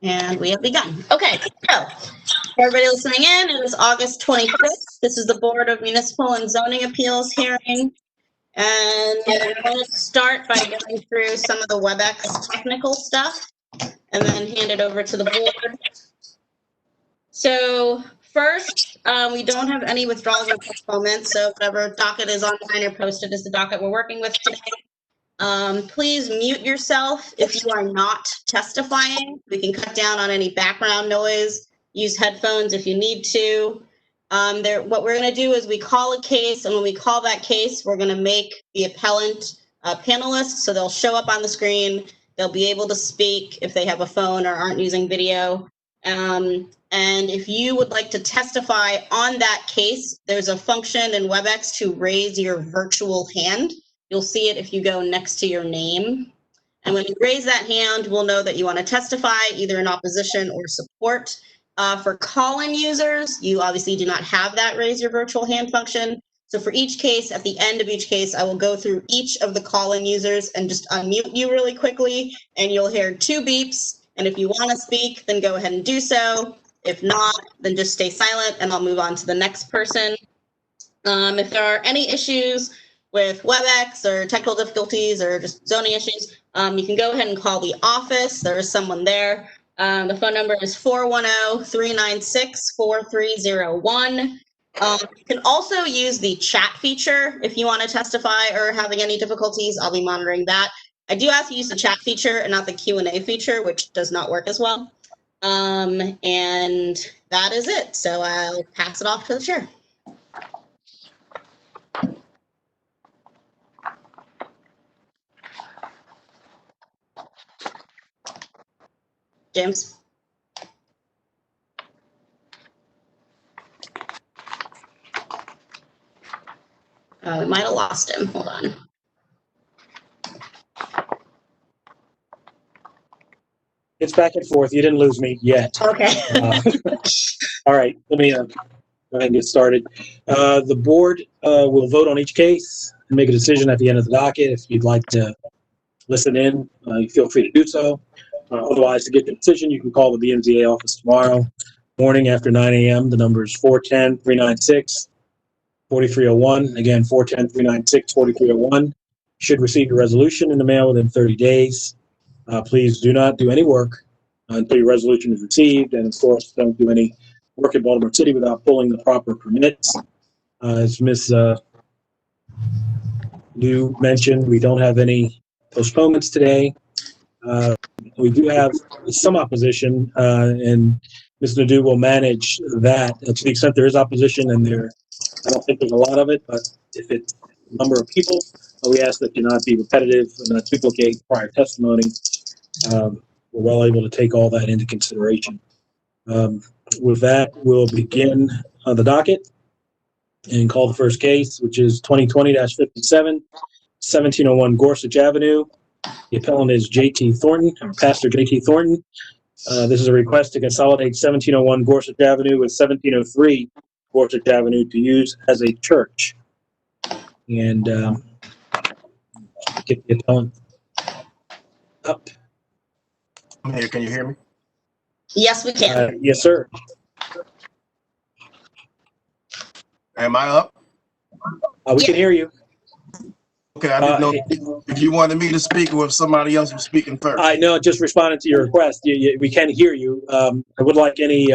And we have begun. Okay, so for everybody listening in, it is August 26th. This is the Board of Municipal and Zoning Appeals hearing. And I'm going to start by going through some of the Webex technical stuff and then hand it over to the board. So first, we don't have any withdrawals or postponements, so whatever docket is online or posted is the docket we're working with today. Please mute yourself if you are not testifying. We can cut down on any background noise. Use headphones if you need to. What we're going to do is we call a case, and when we call that case, we're going to make the appellant a panelist, so they'll show up on the screen. They'll be able to speak if they have a phone or aren't using video. And if you would like to testify on that case, there's a function in Webex to raise your virtual hand. You'll see it if you go next to your name. And when you raise that hand, we'll know that you want to testify either in opposition or support. For call-in users, you obviously do not have that raise your virtual hand function. So for each case, at the end of each case, I will go through each of the call-in users and just unmute you really quickly, and you'll hear 2 beeps. And if you want to speak, then go ahead and do so. If not, then just stay silent and I'll move on to the next person. If there are any issues with WebEx or technical difficulties or just zoning issues, you can go ahead and call the office. There is someone there. The phone number is 410-396-4301. You can also use the chat feature if you want to testify or having any difficulties. I'll be monitoring that. I do ask you to use the chat feature and not the Q&A feature, which does not work as well. And that is it. So I'll pass it off to the chair. James. We might have lost him. Hold on. It's back and forth. You didn't lose me yet. Okay. All right. Let me go ahead and get started. The board will vote on each case and make a decision at the end of the docket. If you'd like to listen in, feel free to do so. Otherwise, to get the decision, you can call the BMZA office tomorrow morning after 9 a.m. The number is 410-396-4301. Again, 410-396-4301. You should receive your resolution in the mail within 30 days. Please do not do any work until your resolution is received. And of course, don't do any work in Baltimore City without pulling the proper permits. As Ms. New mentioned, we don't have any postponements today. We do have some opposition, and Ms. Nadeau will manage that to the extent there is opposition, and I don't think there's a lot of it, but if it's a number of people, we ask that you not be repetitive and not duplicate prior testimony. We're well able to take all that into consideration. With that, we'll begin on the docket and call the first case, which is 2020-57, 1701 Gorsuch Avenue. The appellant is J.T. Thornton, or Pastor J.T. Thornton. This is a request to consolidate 1701 Gorsuch Avenue with 1703 Gorsuch Avenue to use as a church. And get the appellant up. I'm here. Can you hear me? Yes, we can. Yes, sir. Am I up? We can hear you. Okay, I didn't know if you wanted me to speak or if somebody else was speaking first. I know, just responding to your request. We can hear you. I would like any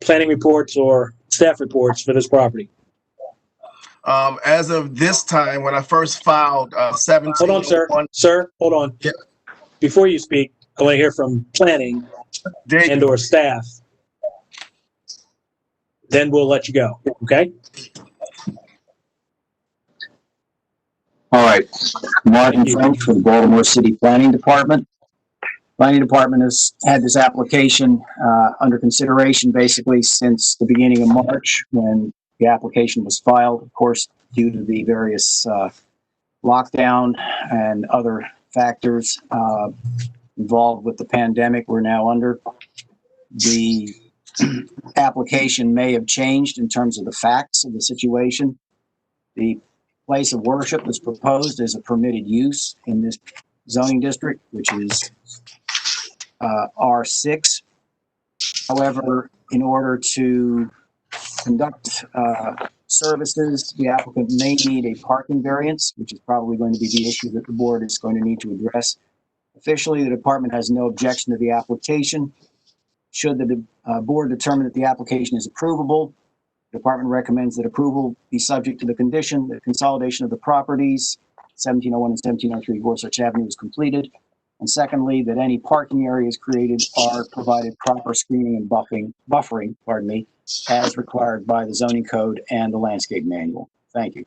planning reports or staff reports for this property. As of this time, when I first filed 17. Hold on, sir. Sir, hold on. Yeah. Before you speak, I want to hear from planning and or staff. Then we'll let you go, okay? All right, Martin French for the Baltimore City Planning Department. Planning Department has had this application under consideration basically since the beginning of March when the application was filed, of course, due to the various lockdown and other factors involved with the pandemic we're now under. The application may have changed in terms of the facts of the situation. The place of worship that's proposed is a permitted use in this zoning district, which is R6. However, in order to conduct services, the applicant may need a parking variance, which is probably going to be the issue that the board is going to need to address. Officially, the department has no objection to the application. Should the board determine that the application is approvable, the department recommends that approval be subject to the condition that consolidation of the properties, 1701 and 1703 Gorsuch Avenue, is completed. And secondly, that any parking areas created are provided proper screening and buffering, as required by the zoning code and the landscape manual. Thank you.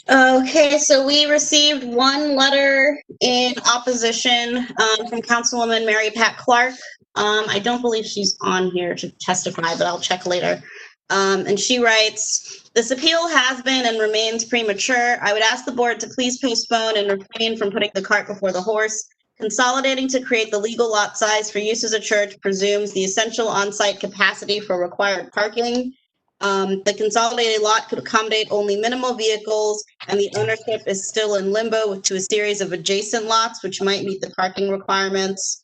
Okay, so we received one letter in opposition from Councilwoman Mary Pat Clark. I don't believe she's on here to testify, but I'll check later. And she writes, "This appeal has been and remains premature. I would ask the board to please postpone and refrain from putting the cart before the horse. Consolidating to create the legal lot size for use as a church presumes the essential on-site capacity for required parking. The consolidated lot could accommodate only minimal vehicles, and the ownership is still in limbo to a series of adjacent lots, which might meet the parking requirements.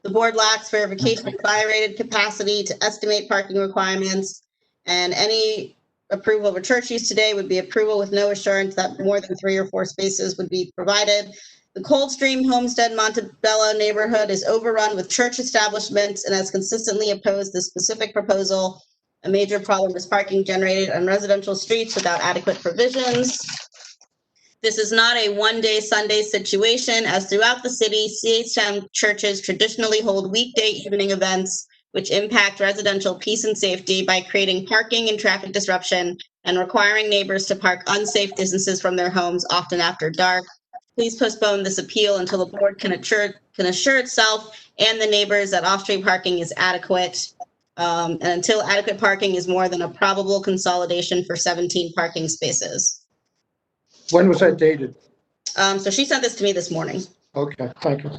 The board lacks verification of fire rated capacity to estimate parking requirements, and any approval of a church use today would be approval with no assurance that more than 3 or 4 spaces would be provided. The Coldstream Homestead Montebello neighborhood is overrun with church establishments and has consistently opposed this specific proposal. A major problem is parking generated on residential streets without adequate provisions. This is not a one-day Sunday situation, as throughout the city, CHM churches traditionally hold weekday evening events which impact residential peace and safety by creating parking and traffic disruption and requiring neighbors to park unsafe distances from their homes, often after dark. Please postpone this appeal until the board can assure itself and the neighbors that off-street parking is adequate, and until adequate parking is more than a probable consolidation for 17 parking spaces." When was that dated? So she sent this to me this morning. Okay, thank you.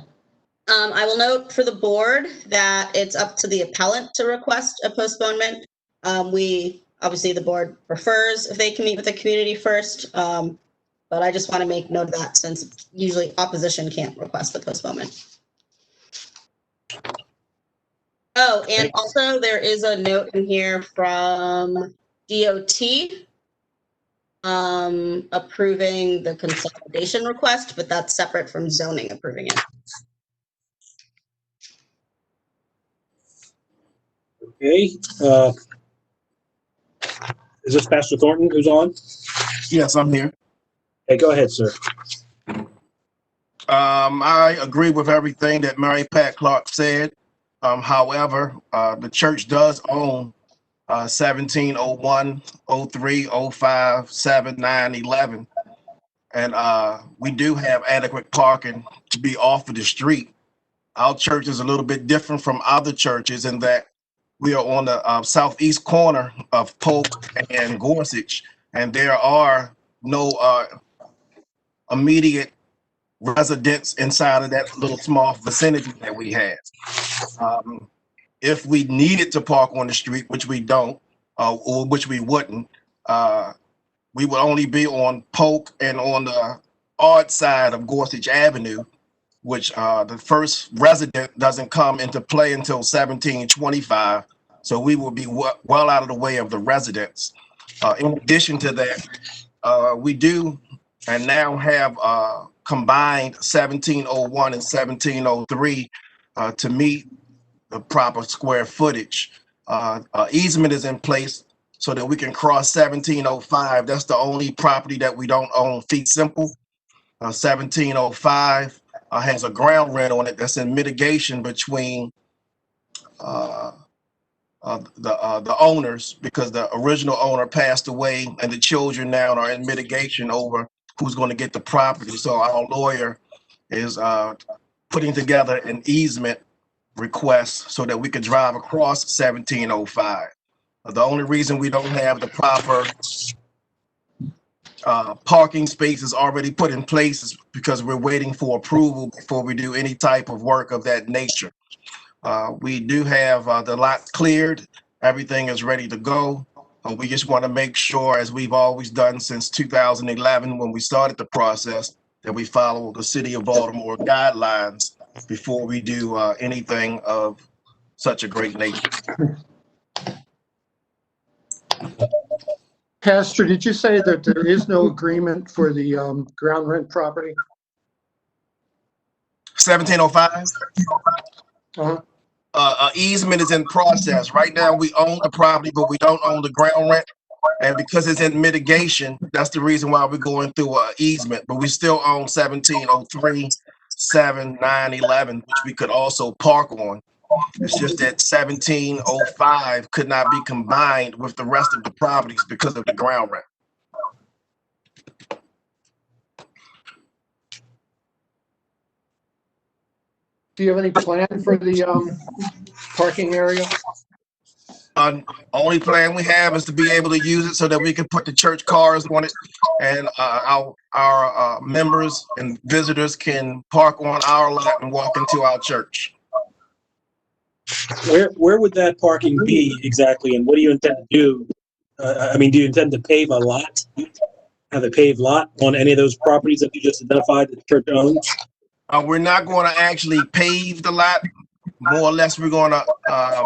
I will note for the board that it's up to the appellant to request a postponement. Obviously, the board prefers if they can meet with the community first, but I just want to make note of that since usually opposition can't request the postponement. Oh, and also there is a note in here from DOT approving the consolidation request, but that's separate from zoning approving it. Okay. Is this Pastor Thornton who's on? Yes, I'm here. Hey, go ahead, sir. I agree with everything that Mary Pat Clark said. However, the church does own 1701, 03, 05, 7, 9, 11. And we do have adequate parking to be off of the street. Our church is a little bit different from other churches in that we are on the southeast corner of Polk and Gorsuch, and there are no immediate residents inside of that little small vicinity that we have. If we needed to park on the street, which we don't, or which we wouldn't, we would only be on Polk and on the odd side of Gorsuch Avenue, which the first resident doesn't come into play until 1725. So we will be well out of the way of the residents. In addition to that, we do and now have combined 1701 and 1703 to meet the proper square footage. Easement is in place so that we can cross 1705. That's the only property that we don't own fee simple. 1705 has a ground rent on it that's in mitigation between the owners, because the original owner passed away and the children now are in mitigation over who's going to get the property. So our lawyer is putting together an easement request so that we could drive across 1705. The only reason we don't have the proper parking spaces already put in place is because we're waiting for approval before we do any type of work of that nature. We do have the lot cleared. Everything is ready to go. We just want to make sure, as we've always done since 2011, when we started the process, that we follow the City of Baltimore guidelines before we do anything of such a great nature. Pastor, did you say that there is no agreement for the ground rent property? 1705? Uh-huh. Easement is in process. Right now, we own the property, but we don't own the ground rent. And because it's in mitigation, that's the reason why we're going through an easement. But we still own 1703, 7, 9, 11, which we could also park on. It's just that 1705 could not be combined with the rest of the properties because of the ground rent. Do you have any plan for the parking area? Only plan we have is to be able to use it so that we can put the church cars on it, and our members and visitors can park on our lot and walk into our church. Where would that parking be exactly, and what do you intend to do? I mean, do you intend to pave a lot? Have a paved lot on any of those properties that you just identified that the church owns? We're not going to actually pave the lot. More or less, we're going to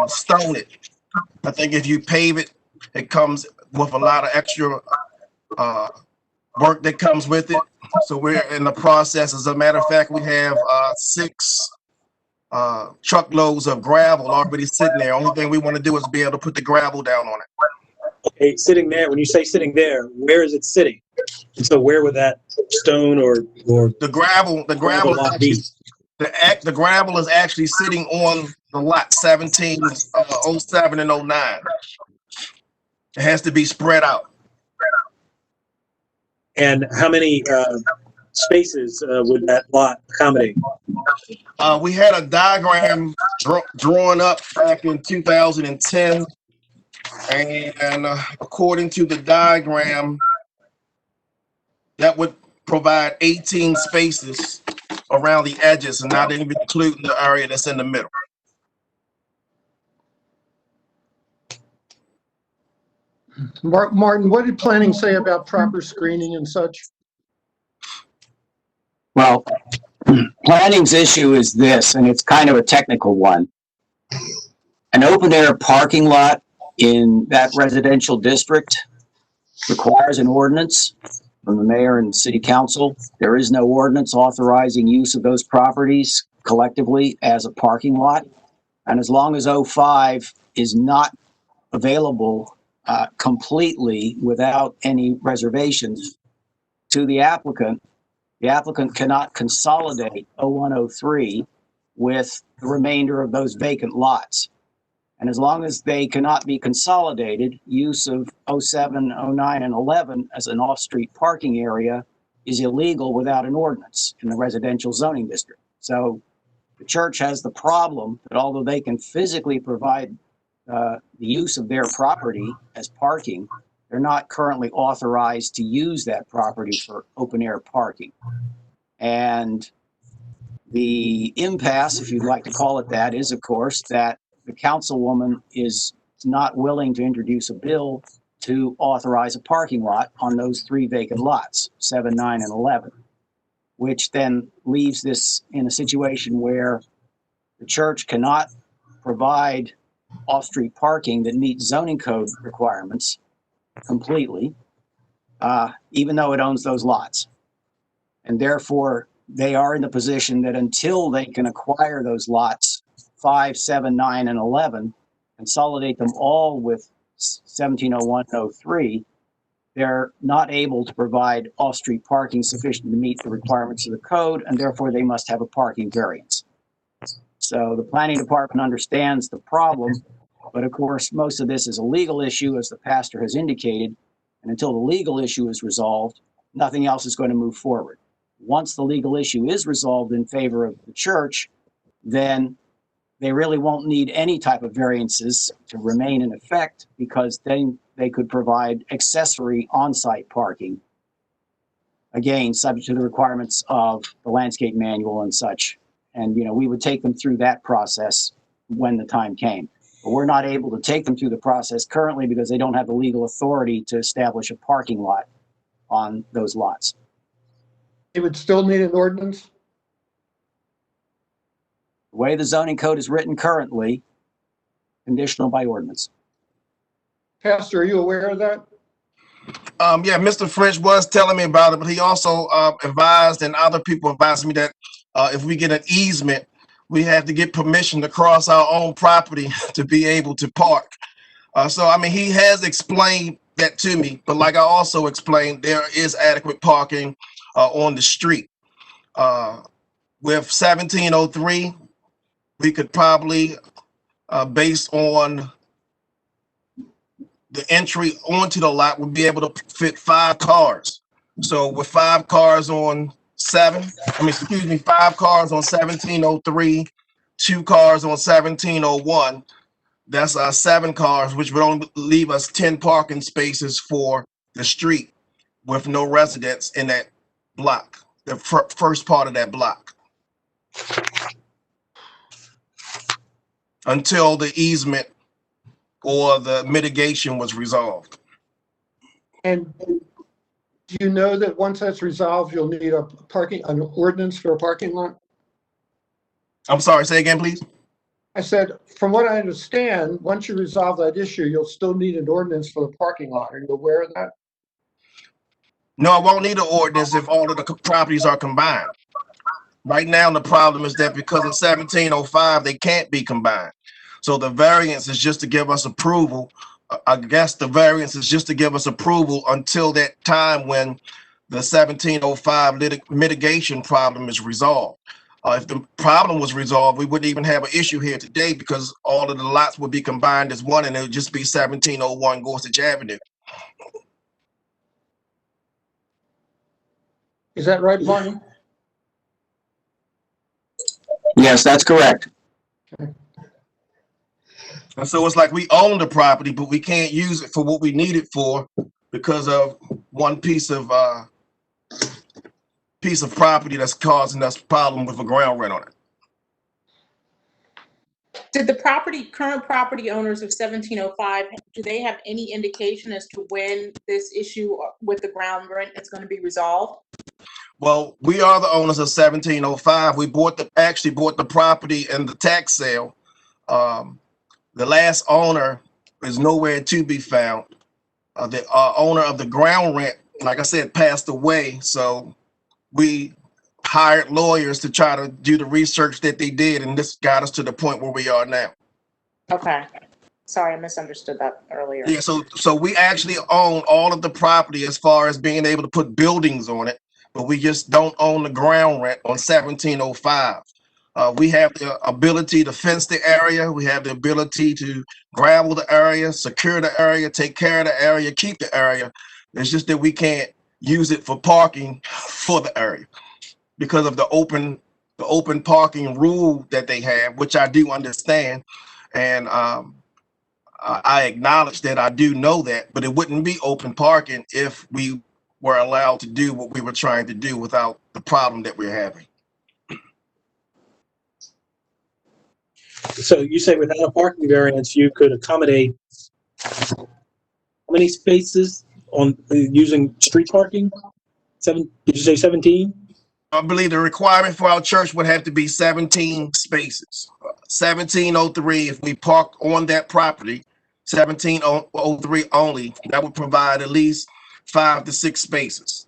stone it. I think if you pave it, it comes with a lot of extra work that comes with it. So we're in the process. As a matter of fact, we have 6 truckloads of gravel already sitting there. Only thing we want to do is be able to put the gravel down on it. Okay, sitting there. When you say sitting there, where is it sitting? And so where would that stone or the gravel lot be? The gravel is actually sitting on the lot 1707 and 09. It has to be spread out. And how many spaces would that lot accommodate? We had a diagram drawn up back in 2010, and according to the diagram, that would provide 18 spaces around the edges, and not even including the area that's in the middle. Martin, what did planning say about proper screening and such? Well, planning's issue is this, and it's kind of a technical one. An open air parking lot in that residential district requires an ordinance from the mayor and city council. There is no ordinance authorizing use of those properties collectively as a parking lot. And as long as 05 is not available completely without any reservations to the applicant cannot consolidate 0103 with the remainder of those vacant lots. And as long as they cannot be consolidated, use of 07, 09, and 11 as an off-street parking area is illegal without an ordinance in the residential zoning district. So the church has the problem that although they can physically provide the use of their property as parking, they're not currently authorized to use that property for open air parking. And the impasse, if you'd like to call it that, is of course that the councilwoman is not willing to introduce a bill to authorize a parking lot on those 3 vacant lots, 7, 9, and 11, which then leaves this in a situation where the church cannot provide off-street parking that meets zoning code requirements completely, even though it owns those lots. And therefore, they are in the position that until they can acquire those lots 5, 7, 9, and 11, consolidate them all with 1701-03, they're not able to provide off-street parking sufficient to meet the requirements of the code, and therefore they must have a parking variance. So the planning department understands the problem, but of course, most of this is a legal issue, as the pastor has indicated, and until the legal issue is resolved, nothing else is going to move forward. Once the legal issue is resolved in favor of the church, then they really won't need any type of variances to remain in effect, because then they could provide accessory on-site parking, again, subject to the requirements of the landscape manual and such. And, we would take them through that process when the time came. But we're not able to take them through the process currently because they don't have the legal authority to establish a parking lot on those lots. It would still need an ordinance? The way the zoning code is written currently, conditional by ordinance. Pastor, are you aware of that? Yeah, Mr. French was telling me about it, but he also advised, and other people advised me that if we get an easement, we have to get permission to cross our own property to be able to park. So, I mean, he has explained that to me, but like I also explained, there is adequate parking on the street. With 1703, we could probably, based on the entry onto the lot, would be able to fit 5 cars. So with 5 cars on 5 cars on 1703, 2 cars on 1701, that's 7 cars, which would only leave us 10 parking spaces for the street with no residents in that block, the first part of that block, until the easement or the mitigation was resolved. And do you know that once that's resolved, you'll need an ordinance for a parking lot? I'm sorry, say again, please. I said, from what I understand, once you resolve that issue, you'll still need an ordinance for the parking lot. Are you aware of that? No, I won't need an ordinance if all of the properties are combined. Right now, the problem is that because of 1705, they can't be combined. So the variance is just to give us approval. I guess the variance is just to give us approval until that time when the 1705 mitigation problem is resolved. If the problem was resolved, we wouldn't even have an issue here today because all of the lots would be combined as one, and it would just be 1701 Gorsuch Avenue. Is that right, Martin? Yes, that's correct. And so it's like we own the property, but we can't use it for what we need it for because of one piece of property that's causing us problem with a ground rent on it. Did the current property owners of 1705, do they have any indication as to when this issue with the ground rent is going to be resolved? Well, we are the owners of 1705. We actually bought the property in the tax sale. The last owner is nowhere to be found. The owner of the ground rent, like I said, passed away. So we hired lawyers to try to do the research that they did, and this got us to the point where we are now. Okay. Sorry, I misunderstood that earlier. Yeah, so we actually own all of the property as far as being able to put buildings on it, but we just don't own the ground rent on 1705. We have the ability to fence the area. We have the ability to gravel the area, secure the area, take care of the area, keep the area. It's just that we can't use it for parking for the area because of the open parking rule that they have, which I do understand. And I acknowledge that I do know that, but it wouldn't be open parking if we were allowed to do what we were trying to do without the problem that we're having. So you say without a parking variance, you could accommodate how many spaces on using street parking? Did you say 17? I believe the requirement for our church would have to be 17 spaces. 1703, if we park on that property, 1703 only, that would provide at least 5 to 6 spaces.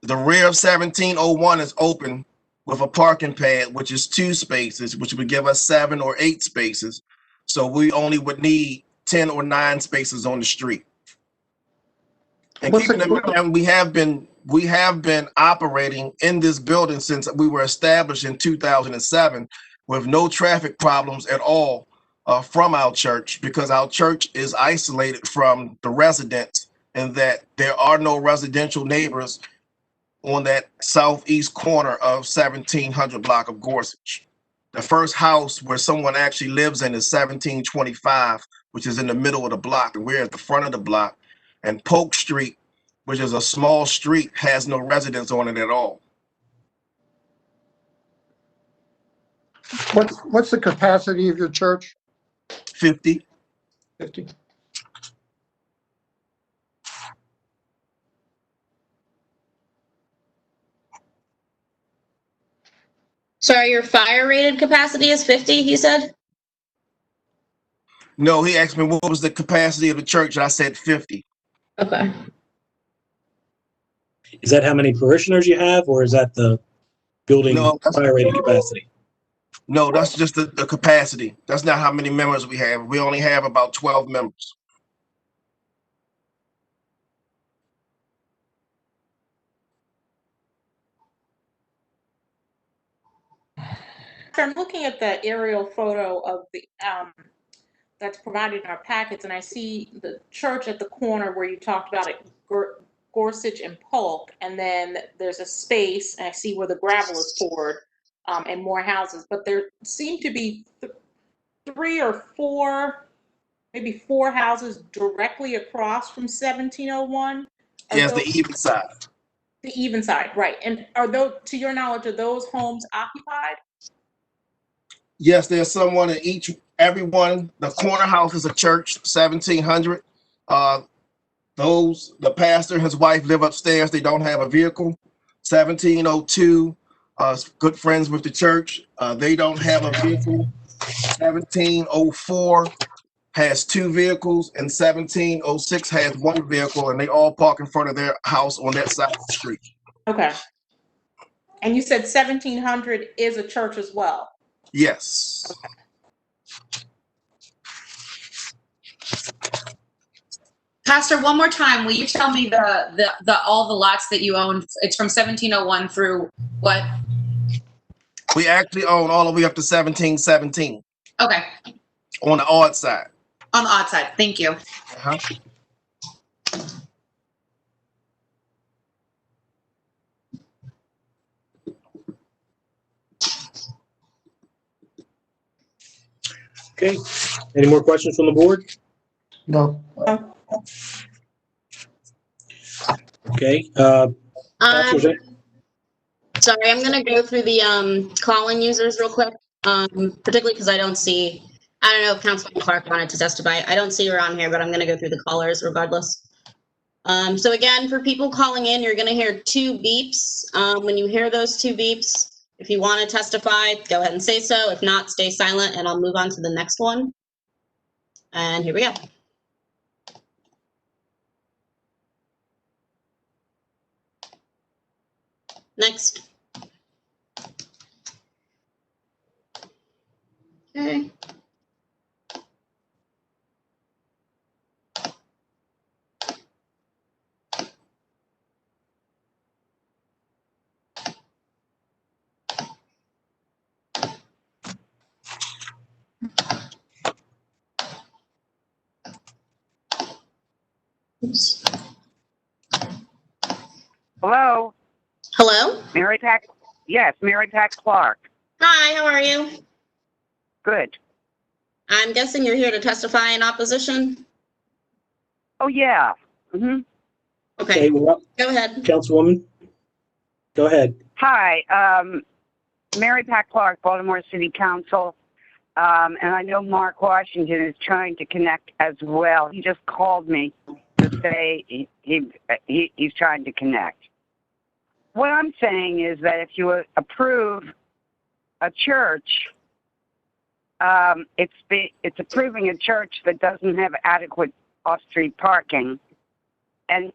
The rear of 1701 is open with a parking pad, which is 2 spaces, which would give us 7 or 8 spaces. So we only would need 10 or 9 spaces on the street. And keeping in mind, we have been operating in this building since we were established in 2007 with no traffic problems at all from our church, because our church is isolated from the residents in that there are no residential neighbors on that southeast corner of 1700 block of Gorsuch. The first house where someone actually lives in is 1725, which is in the middle of the block, and we're at the front of the block. And Polk Street, which is a small street, has no residents on it at all. What's the capacity of your church? 50. 50? Sorry, your fire rated capacity is 50, he said? No, he asked me what was the capacity of the church, and I said 50. Okay. Is that how many parishioners you have, or is that the building No, fire rated capacity? no, that's just the capacity. That's not how many members we have. We only have about 12 members. I'm looking at the aerial photo of the, that's provided in our packets, and I see the church at the corner where you talked about it, Gorsuch and Polk, and then there's a space, and I see where the gravel is poured, and more houses, but there seem to be 3 or 4, maybe 4 houses directly across from 1701. Yes, the even side. The even side, right. And are those, to your knowledge, are those homes occupied? Yes, there's someone in everyone. The corner house is a church, 1700. The pastor and his wife live upstairs. They don't have a vehicle. 1702, good friends with the church. They don't have a vehicle. 1704 has 2 vehicles, and 1706 has 1 vehicle, and they all park in front of their house on that side of the street. Okay. And you said 1700 is a church as well? Yes. Pastor, one more time, will you tell me the all the lots that you own? It's from 1701 through what? We actually own all the way up to 1717 Okay, on the odd side. on the odd side. Thank you. Uh-huh. Okay. Any more questions from the board? No. Okay. Sorry, I'm gonna go through the call-in users real quick, particularly because I don't know if Councilwoman Clark wanted to testify. I don't see her on here, but I'm gonna go through the callers regardless. So again, for people calling in, you're gonna hear 2 beeps. When you hear those 2 beeps, if you want to testify, go ahead and say so. If not, stay silent, and I'll move on to the next one. And here we go. Next. Okay. Oops. Hello, Hello? Mary Pat. Yes, Mary Pat Clark. Hi, how are you? Good. I'm guessing you're here to testify in opposition? Oh yeah. Mhm. Okay, well, go ahead. Councilwoman, go ahead. Hi, Mary Pat Clark, Baltimore City Council, and I know Mark Washington is trying to connect as well. He just called me to say he's trying to connect. What I'm saying is that if you approve a church, it's approving a church that doesn't have adequate off-street parking, and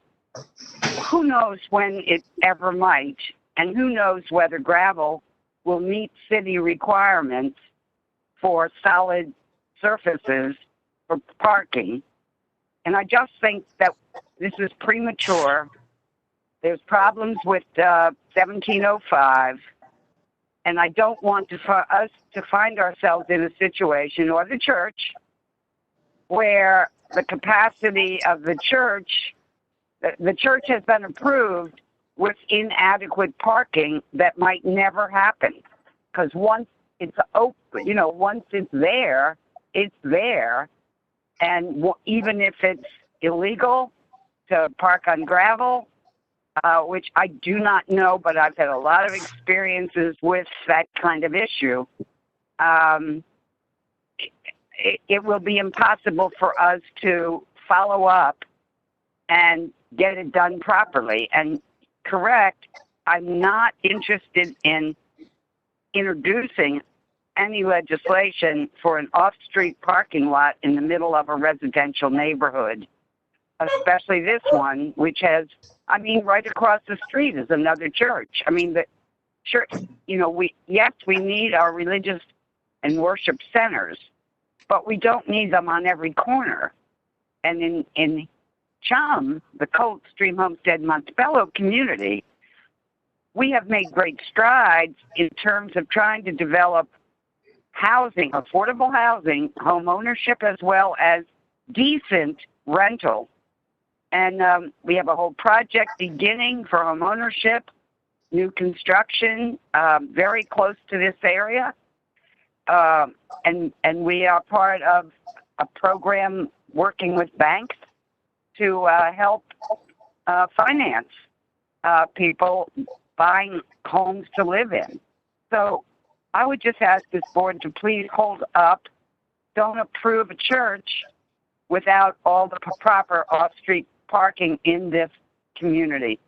who knows when it ever might, and who knows whether gravel will meet city requirements for solid surfaces for parking. And I just think that this is premature. There's problems with 1705, and I don't want for us to find ourselves in a situation, or the church, where the capacity of the church has been approved with inadequate parking that might never happen. Because once it's open, once it's there, and even if it's illegal to park on gravel, which I do not know, but I've had a lot of experiences with that kind of issue. it will be impossible for us to follow up and get it done properly. And correct, I'm not interested in introducing any legislation for an off-street parking lot in the middle of a residential neighborhood, especially this one, which has, I mean, right across the street is another church. I mean, the church, you know, we need our religious and worship centers, but we don't need them on every corner. And in Chum, the Coldstream Homestead Montebello community, we have made great strides in terms of trying to develop housing, affordable housing, home ownership, as well as decent rental. And we have a whole project beginning for home ownership, new construction, very close to this area. And we are part of a program working with banks to help finance people buying homes to live in. So I would just ask this board to please hold up, don't approve a church without all the proper off-street parking in this community.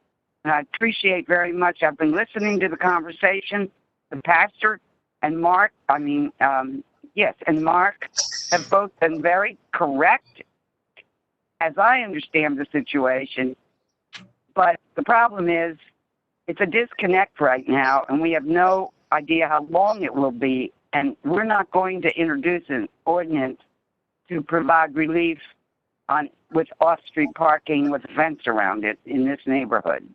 And I appreciate very much. I've been listening to the conversation. The pastor and Mark, and Mark have both been very correct, as I understand the situation. But the problem is, it's a disconnect right now, and we have no idea how long it will be. And we're not going to introduce an ordinance to provide relief with off-street parking with a fence around it in this neighborhood.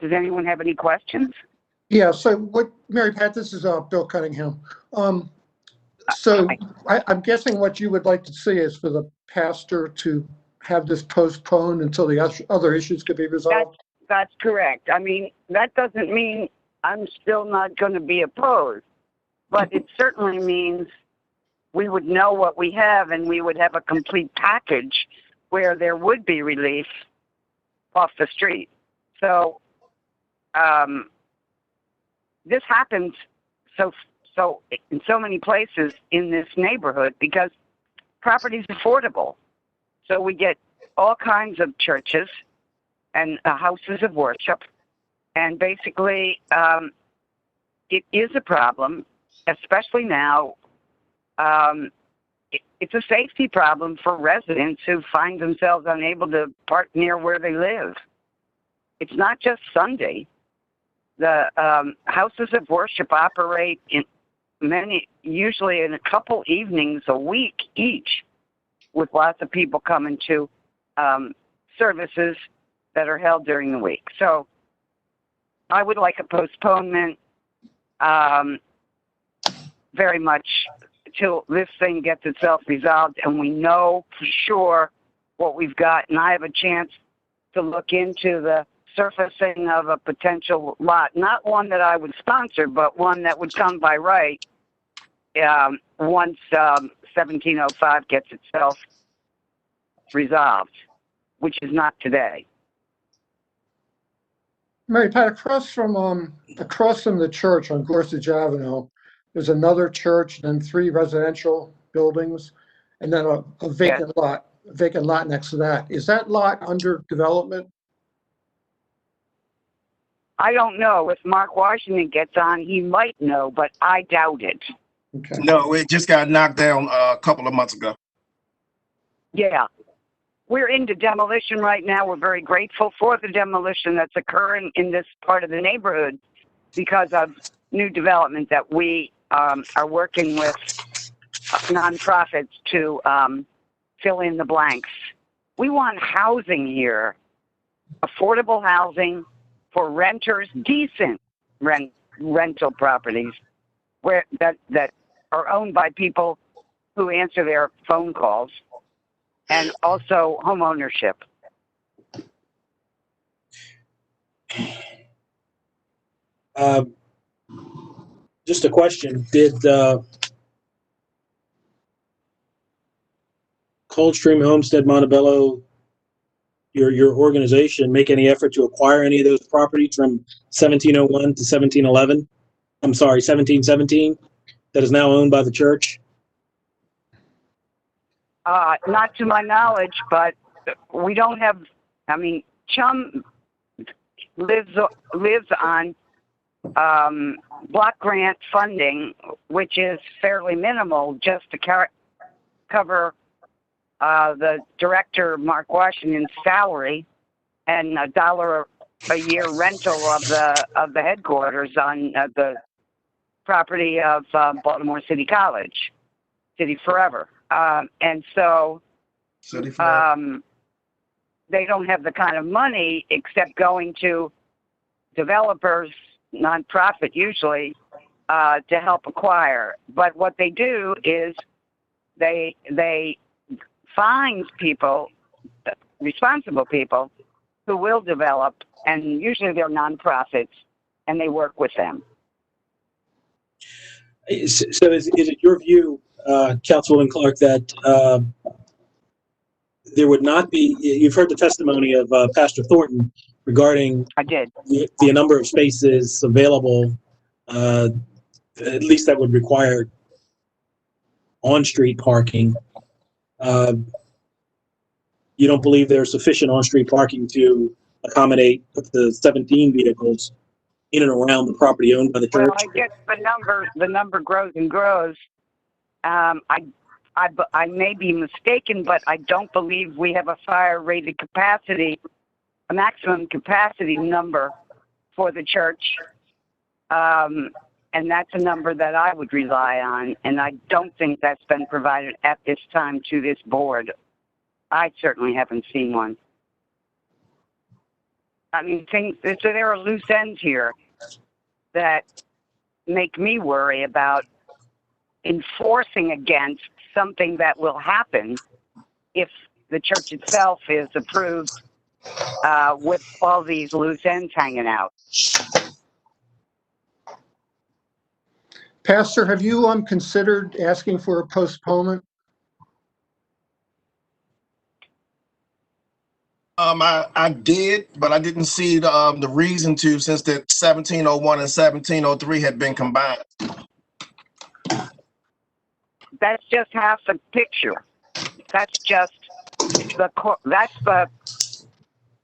Does anyone have any questions? Yeah, so what, Mary Pat, this is Bill Cunningham. So I'm guessing what you would like to see is for the pastor to have this postponed until the other issues could be resolved? That's correct. I mean, that doesn't mean I'm still not going to be opposed, but it certainly means we would know what we have and we would have a complete package where there would be relief off the street. So this happens so in so many places in this neighborhood because property is affordable. So we get all kinds of churches and houses of worship, and basically it is a problem, especially now. It's a safety problem for residents who find themselves unable to park near where they live. It's not just Sunday. The houses of worship operate usually in a couple evenings a week each, with lots of people coming to services that are held during the week. So I would like a postponement very much till this thing gets itself resolved and we know for sure what we've got. And I have a chance to look into the surfacing of a potential lot, not one that I would sponsor, but one that would come by right once 1705 gets itself resolved, which is not today. Mary Pat, across from the church on Gorsuch Avenue, there's another church, then 3 residential buildings, and then a vacant lot next to that. Is that lot under development? I don't know. If Mark Washington gets on, he might know, but I doubt it. Okay. No, it just got knocked down a couple of months ago. Yeah. We're into demolition right now. We're very grateful for the demolition that's occurring in this part of the neighborhood because of new development that we are working with nonprofits to fill in the blanks. We want housing here, affordable housing for renters, decent rental properties where that are owned by people who answer their phone calls, and also home ownership. Just a question. Did Coldstream Homestead Montebello, your organization, make any effort to acquire any of those properties from 1701 to 1711? I'm sorry, 1717, that is now owned by the church? Not to my knowledge, but we don't have, I mean, Chum lives on block grant funding, which is fairly minimal, just to cover the director, Mark Washington's salary, and $1 a year rental of the headquarters on the property of Baltimore City College, City Forever. And so they don't have the kind of money except going to developers, nonprofit usually, to help acquire. But what they do is they find people, responsible people, who will develop, and usually they're nonprofits, and they work with them. So is it your view, Councilwoman Clark, that there would not be, you've heard the testimony of Pastor Thornton regarding I did. the number of spaces available, at least that would require on-street parking. You don't believe there's sufficient on-street parking to accommodate the 17 vehicles in and around the property owned by the church? Well, I guess the number grows and grows. I may be mistaken, but I don't believe we have a fire rated capacity, a maximum capacity number for the church. And that's a number that I would rely on. And I don't think that's been provided at this time to this board. I certainly haven't seen one. I mean, so there are loose ends here that make me worry about enforcing against something that will happen if the church itself is approved with all these loose ends hanging out. Pastor, have you considered asking for a postponement? I did, but I didn't see the reason to, since that 1701 and 1703 had been combined. That's just half the picture. That's just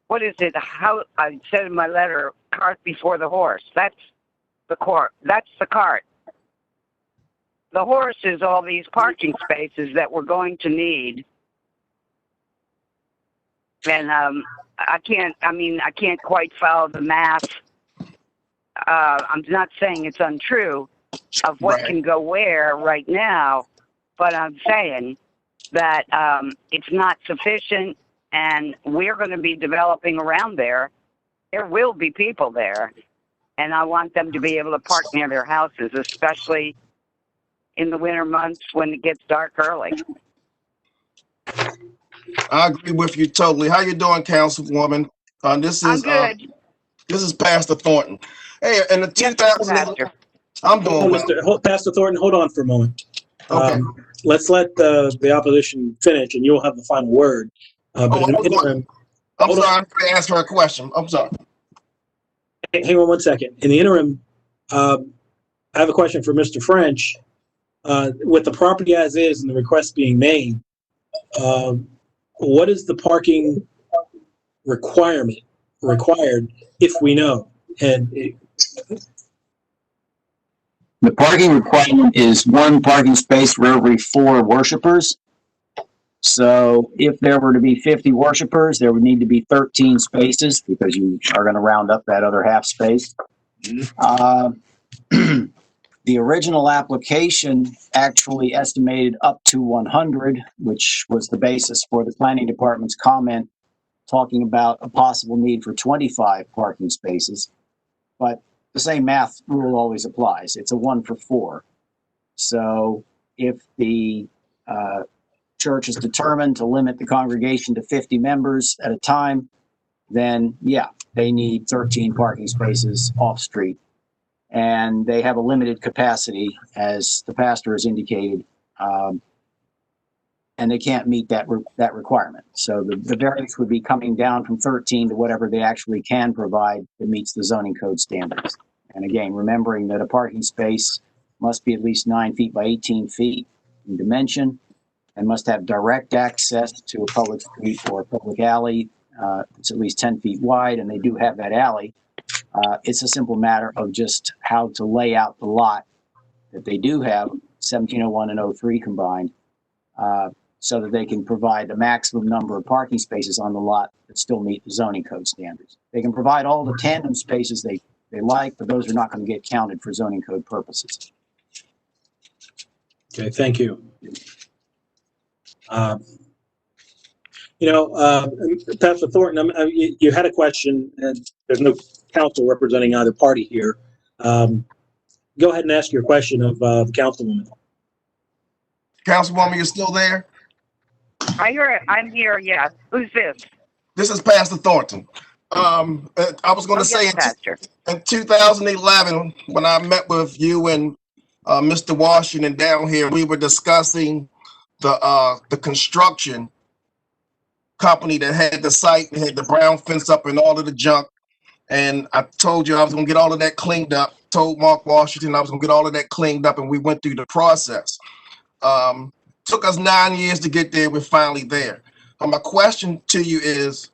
what is it? How I said in my letter, cart before the horse. That's the cart. That's the cart. The horse is all these parking spaces that we're going to need. And I can't quite follow the math. I'm not saying it's untrue of what can go where right now, but I'm saying that it's not sufficient, and we're going to be developing around there. There will be people there, and I want them to be able to park near their houses, especially in the winter months when it gets dark early. I agree with you totally. How you doing, Councilwoman? This is I'm good. This is Pastor Thornton. Hey, in the Yes, 2000, Pastor. I'm doing well. Pastor Thornton, hold on for a moment. Okay. Let's let the opposition finish, and you'll have the final word. But in the interim, I'm sorry, I'm going to ask her a question. I'm sorry. hang on 1 second. In the interim, I have a question for Mr. French. With the property as is and the request being made, what is the parking required if we know? And The parking requirement is one parking space for every 4 worshipers. So if there were to be 50 worshipers, there would need to be 13 spaces because you are going to round up that other half space. The original application actually estimated up to 100, which was the basis for the planning department's comment talking about a possible need for 25 parking spaces. But the same math rule always applies. It's a 1 for 4. So if the church is determined to limit the congregation to 50 members at a time, then yeah, they need 13 parking spaces off street. And they have a limited capacity, as the pastor has indicated, and they can't meet that requirement. So the variance would be coming down from 13 to whatever they actually can provide that meets the zoning code standards. And again, remembering that a parking space must be at least 9 feet by 18 feet in dimension, and must have direct access to a public street or a public alley. It's at least 10 feet wide, and they do have that alley. It's a simple matter of just how to lay out the lot that they do have, 1701 and 03 combined, so that they can provide the maximum number of parking spaces on the lot that still meet the zoning code standards. They can provide all the tandem spaces they like, but those are not going to get counted for zoning code purposes. Okay, thank you. Pastor Thornton, you had a question, and there's no council representing either party here. Go ahead and ask your question of the councilwoman. Councilwoman, you're still there? I'm here, yes. Who's this? This is Pastor Thornton. I was going to say, yes, Pastor. in 2011, when I met with you and Mr. Washington down here, we were discussing the construction company that had the site, had the brown fence up and all of the junk. And I told you I was going to get all of that cleaned up. Told Mark Washington I was going to get all of that cleaned up, and we went through the process. Took us 9 years to get there. We're finally there. My question to you is,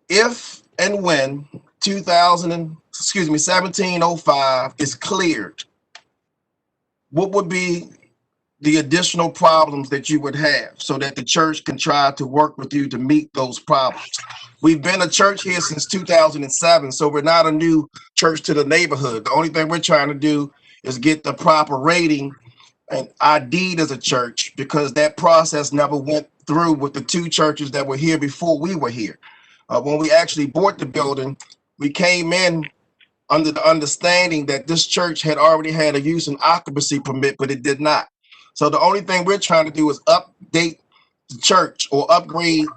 if and when 1705 is cleared, what would be the additional problems that you would have so that the church can try to work with you to meet those problems? We've been a church here since 2007, so we're not a new church to the neighborhood. The only thing we're trying to do is get the proper rating and ID'd as a church, because that process never went through with the two churches that were here before we were here. When we actually bought the building, we came in under the understanding that this church had already had a use and occupancy permit, but it did not. So the only thing we're trying to do is update the church or upgrade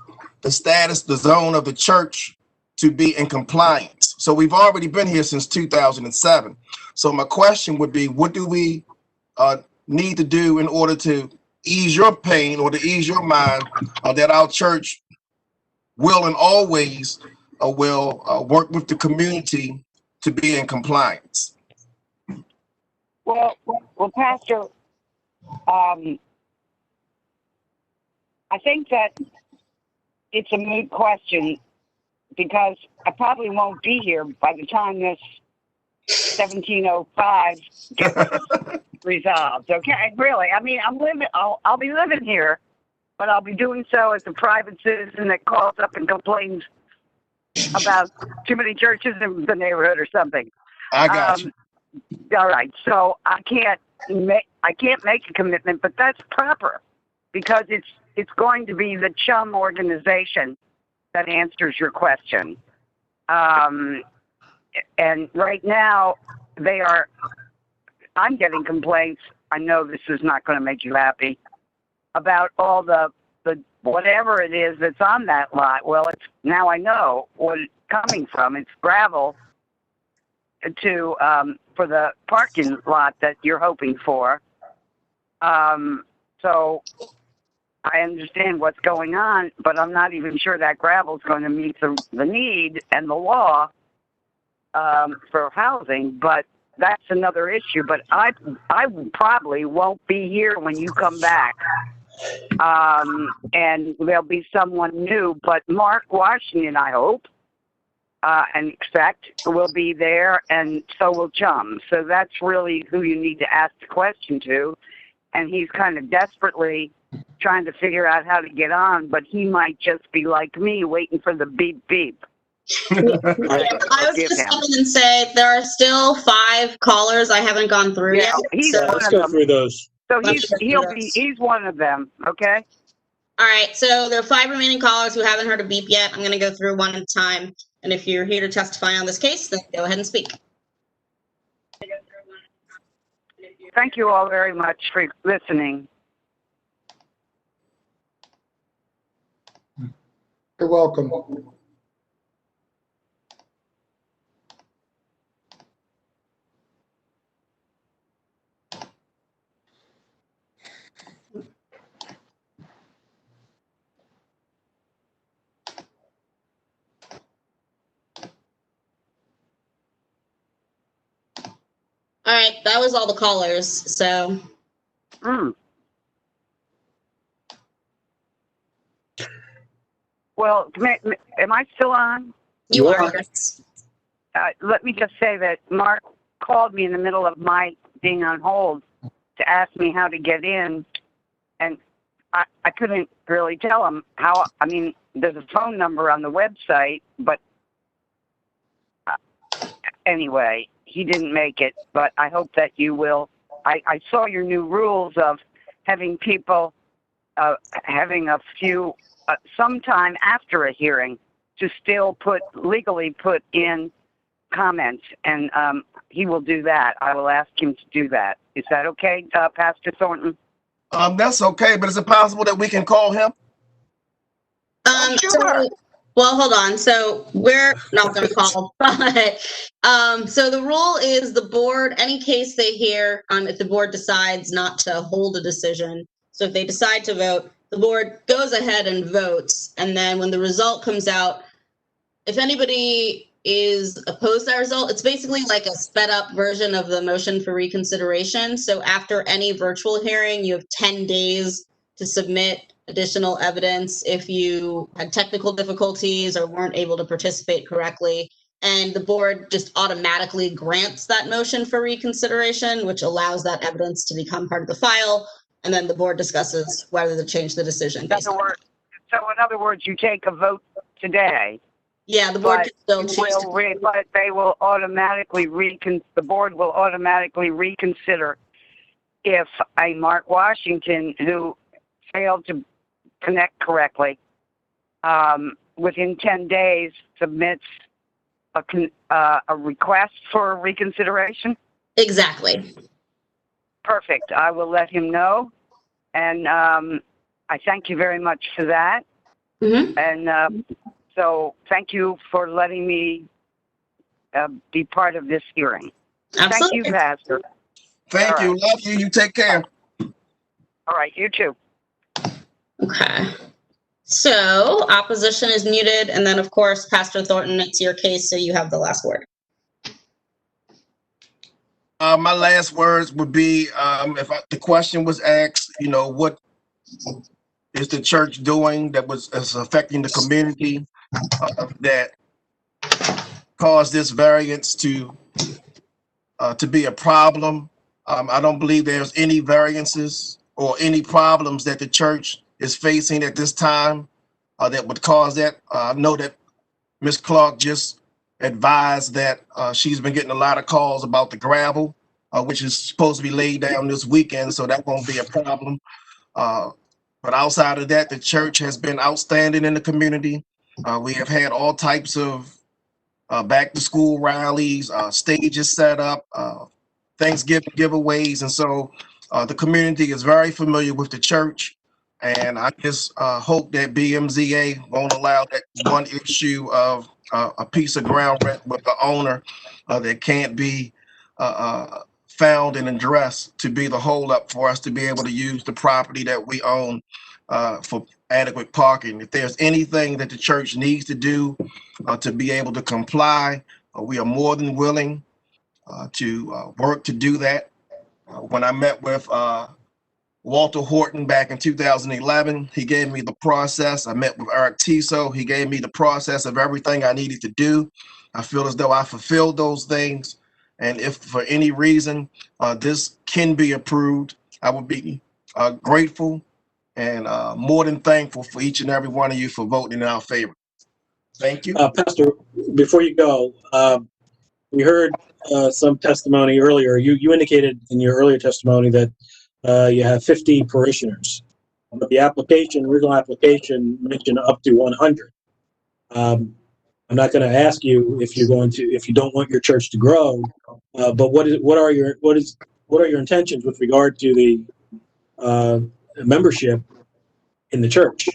the status, the zone of the church to be in compliance. So we've already been here since 2007. So my question would be, what do we need to do in order to ease your pain or to ease your mind that our church will and always will work with the community to be in compliance? Well, Pastor, I think that it's a moot question, because I probably won't be here by the time this 1705 gets resolved. Okay, really. I mean, I'll be living here, but I'll be doing so as a private citizen that calls up and complains about too many churches in the neighborhood or something. I got you. All right, so I can't make a commitment, but that's proper, because it's going to be the Chum organization that answers your question. And right now I'm getting complaints. I know this is not going to make you happy, about all the whatever it is that's on that lot. Well, now I know what it's coming from. It's gravel for the parking lot that you're hoping for. So I understand what's going on, but I'm not even sure that gravel is going to meet the need and the law for housing. But that's another issue. But I probably won't be here when you come back. And there'll be someone new, but Mark Washington, I hope, and expect, will be there, and so will Chum. So that's really who you need to ask the question to. And he's kind of desperately trying to figure out how to get on, but he might just be like me, waiting for the beep beep. I was just going to say there are still 5 callers I haven't gone through yet. He's so one Let's of go them. through those. So he's one of them. Okay. All right, so there are 5 remaining callers who haven't heard a beep yet. I'm going to go through one at a time. And if you're here to testify on this case, then go ahead and speak. Thank you all very much for listening. You're welcome. All right, that was all the callers. So Well, am I still on? You You are, are. yes. Let me just say that Mark called me in the middle of my being on hold to ask me how to get in, and I couldn't really tell him how. I mean, there's a phone number on the website, but anyway, he didn't make it. But I hope that you will. I saw your new rules of having people having a few sometime after a hearing to still legally put in comments, and he will do that. I will ask him to do that. Is that okay, Pastor Thornton? That's okay, but is it possible that we can call him? Sure. So, well, hold on. So we're not going to call, but so the rule is the board, any case they hear, if the board decides not to hold a decision, so if they decide to vote, the board goes ahead and votes, and then when the result comes out, if anybody is opposed to that result, it's basically like a sped up version of the motion for reconsideration. So after any virtual hearing, you have 10 days to submit additional evidence if you had technical difficulties or weren't able to participate correctly. And the board just automatically grants that motion for reconsideration, which allows that evidence to become part of the file. And then the board discusses whether to change the decision based on that. So in other words, you take a vote today. Yeah, the board can still change. But they will automatically the board will automatically reconsider if a Mark Washington who failed to connect correctly within 10 days submits a request for reconsideration. Exactly. Perfect. I will let him know, and I thank you very much for that. Mm-hmm. And so thank you for letting me be part of this hearing. Absolutely. Thank you, Pastor. Thank All you. right. Love you. You take care. All right, you too. Okay. So opposition is muted, and then of course, Pastor Thornton, it's your case, so you have the last word. My last words would be, the question was asked, what is the church doing that is affecting the community that caused this variance to be a problem? I don't believe there's any variances or any problems that the church is facing at this time that would cause that. I know that Ms. Clark just advised that she's been getting a lot of calls about the gravel, which is supposed to be laid down this weekend, so that won't be a problem. But outside of that, the church has been outstanding in the community. We have had all types of back to school rallies, stages set up, Thanksgiving giveaways. And so the community is very familiar with the church. And I just hope that BMZA won't allow that one issue of a piece of ground rent with the owner that can't be found and addressed to be the holdup for us to be able to use the property that we own for adequate parking. If there's anything that the church needs to do to be able to comply, we are more than willing to work to do that. When I met with Walter Horton back in 2011, he gave me the process. I met with Eric Tiso. He gave me the process of everything I needed to do. I feel as though I fulfilled those things. And if for any reason this can be approved, I would be grateful and more than thankful for each and every one of you for voting in our favor. Thank you. Pastor, before you go, we heard some testimony earlier. You indicated in your earlier testimony that you have 50 parishioners, but the original application mentioned up to 100. I'm not going to ask you if you don't want your church to grow, but what are your intentions with regard to the membership in the church?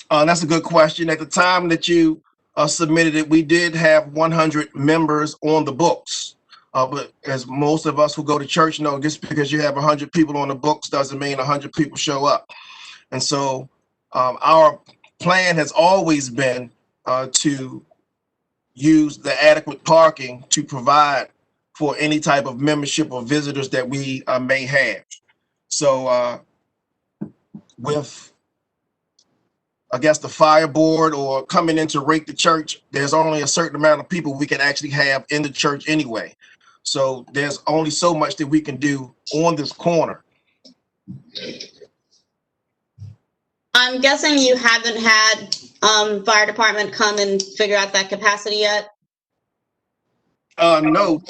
That's a good question. At the time that you submitted it, we did have 100 members on the books. But as most of us who go to church know, just because you have 100 people on the books doesn't mean 100 people show up. And so our plan has always been to use the adequate parking to provide for any type of membership or visitors that we may have. So with I guess, the fire board or coming in to rake the church, there's only a certain amount of people we can actually have in the church anyway. So there's only so much that we can do on this corner. I'm guessing you haven't had fire department come and figure out that capacity yet? No.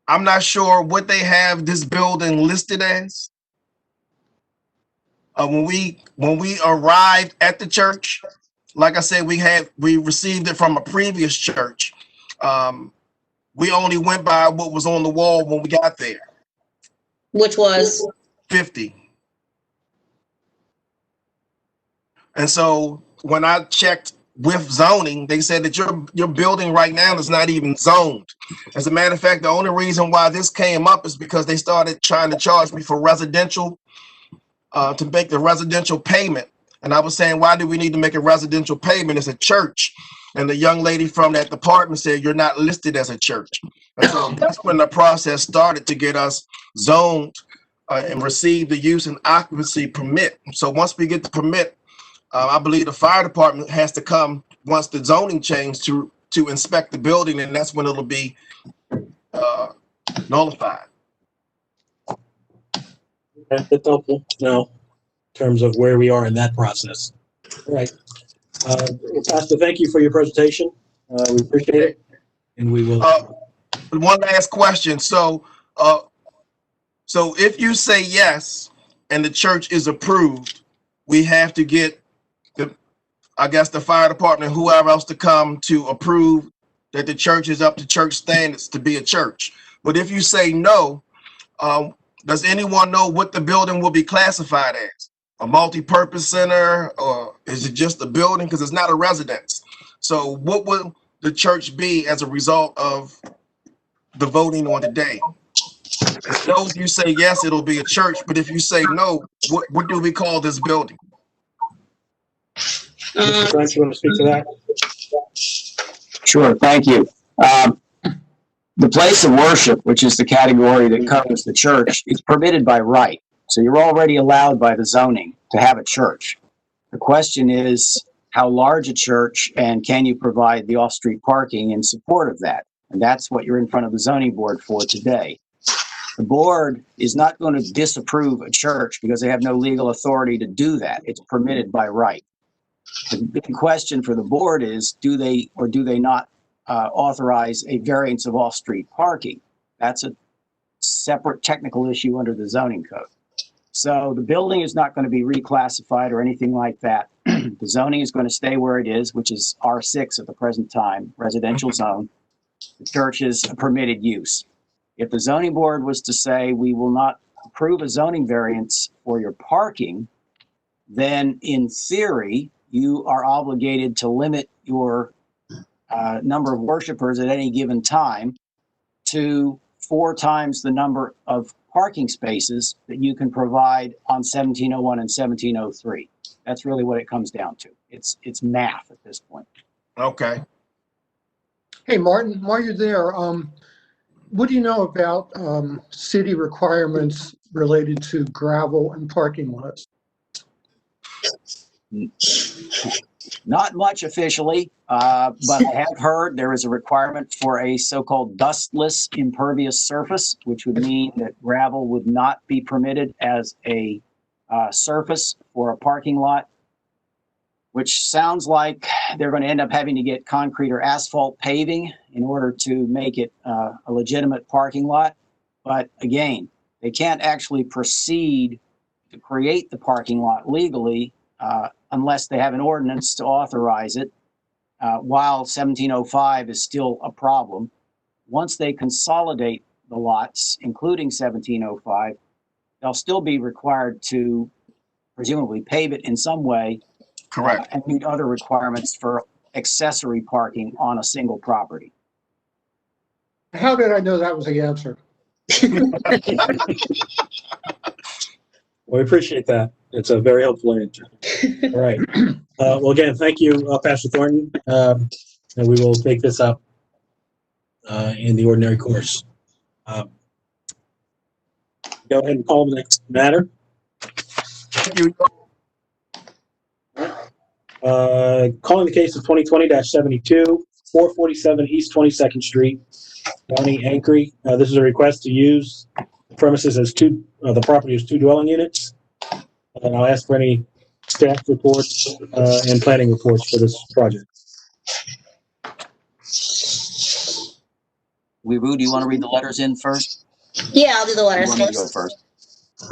I'm not sure what they have this building listed as. When we arrived at the church, like I said, we received it from a previous church. We only went by what was on the wall when we got there. Which was? 50. And so when I checked with zoning, they said that your building right now is not even zoned. As a matter of fact, the only reason why this came up is because they started trying to charge me for residential, to make the residential payment. And I was saying, why do we need to make a residential payment? It's a church. And the young lady from that department said, you're not listed as a church. And so that's when the process started to get us zoned and receive the use and occupancy permit. So once we get the permit, I believe the fire department has to come once the zoning changed to inspect the building, and that's when it'll be nullified. That's helpful now in terms of where we are in that process. All right. Pastor, thank you for your presentation. We appreciate it. And we will. One last question. So if you say yes and the church is approved, we have to get the fire department, whoever else to come to approve that the church is up to church standards to be a church. But if you say no, does anyone know what the building will be classified as? A multi-purpose center, or is it just a building? Because it's not a residence. So what will the church be as a result of the voting on today? So if you say yes, it'll be a church. But if you say no, what do we call this building? Mr. French, you want to speak to that? Sure, thank you. The place of worship, which is the category that covers the church, is permitted by right. So you're already allowed by the zoning to have a church. The question is, how large a church, and can you provide the off-street parking in support of that? And that's what you're in front of the zoning board for today. The board is not going to disapprove a church because they have no legal authority to do that. It's permitted by right. The big question for the board is, do they or do they not authorize a variance of off-street parking? That's a separate technical issue under the zoning code. So the building is not going to be reclassified or anything like that. The zoning is going to stay where it is, which is R6 at the present time, residential zone. The church is a permitted use. If the zoning board was to say, we will not approve a zoning variance for your parking, then in theory, you are obligated to limit your number of worshipers at any given time to 4 times the number of parking spaces that you can provide on 1701 and 1703. That's really what it comes down to. It's math at this point. Okay. Hey, Martin, while you're there, what do you know about city requirements related to gravel and parking lots? Not much officially, but I have heard there is a requirement for a so-called dustless impervious surface, which would mean that gravel would not be permitted as a surface for a parking lot, which sounds like they're going to end up having to get concrete or asphalt paving in order to make it a legitimate parking lot. But again, they can't actually proceed to create the parking lot legally unless they have an ordinance to authorize it, while 1705 is still a problem. Once they consolidate the lots, including 1705, they'll still be required to presumably pave it in some way. Correct. And meet other requirements for accessory parking on a single property. How did I know that was the answer? Well, we appreciate that. It's a very helpful answer. All right. Well, again, thank you, Pastor Thornton. And we will take this up in the ordinary course. Go ahead and call the next matter. Thank you. Calling the case of 2020-72, 447 East 22nd Street, Donnie Ankry. This is a request to use the premises as the property as 2 dwelling units. And I'll ask for any staff reports and planning reports for this project. Weeru, do you want to read the letters in first? Yeah, I'll do the You letters want me to go first. first?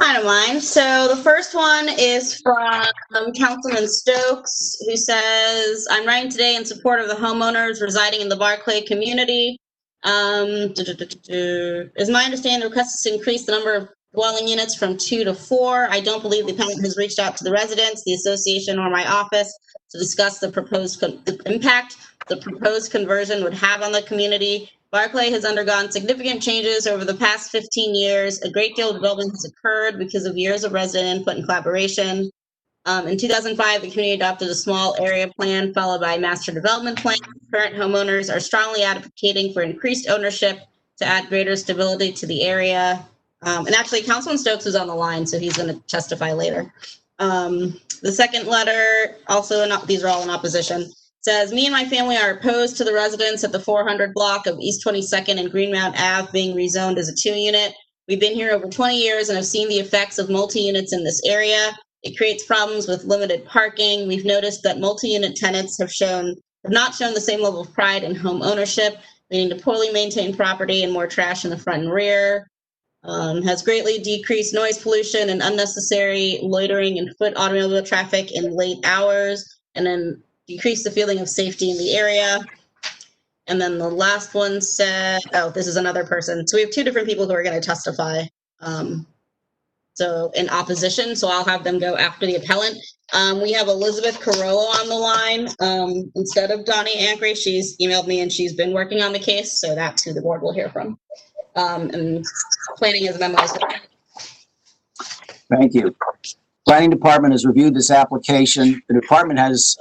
I don't mind. So the first one is from Councilman Stokes, who says, I'm writing today in support of the homeowners residing in the Barclay community. Is my understanding the request is to increase the number of dwelling units from 2 to 4. I don't believe the appellant has reached out to the residents, the association, or my office to discuss the proposed the impact the proposed conversion would have on the community. Barclay has undergone significant changes over the past 15 years. A great deal of development has occurred because of years of resident input and collaboration. In 2005, the community adopted a small area plan followed by a master development plan. Current homeowners are strongly advocating for increased ownership to add greater stability to the area. And actually, Councilman Stokes is on the line, so he's going to testify later. The second letter, these are all in opposition, says, me and my family are opposed to the residents at the 400 block of East 22nd and Greenmount Ave being rezoned as a 2-unit. We've been here over 20 years and have seen the effects of multi-units in this area. It creates problems with limited parking. We've noticed that multi-unit tenants have not shown the same level of pride in home ownership, leading to poorly maintained property and more trash in the front and rear. Has greatly decreased noise pollution and unnecessary loitering and foot automobile traffic in late hours, and then decrease the feeling of safety in the area. And then the last one said, this is another person. So we have 2 different people who are going to testify. So in opposition, so I'll have them go after the appellant. We have Elizabeth Carollo on the line instead of Donnie Ankry. She's emailed me and she's been working on the case, so that's who the board will hear from. And planning is memoized. Thank you. Planning Department has reviewed this application. The department has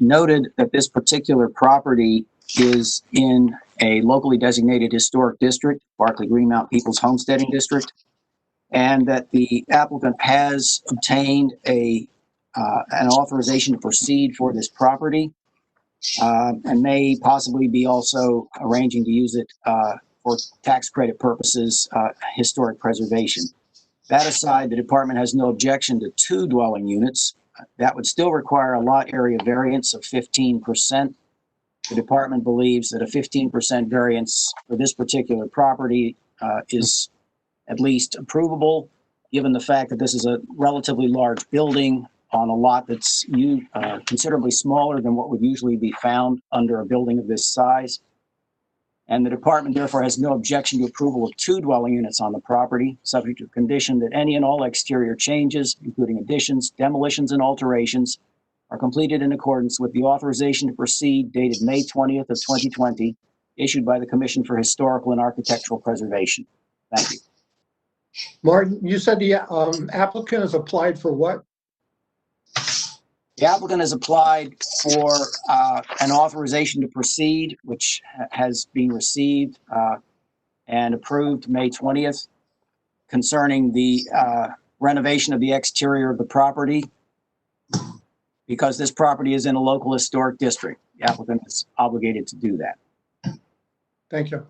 noted that this particular property is in a locally designated historic district, Barclay Greenmount People's Homesteading District, and that the applicant has obtained an authorization to proceed for this property and may possibly be also arranging to use it for tax credit purposes, historic preservation. That aside, the department has no objection to 2 dwelling units. That would still require a lot area variance of 15%. The department believes that a 15% variance for this particular property is at least approvable, given the fact that this is a relatively large building on a lot that's considerably smaller than what would usually be found under a building of this size. And the department therefore has no objection to approval of 2 dwelling units on the property, subject to the condition that any and all exterior changes, including additions, demolitions, and alterations, are completed in accordance with the authorization to proceed dated May 20th of 2020, issued by the Commission for Historical and Architectural Preservation. Thank you. Martin, you said the applicant has applied for what? The applicant has applied for an authorization to proceed, which has been received and approved May 20th, concerning the renovation of the exterior of the property. Because this property is in a local historic district, the applicant is obligated to do that. Thank you.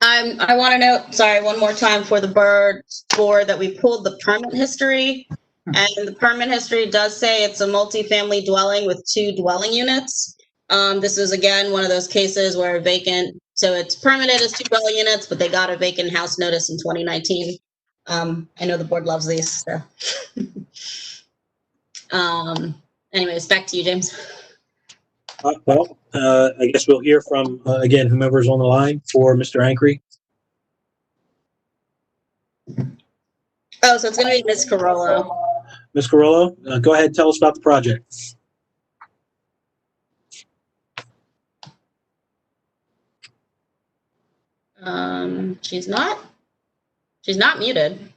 I want to note, sorry, one more time for the board that we pulled the permit history. And the permit history does say it's a multifamily dwelling with 2 dwelling units. This is again one of those cases where so it's permitted as 2 dwelling units, but they got a vacant house notice in 2019. I know the board loves these. So. Anyways, back to you, James. I guess we'll hear from, again, whomever's on the line for Mr. Ankry. Oh, so it's going to be Ms. Carollo. Ms. Carollo, go ahead, tell us about the project. She's not muted.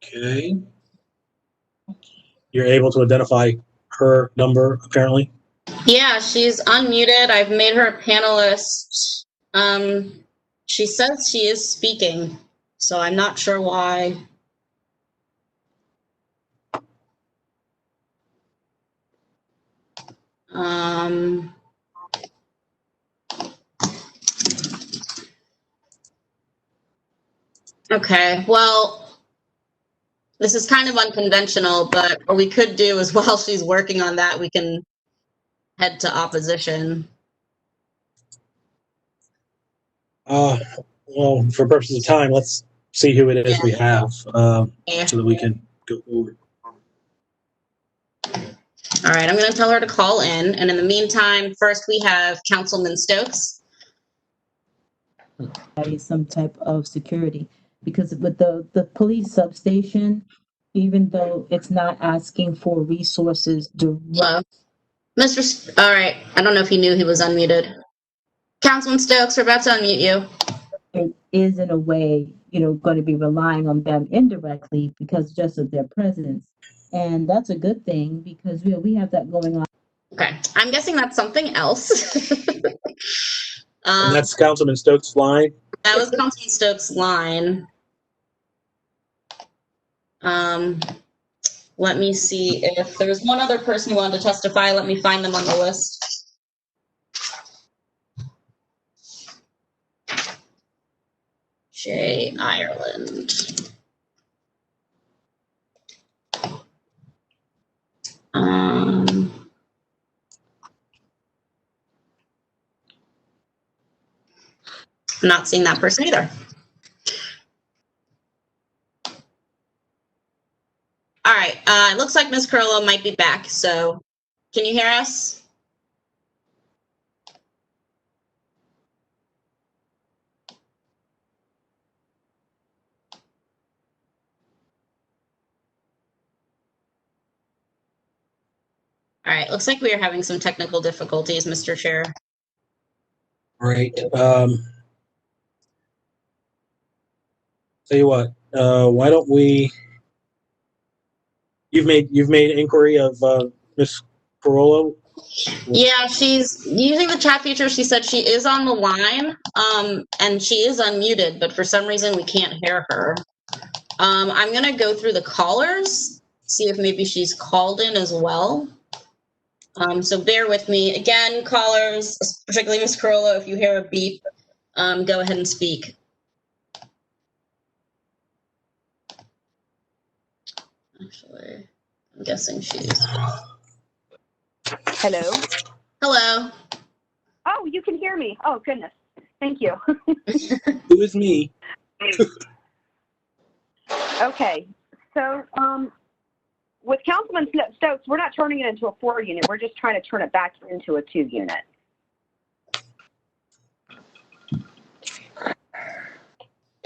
Okay. You're able to identify her number, apparently? Yeah, she's unmuted. I've made her a panelist. She says she is speaking, so I'm not sure why. Okay, well, this is kind of unconventional, but what we could do is while she's working on that, we can head to opposition. Well, for purposes of time, let's see who it is we have, Yeah. so that we can go forward. All right, I'm going to tell her to call in. And in the meantime, first we have Councilman Stokes. Some type of security, because with the police substation, even though it's not asking for resources Hello. All right, I don't know if he knew he was unmuted. Councilman Stokes, we're about to unmute you. it is in a way, going to be relying on them indirectly because just of their presence. And that's a good thing because we have that going on. Okay, I'm guessing that's something else. And that's Councilman Stokes' line. That was Councilman Stokes' line. Let me see if there's one other person who wanted to testify. Let me find them on the list. Jay Ireland. I'm not seeing that person either. All right, it looks like Ms. Carollo might be back, so can you hear us? All right, looks like we are having some technical difficulties, Mr. Chair. Right. Tell you what, why don't we, you've made inquiry of Ms. Carollo? Yeah, she's using the chat feature. She said she is on the line, and she is unmuted, but for some reason we can't hear her. I'm gonna go through the callers, see if maybe she's called in as well. So bear with me. Again, callers, particularly Ms. Carollo, if you hear a beep, go ahead and speak. Actually, I'm guessing she's... Hello? Hello. Oh, you can hear me. Oh, goodness. Thank you. Who is me? Okay. So, with Councilman Stokes, we're not turning it into a 4-unit. We're just trying to turn it back into a 2-unit.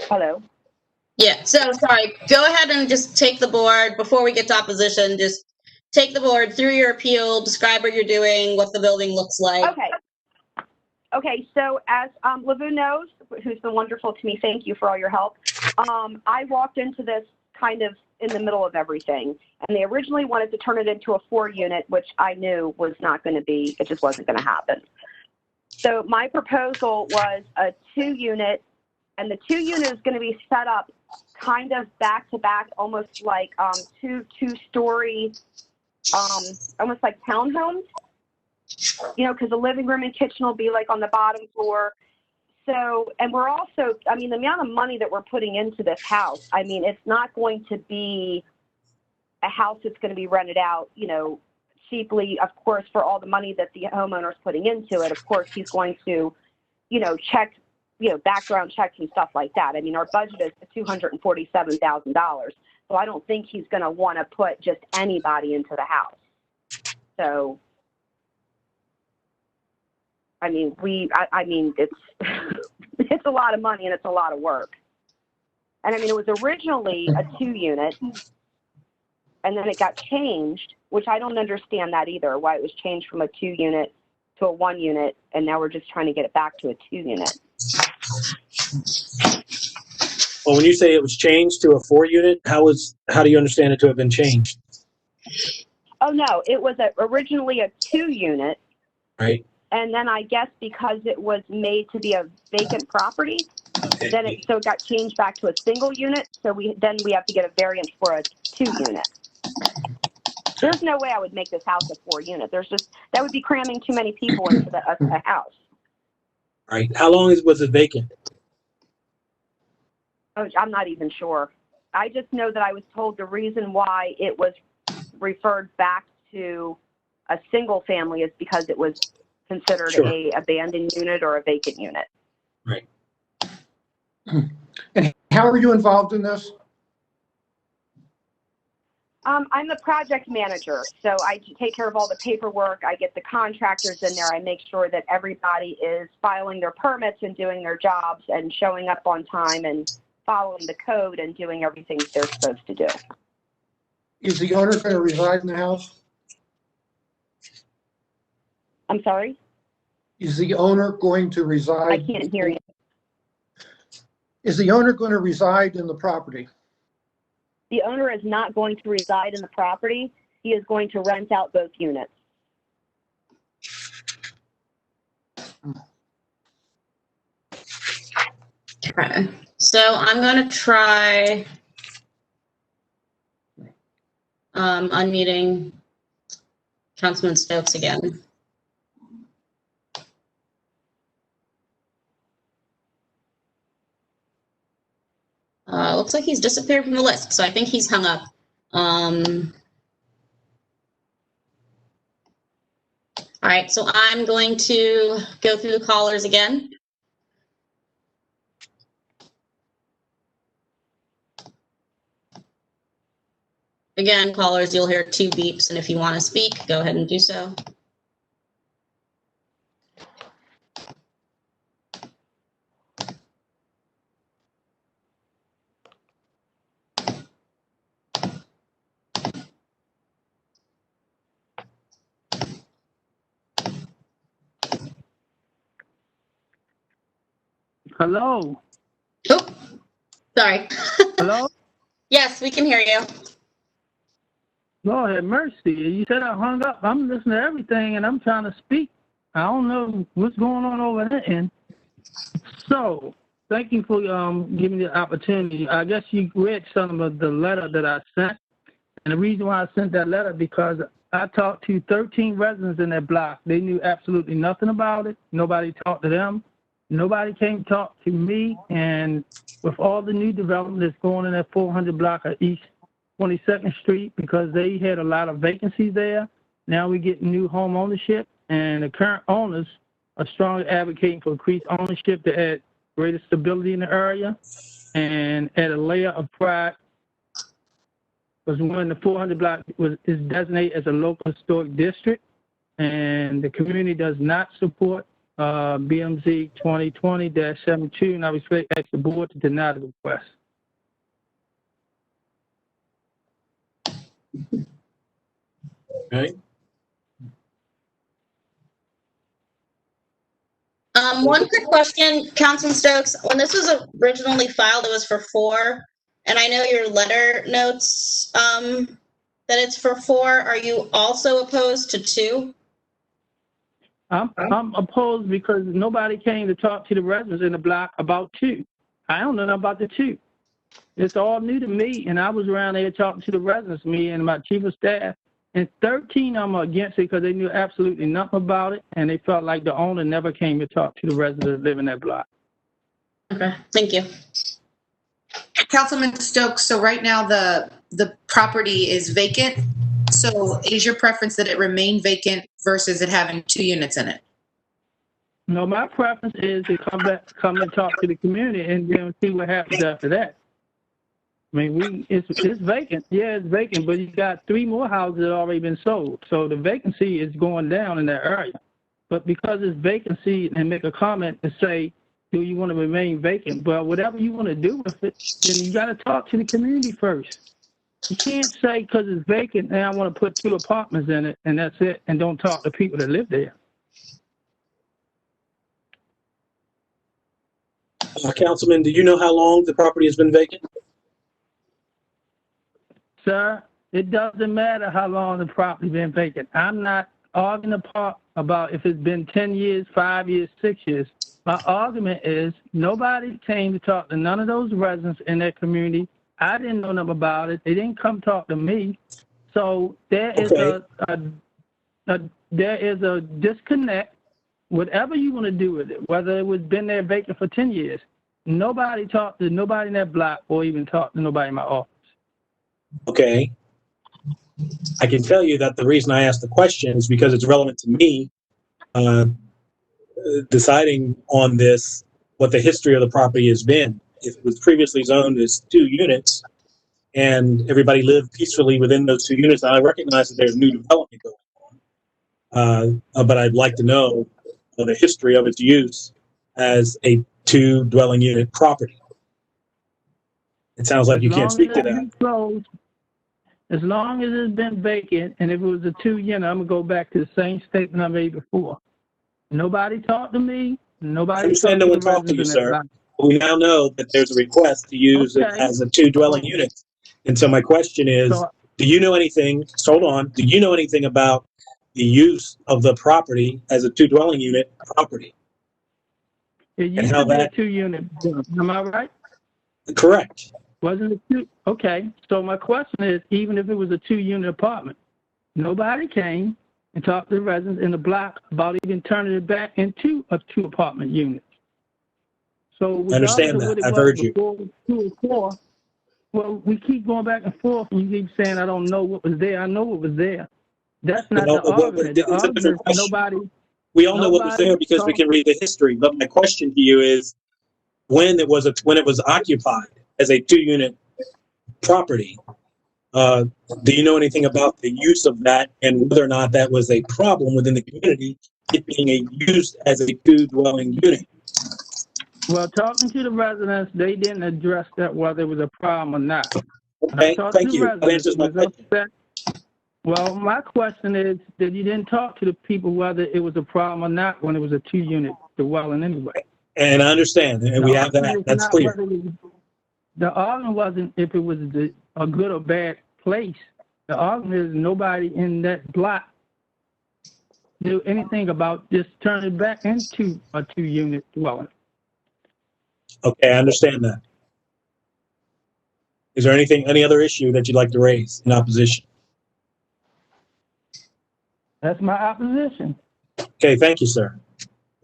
Hello? Yeah, so sorry. Go ahead and just take the board before we get to opposition. Just take the board through your appeal, describe what you're doing, what the building looks like. Okay. Okay, so as Lavu knows, who's been wonderful to me, thank you for all your help. I walked into this kind of in the middle of everything, and they originally wanted to turn it into a 4-unit, which I knew was not going to be, it just wasn't going to happen. So my proposal was a 2-unit, and the 2-unit is going to be set up kind of back to back, almost like two-story, almost like townhomes. Because the living room and kitchen will be like on the bottom floor. So, and we're also, the amount of money that we're putting into this house, it's not going to be a house that's going to be rented out, cheaply, of course, for all the money that the homeowner's putting into it. Of course, he's going to, check, background checks and stuff like that. Our budget is $247,000. So I don't think he's going to want to put just anybody into the house. So, it's it's a lot of money and it's a lot of work. And it was originally a 2-unit, and then it got changed, which I don't understand that either, why it was changed from a 2-unit to a 1-unit, and now we're just trying to get it back to a 2-unit. Well, when you say it was changed to a 4-unit, how do you understand it to have been changed? Oh no, it was originally a 2-unit. Right. And then I guess because it was made to be a vacant property, then it got changed back to a single unit. So we have to get a variance for a 2-unit. There's no way I would make this house a 4-unit. That would be cramming too many people into a house. Right. How long was it vacant? Oh, I'm not even sure. I just know that I was told the reason why it was referred back to a single family is because it was considered a abandoned unit or a vacant unit. Right. And how are you involved in this? I'm the project manager, so I take care of all the paperwork. I get the contractors in there. I make sure that everybody is filing their permits and doing their jobs and showing up on time and following the code and doing everything they're supposed to do. Is the owner going to reside in the house? I'm sorry? Is the owner going to reside? I can't hear you. Is the owner going to reside in the property? The owner is not going to reside in the property. He is going to rent out both units. Okay, so I'm going to try unmuting Councilman Stokes again. Looks like he's disappeared from the list, so I think he's hung up. All right, so I'm going to go through the callers again. Again, callers, you'll hear 2 beeps, and if you want to speak, go ahead and do so. Hello. Oh, sorry. Hello. Yes, we can hear you. Lord have mercy. You said I hung up. I'm listening to everything and I'm trying to speak. I don't know what's going on over there. And so, thank you for giving me the opportunity. I guess you read some of the letter that I sent. And the reason why I sent that letter because I talked to 13 residents in that block. They knew absolutely nothing about it. Nobody talked to them. Nobody came to talk to me. And with all the new development that's going in that 400 block of East 22nd Street, because they had a lot of vacancies there, now we get new home ownership. And the current owners are strongly advocating for increased ownership to add greater stability in the area and add a layer of pride. Because when the 400 block is designated as a local historic district, and the community does not support BMZ 2020-72, and I respectfully ask the board to deny the request. Okay. One quick question, Councilman Stokes. When this was originally filed, it was for 4, and I know your letter notes that it's for 4. Are you also opposed to 2? I'm opposed because nobody came to talk to the residents in the block about 2. I don't know nothing about the 2. It's all new to me, and I was around there talking to the residents, me and my chief of staff, and 13 of them are against it because they knew absolutely nothing about it, and they felt like the owner never came to talk to the residents that live in that block. Okay, thank you. Councilman Stokes, so right now the property is vacant. So is your preference that it remain vacant versus it having 2 units in it? No, my preference is to come and talk to the community and then see what happens after that. I mean, it's vacant. Yeah, it's vacant, but you got 3 more houses that have already been sold. So the vacancy is going down in that area. But because it's vacancy, and make a comment and say, do you want to remain vacant? But whatever you want to do with it, then you got to talk to the community first. You can't say because it's vacant, now I want to put 2 apartments in it, and that's it, and don't talk to people that live there. Councilman, do you know how long the property has been vacant? Sir, it doesn't matter how long the property's been vacant. I'm not arguing about if it's been 10 years, 5 years, 6 years. My argument is nobody came to talk to none of those residents in that community. I didn't know nothing about it. They didn't come talk to me. So there is there is a disconnect. Whatever you want to do with it, whether it was been there vacant for 10 years, nobody talked to nobody in that block or even talked to nobody in my office. Okay. I can tell you that the reason I asked the question is because it's relevant to me deciding on this, what the history of the property has been. If it was previously zoned as 2 units and everybody lived peacefully within those 2 units, I recognize that there's new development going on. But I'd like to know the history of its use as a 2 dwelling unit property. It sounds like you can't speak to that. As long as it's been vacant, and if it was a 2 unit, I'm gonna go back to the same statement I made before. Nobody talked to me. Nobody. I understand no one talked to you, sir. We now know that there's a request to use it as a 2 dwelling unit. And so my question is, do you know anything? Hold on. Do you know anything about the use of the property as a 2 dwelling unit property? It used to be a 2 unit. Am I right? Correct. Wasn't it 2? Okay. So my question is, even if it was a 2 unit apartment, nobody came and talked to the residents in the block about even turning it back into a 2 apartment unit. So I understand that. I've heard you. 2 or 4. Well, we keep going back and forth, and you keep saying I don't know what was there. I know what was there. That's not the argument. The argument is nobody. We all know what was there because we can read the history. But my question to you is, when it was occupied as a 2 unit property, do you know anything about the use of that and whether or not that was a problem within the community, it being used as a 2 dwelling unit? Well, talking to the residents, they didn't address that whether it was a problem or not. Okay, thank you. That answers my question. Well, my question is that you didn't talk to the people whether it was a problem or not when it was a 2 unit dwelling anyway. And I understand, and we have that. That's clear. The argument wasn't if it was a good or bad place. The argument is nobody in that block knew anything about just turning it back into a 2 unit dwelling. Okay, I understand that. Is there any other issue that you'd like to raise in opposition? That's my opposition. Okay, thank you, sir.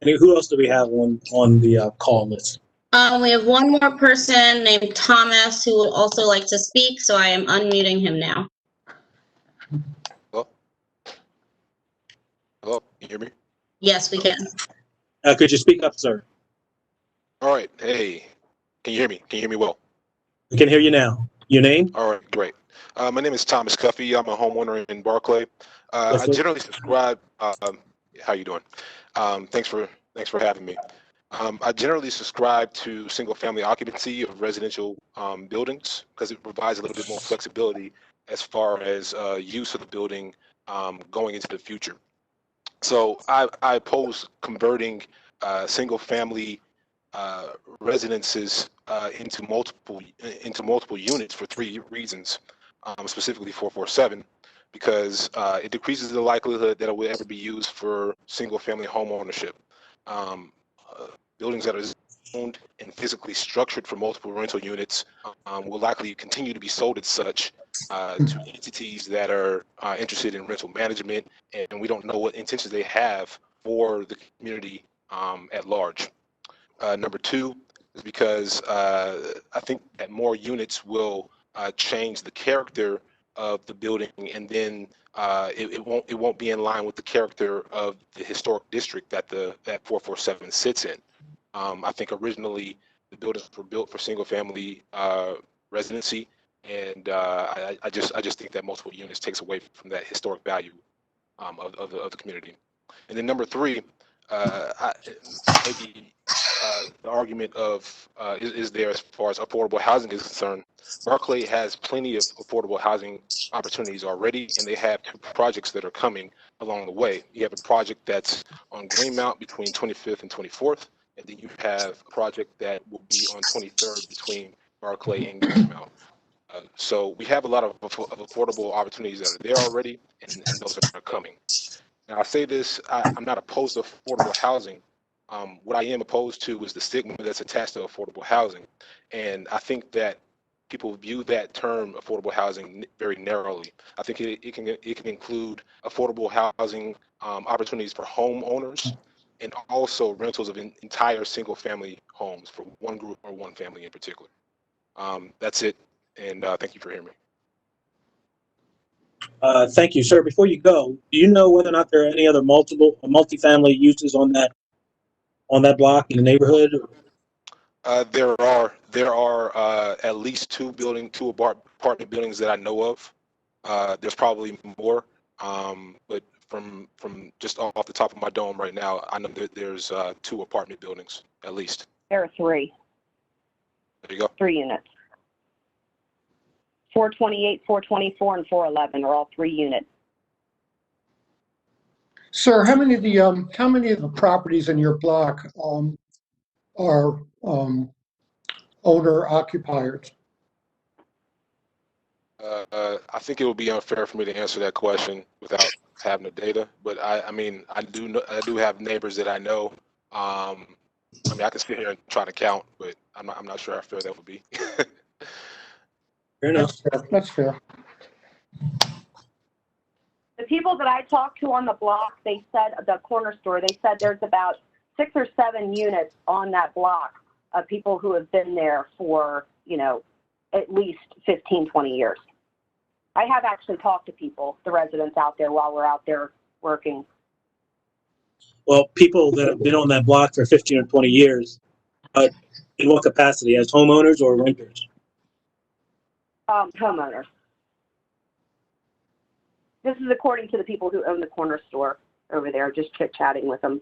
And who else do we have on the call list? We have one more person named Thomas who would also like to speak, so I am unmuting him now. Hello? Hello, can you hear me? Yes, we can. Could you speak up, sir? All right, hey, can you hear me? Can you hear me well? We can hear you now. Your name? All right, great. My name is Thomas Cuffey. I'm a homeowner in Barclay. I generally subscribe. How you doing? Thanks for having me. I generally subscribe to single-family occupancy of residential buildings because it provides a little bit more flexibility as far as use of the building going into the future. So I oppose converting single-family residences into multiple units for 3 reasons, specifically 447, because it decreases the likelihood that it will ever be used for single-family home ownership. Buildings that are zoned and physically structured for multiple rental units will likely continue to be sold as such to entities that are interested in rental management, and we don't know what intentions they have for the community at large. Number 2 is because I think that more units will change the character of the building, and then it won't be in line with the character of the historic district that 447 sits in. I think originally the buildings were built for single family residency, and I just think that multiple units takes away from that historic value of the community. And then number 3, maybe the argument of is there as far as affordable housing is concerned. Barclay has plenty of affordable housing opportunities already, and they have 2 projects that are coming along the way. You have a project that's on Greenmount between 25th and 24th, and then you have a project that will be on 23rd between Barclay and Greenmount. So we have a lot of affordable opportunities that are there already, and those are coming. Now, I say this, I'm not opposed to affordable housing. What I am opposed to is the stigma that's attached to affordable housing. And I think that people view that term affordable housing very narrowly. I think it can include affordable housing opportunities for homeowners and also rentals of entire single family homes for one group or one family in particular. That's it. And thank you for hearing me. Thank you, sir. Before you go, do you know whether or not there are any other multifamily uses on that block in the neighborhood? There are at least two apartment buildings that I know of. There's probably more, but from just off the top of my dome right now, I know that there's two apartment buildings at least. There are three. There you go. 3 units. 428, 424, and 411 are all 3 units. Sir, how many of the properties in your block are owner occupiers? I think it would be unfair for me to answer that question without having the data, but I mean, I do have neighbors that I know. I mean, I can sit here and try to count, but I'm not sure how fair that would be. Fair enough. That's fair. The people that I talked to on the block, they said, the corner store, they said there's about 6 or 7 units on that block of people who have been there for, at least 15, 20 years. I have actually talked to people, the residents out there, while we're out there working. Well, people that have been on that block for 15 or 20 years, in what capacity, as homeowners or renters? Homeowners. This is according to the people who own the corner store over there, just chit-chatting with them.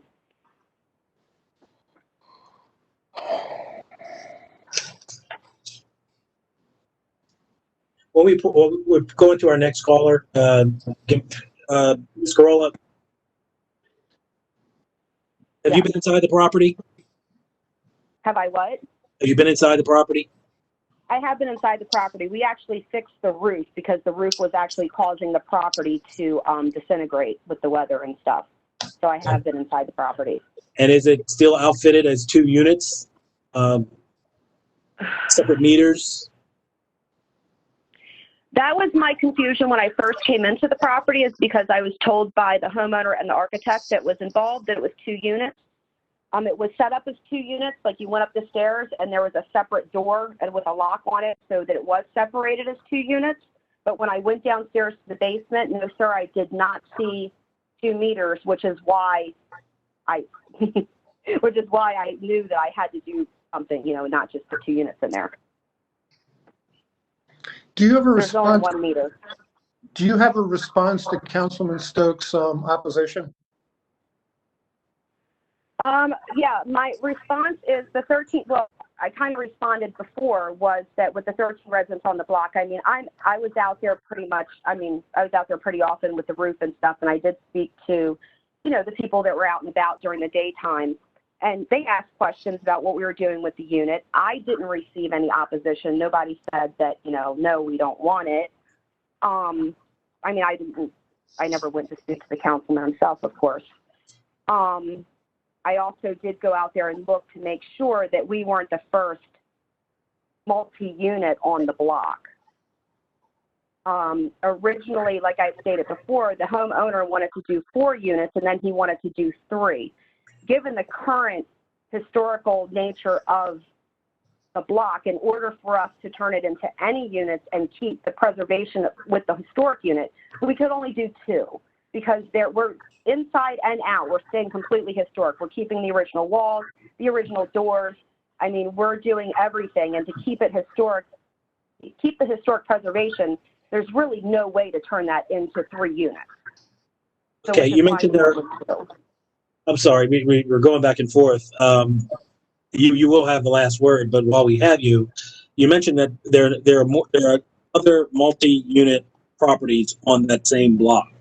We're going to our next caller. Ms. Corolla, have you been inside the property? Have I what? Have you been inside the property? I have been inside the property. We actually fixed the roof because the roof was actually causing the property to disintegrate with the weather and stuff. So I have been inside the property. And is it still outfitted as 2 units? Separate meters? That was my confusion when I first came into the property, is because I was told by the homeowner and the architect that was involved that it was 2 units. It was set up as 2 units, like you went up the stairs and there was a separate door and with a lock on it so that it was separated as 2 units. But when I went downstairs to the basement, no sir, I did not see 2 meters, which is why I knew that I had to do something, not just put 2 units in there. Do you have a There's only response? 1 meter. Do you have a response to Councilman Stokes' opposition? Yeah, my response is the 13, well, I kind of responded before, was that with the 13 residents on the block, I mean, I was out there pretty much, I was out there pretty often with the roof and stuff, and I did speak to, the people that were out and about during the daytime, and they asked questions about what we were doing with the unit. I didn't receive any opposition. Nobody said that, no, we don't want it. I never went to speak to the councilman himself, of course. I also did go out there and look to make sure that we weren't the first multi-unit on the block. Originally, like I stated before, the homeowner wanted to do 4 units and then he wanted to do 3. Given the current historical nature of the block, in order for us to turn it into any units and keep the preservation with the historic unit, we could only do 2 because we're inside and out. We're staying completely historic. We're keeping the original walls, the original doors. I mean, we're doing everything. And to keep it historic, keep the historic preservation, there's really no way to turn that into 3 units. So Okay, you mentioned there. I'm sorry, we're going back and forth. You will have the last word, but while we have you, you mentioned that there are other multi-unit properties on that same block.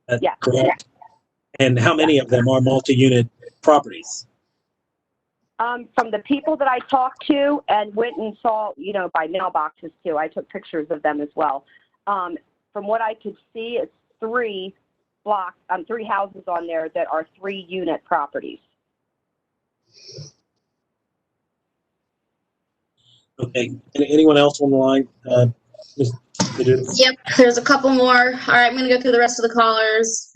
That's correct? And how many of them are multi-unit properties? From the people that I talked to and went and saw, by mailboxes too, I took pictures of them as well. From what I could see, it's 3 three houses on there that are 3-unit properties. Okay. Anyone else on the line? Ms. Nadeau? Yep, there's a couple more. All right, I'm gonna go through the rest of the callers.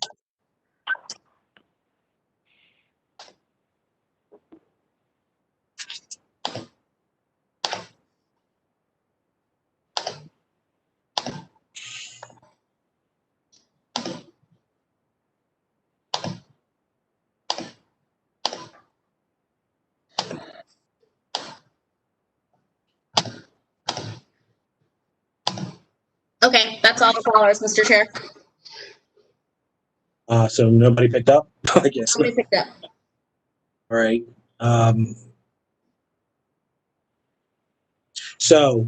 Okay, that's all the callers, Mr. Chair. So nobody picked up, I guess. Somebody picked up. All right. So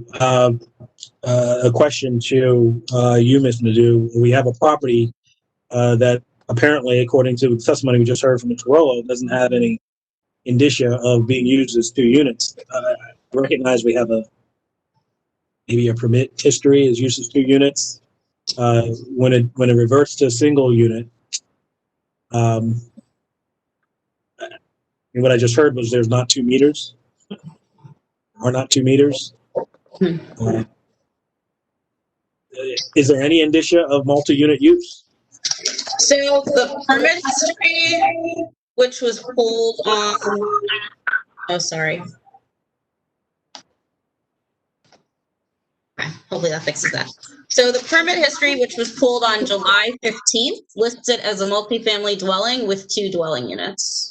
a question to you, Ms. Nadeau. We have a property that apparently, according to the testimony we just heard from Mr. Rollo, doesn't have any indicia of being used as 2 units. I recognize we have maybe a permit history as used as 2 units. When it reverts to a single unit, and what I just heard was there's not 2 meters, or not 2 meters. Is there any indicia of multi-unit use? So the permit history, which was pulled on, oh, sorry. Okay, hopefully that fixes that. So the permit history, which was pulled on July 15th, lists it as a multifamily dwelling with 2 dwelling units.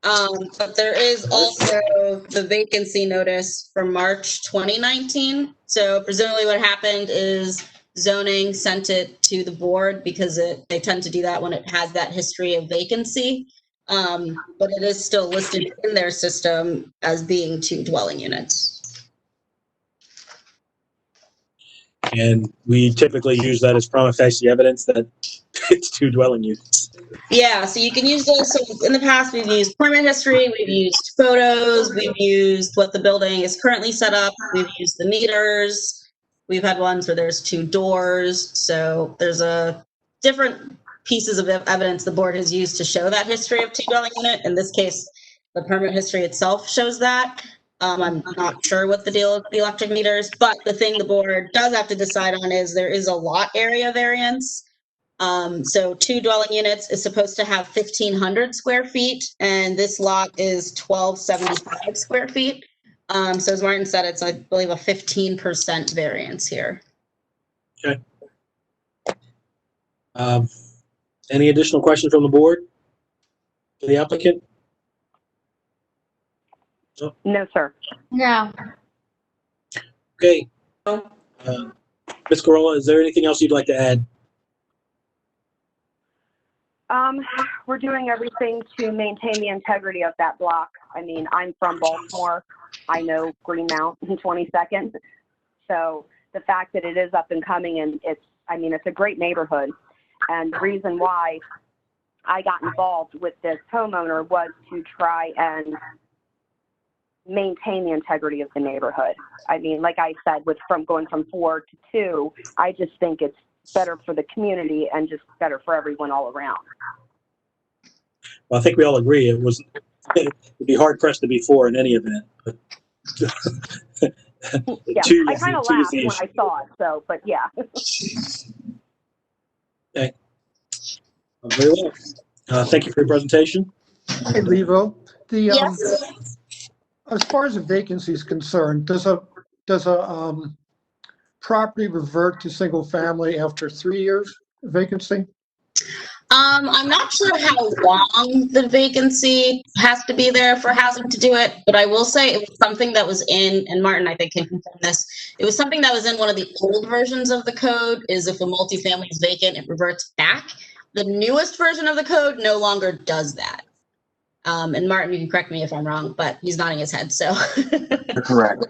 But there is also the vacancy notice from March 2019. So presumably what happened is zoning sent it to the board because they tend to do that when it has that history of vacancy. But it is still listed in their system as being 2 dwelling units. And we typically use that as prima facie evidence that it's 2 dwelling units. Yeah, so you can use those. So in the past, we've used permit history, we've used photos, we've used what the building is currently set up, we've used the meters, we've had ones where there's 2 doors. So there's a different pieces of evidence the board has used to show that history of 2 dwelling unit. In this case, the permit history itself shows that. I'm not sure what the deal with the electric meters, but the thing the board does have to decide on is there is a lot area variance. So 2 dwelling units is supposed to have 1,500 square feet, and this lot is 1,275 square feet. So as Martin said, it's, I believe, a 15% variance here. Okay. Any additional questions from the board for the applicant? No, sir. No. Okay. Ms. Corolla, is there anything else you'd like to add? We're doing everything to maintain the integrity of that block. I mean, I'm from Baltimore. I know Greenmount in 20 seconds. So the fact that it is up and coming, and it's a great neighborhood. And the reason why I got involved with this homeowner was to try and maintain the integrity of the neighborhood. I mean, like I said, from going from 4 to 2, I just think it's better for the community and just better for everyone all around. Well, I think we all agree it'd be hard pressed to be 4 in any event. But yeah, I kind of laughed when I saw it. So, but yeah. Okay. Very well. Thank you for your presentation. Hey, Levo, Yes. as far as the vacancy is concerned, does a property revert to single family after 3 years vacancy? I'm not sure how long the vacancy has to be there for housing to do it, but I will say it was something that was in, and Martin, I think, can confirm this. It was something that was in one of the old versions of the code, is if a multifamily is vacant, it reverts back. The newest version of the code no longer does that. And Martin, you can correct me if I'm wrong, but he's nodding his head, so. You're correct.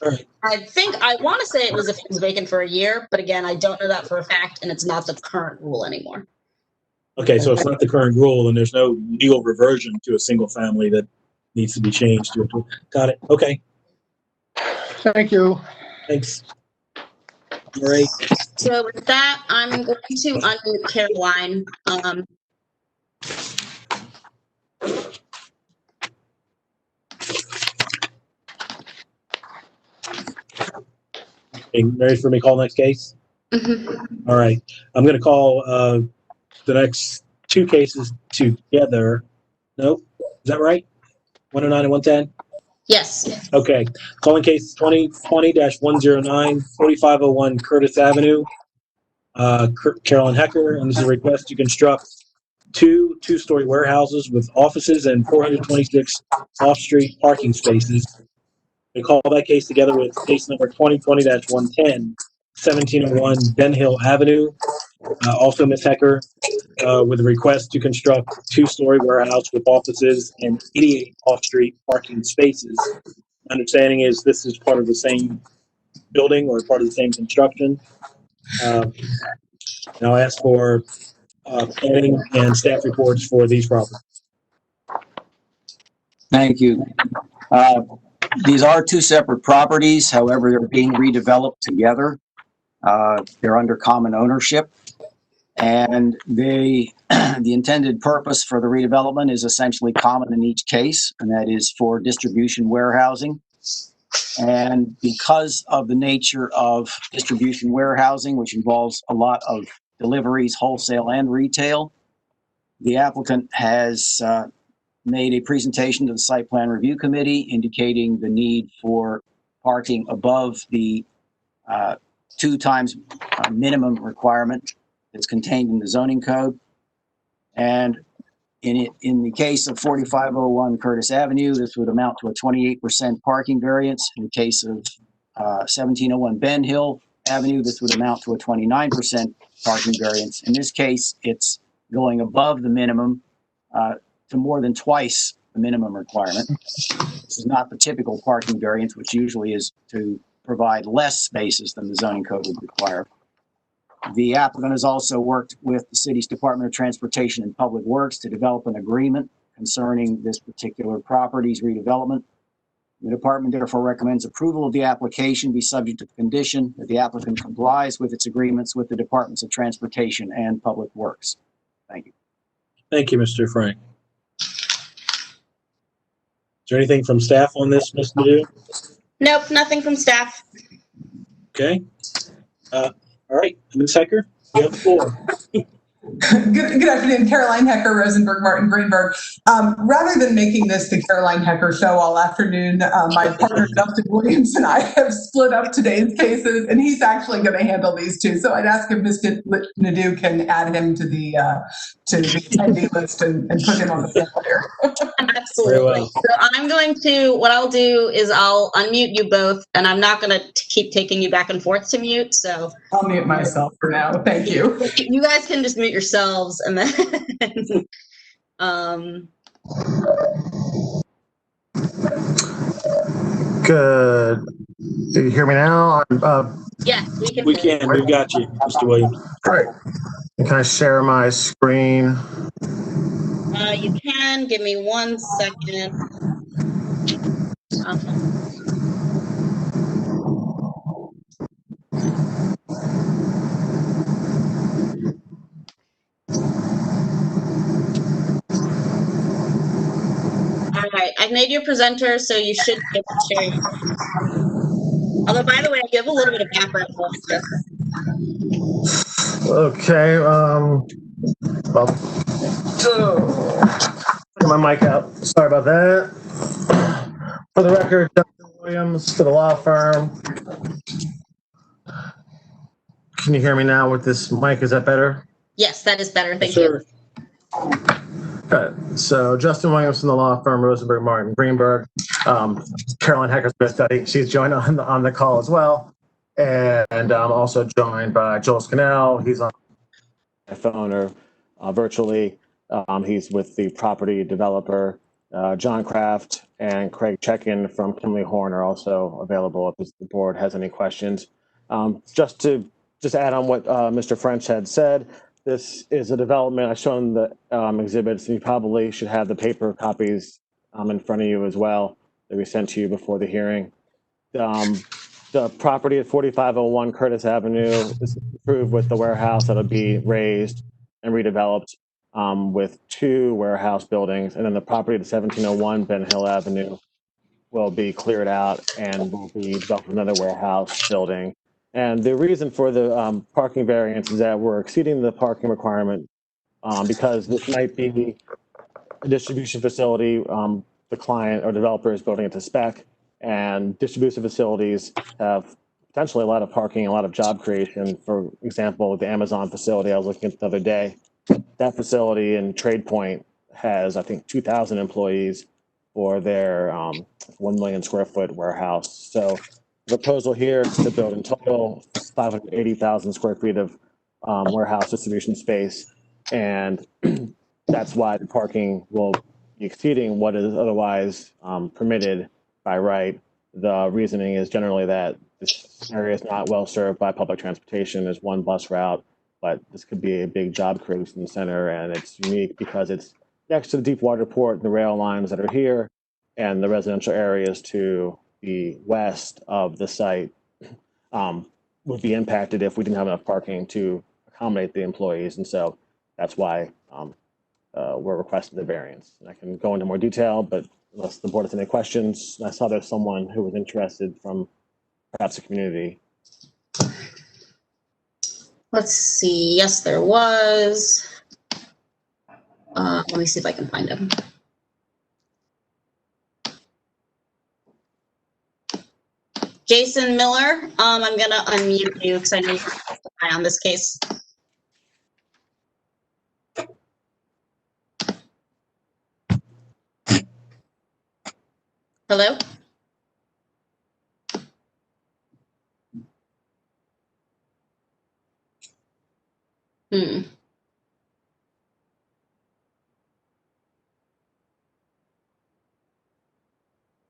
All right. I want to say it was if it was vacant for a year, but again, I don't know that for a fact, and it's not the current rule anymore. Okay, so it's not the current rule, and there's no legal reversion to a single family that needs to be changed to it. Got it. Okay. Thank you. Thanks. All right. So with that, I'm going to unmute Caroline. Okay, ready for me to call next case? Mhm. All right. I'm going to call the next two cases together. Nope. Is that right? 109 and 110? Yes. Okay. Calling case 2020-109, 4501 Curtis Avenue. Carolyn Hecker, and this is a request to construct two-story warehouses with offices and 426 off-street parking spaces. We call that case together with case number 2020-110, 1701 Ben Hill Avenue. Also, Ms. Hecker, with a request to construct two-story warehouse with offices and 88 off-street parking spaces. My understanding is this is part of the same building or part of the same construction. And I'll ask for planning and staff reports for these properties. Thank you. These are two separate properties, however, they're being redeveloped together. They're under common ownership. And the intended purpose for the redevelopment is essentially common in each case, and that is for distribution warehousing. And because of the nature of distribution warehousing, which involves a lot of deliveries, wholesale and retail, the applicant has made a presentation to the Site Plan Review Committee indicating the need for parking above the 2 times minimum requirement that's contained in the zoning code. And in the case of 4501 Curtis Avenue, this would amount to a 28% parking variance. In the case of 1701 Ben Hill Avenue, this would amount to a 29% parking variance. In this case, it's going above the minimum to more than twice the minimum requirement. This is not the typical parking variance, which usually is to provide less spaces than the zoning code would require. The applicant has also worked with the city's Department of Transportation and Public Works to develop an agreement concerning this particular property's redevelopment. The department therefore recommends approval of the application be subject to the condition that the applicant complies with its agreements with the Departments of Transportation and Public Works. Thank you. Thank you, Mr. Frank. Is there anything from staff on this, Ms. Nadeau? Nope, nothing from staff. Okay. All right, Ms. Hecker, you have the floor. Good afternoon, Caroline Hecker, Rosenberg, Martin, Greenberg. Rather than making this the Caroline Hecker show all afternoon, my partner Dustin Williams and I have split up today's cases, and he's actually going to handle these two. So I'd ask if Mr. Nadeau can add him to the attendee list and put him on the floor here. Absolutely. Well. So what I'll do is I'll unmute you both, and I'm not going to keep taking you back and forth to mute. So I'll mute myself for now. Thank you. You guys can just mute yourselves, and then Good. Do you hear me now? yeah, we can. We can. We've got you, Mr. Williams. Great. Can I share my screen? You can. Give me 1 second. All right, I've made you a presenter, so you should be able to share your screen. Although, by the way, you have a little bit of background noise. Okay. Well, get my mic out. Sorry about that. For the record, Dr. Williams for the law firm. Can you hear me now with this mic? Is that better? Yes, that is better. Thank you. Okay. So Justin Williams from the law firm Rosenberg, Martin, Greenberg. Caroline Hecker's been studying. She's joined on the call as well. And I'm also joined by Joel Scannell. He's on my phone or virtually. He's with the property developer. John Kraft and Craig Checkin from Kimley Horn are also available if the board has any questions. Just to add on what Mr. French had said, this is a development. I've shown the exhibits, and you probably should have the paper copies in front of you as well that we sent to you before the hearing. The the property at 4501 Curtis Avenue is approved with the warehouse that'll be raised and redeveloped with 2 warehouse buildings. And then the property at 1701 Ben Hill Avenue will be cleared out and will be developed with another warehouse building. And the reason for the parking variance is that we're exceeding the parking requirement because this might be a distribution facility. The client or developer is building it to spec, and distribution facilities have potentially a lot of parking, a lot of job creation. For example, the Amazon facility I was looking at the other day, that facility in Trade Point has, I think, 2,000 employees for their 1 million square foot warehouse. So the proposal here is to build in total 580,000 square feet of warehouse distribution space. And that's why the parking will be exceeding what is otherwise permitted by right. The reasoning is generally that this area is not well served by public transportation. There's 1 bus route, but this could be a big job creation center, and it's unique because it's next to the deep water port and the rail lines that are here, and the residential areas to the west of the site would be impacted if we didn't have enough parking to accommodate the employees. And so that's why we're requesting the variance. And I can go into more detail, but unless the board has any questions, I saw there's someone who was interested from perhaps the community. Let's see. Yes, there was. Let me see if I can find him. Jason Miller, I'm gonna unmute you because I know you're testifying on this case. Hello?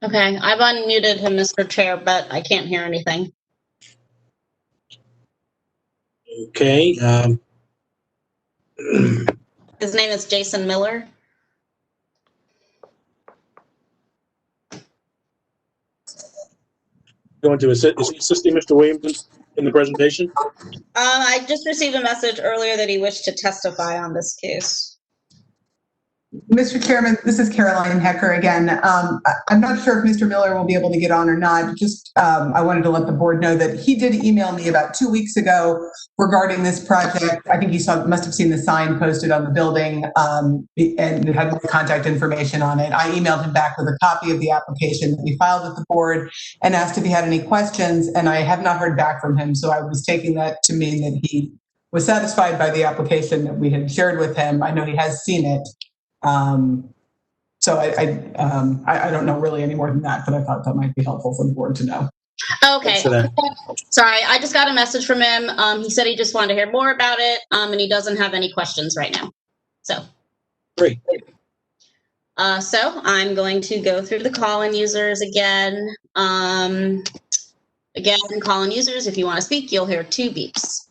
Okay, I've unmuted him, Mr. Chair, but I can't hear anything. Okay. His name is Jason Miller. Going to assist, is he assisting Mr. Williams in the presentation? I just received a message earlier that he wished to testify on this case. Mr. Chairman, this is Caroline Hecker again. I'm not sure if Mr. Miller will be able to get on or not. Just I wanted to let the board know that he did email me about 2 weeks ago regarding this project. I think he must have seen the sign posted on the building and it had my contact information on it. I emailed him back with a copy of the application that we filed with the board and asked if he had any questions, and I have not heard back from him. So I was taking that to mean that he was satisfied by the application that we had shared with him. I know he has seen it. So I don't know really any more than that, but I thought that might be helpful for the board to know. Okay. Sorry, I just got a message from him. He said he just wanted to hear more about it, and he doesn't have any questions right now. So. Great. So I'm going to go through the call-in users again. Again, call-in users, if you want to speak, you'll hear 2 beeps.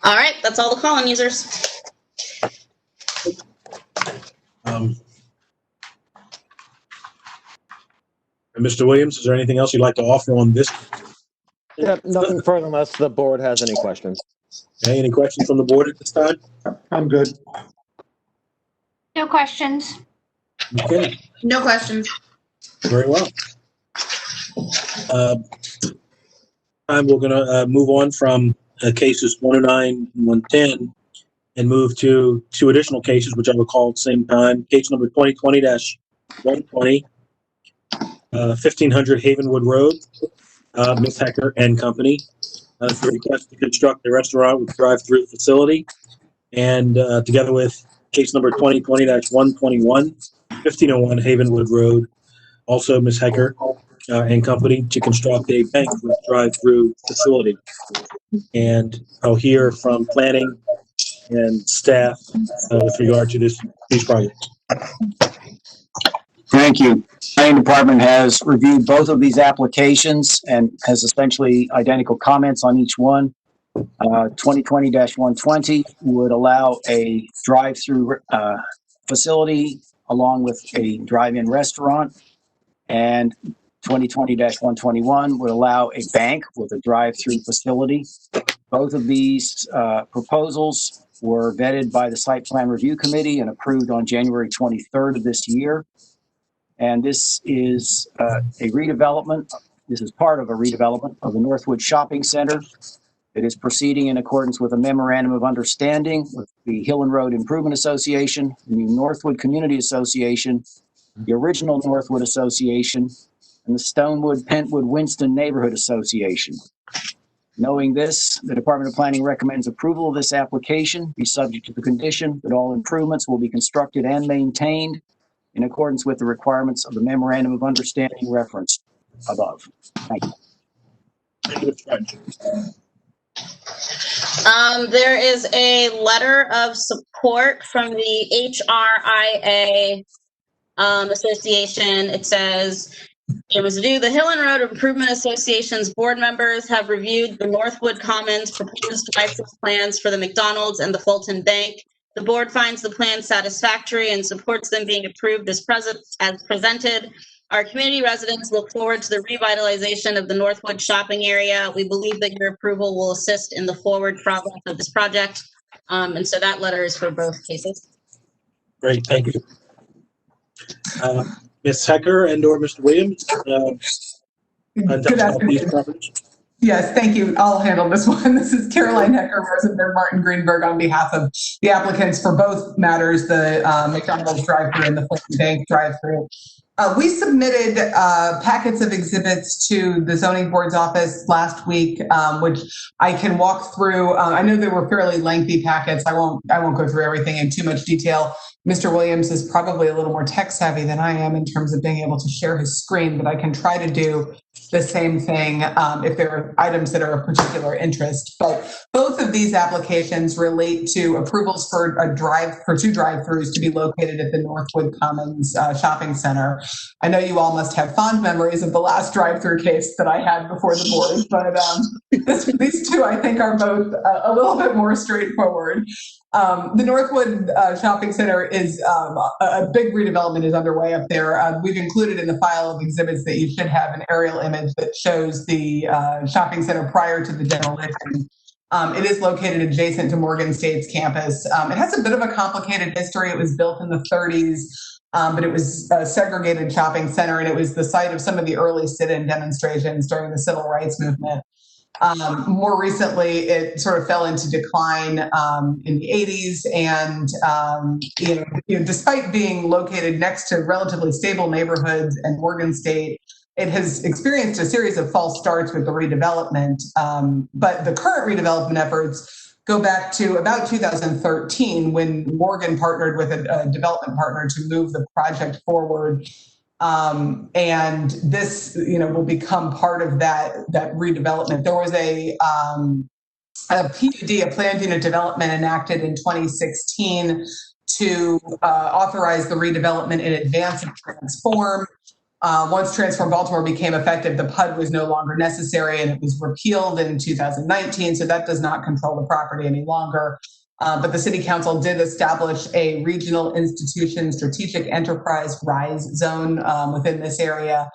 All right, that's all the call-in users. Mr. Williams, is there anything else you'd like to offer on this? Yep, nothing further unless the board has any questions. Okay, any questions from the board at this time? I'm good. No questions. Okay, No questions. very well. We're going to move on from cases 109 and 110 and move to 2 additional cases, which I will call at the same time. Case number 2020-120, 1500 Havenwood Road, Ms. Hecker and Company, for request to construct a restaurant with drive-through facility. And together with case number 2020-121, 1501 Havenwood Road. Also, Ms. Hecker and company to construct a bank with drive-through facility. And I'll hear from planning and staff with regard to these projects. Thank you. Planning Department has reviewed both of these applications and has essentially identical comments on each one. 2020-120 would allow a drive-through facility along with a drive-in restaurant, and 2020-121 would allow a bank with a drive-through facility. Both of these proposals were vetted by the Site Plan Review Committee and approved on January 23rd of this year. And this is a redevelopment. This is part of a redevelopment of the Northwood Shopping Center. It is proceeding in accordance with a memorandum of understanding with the Hill and Road Improvement Association, the Northwood Community Association, the original Northwood Association, and the Stonewood, Pentwood, Winston Neighborhood Association. Knowing this, the Department of Planning recommends approval of this application be subject to the condition that all improvements will be constructed and maintained in accordance with the requirements of the memorandum of understanding referenced above. Thank you. There is a letter of support from the HRIA Association. It says, it was due the Hill and Road Improvement Association's board members have reviewed the Northwood Commons proposed drive-through plans for the McDonald's and the Fulton Bank. The board finds the plans satisfactory and supports them being approved as presented. Our community residents look forward to the revitalization of the Northwood shopping area. We believe that your approval will assist in the forward progress of this project. And so that letter is for both cases. Great, thank you. Ms. Hecker and or Mr. Williams. Good afternoon. Yes, thank you. I'll handle this one. This is Caroline Hecker, Rosenberg, Martin, Greenberg on behalf of the applicants for both matters, the McDonald's drive-through and the Fulton Bank drive-through. We submitted packets of exhibits to the zoning board's office last week, which I can walk through. I know they were fairly lengthy packets. I won't go through everything in too much detail. Mr. Williams is probably a little more tech savvy than I am in terms of being able to share his screen, but I can try to do the same thing if there are items that are of particular interest. But both of these applications relate to approvals for two drive-throughs to be located at the Northwood Commons Shopping Center. I know you all must have fond memories of the last drive-through case that I had before the board, but these two I think are both a little bit more straightforward. The Northwood Shopping Center is a big redevelopment is underway up there. We've included in the file of exhibits that you should have an aerial image that shows the shopping center prior to the demolition. It is located adjacent to Morgan State's campus. It has a bit of a complicated history. It was built in the 30s, but it was a segregated shopping center, and it was the site of some of the early sit-in demonstrations during the civil rights movement. More recently, it sort of fell into decline in the 80s, and despite being located next to relatively stable neighborhoods and Morgan State, it has experienced a series of false starts with the redevelopment. But the current redevelopment efforts go back to about 2013, when Morgan partnered with a development partner to move the project forward. And this, will become part of that redevelopment. There was a PUD, a planned unit development, enacted in 2016 to authorize the redevelopment in advance of Transform. Once Transform Baltimore became effective, the PUD was no longer necessary, and it was repealed in 2019. So that does not control the property any longer. But the City Council did establish a regional institution strategic enterprise RISE zone within this area.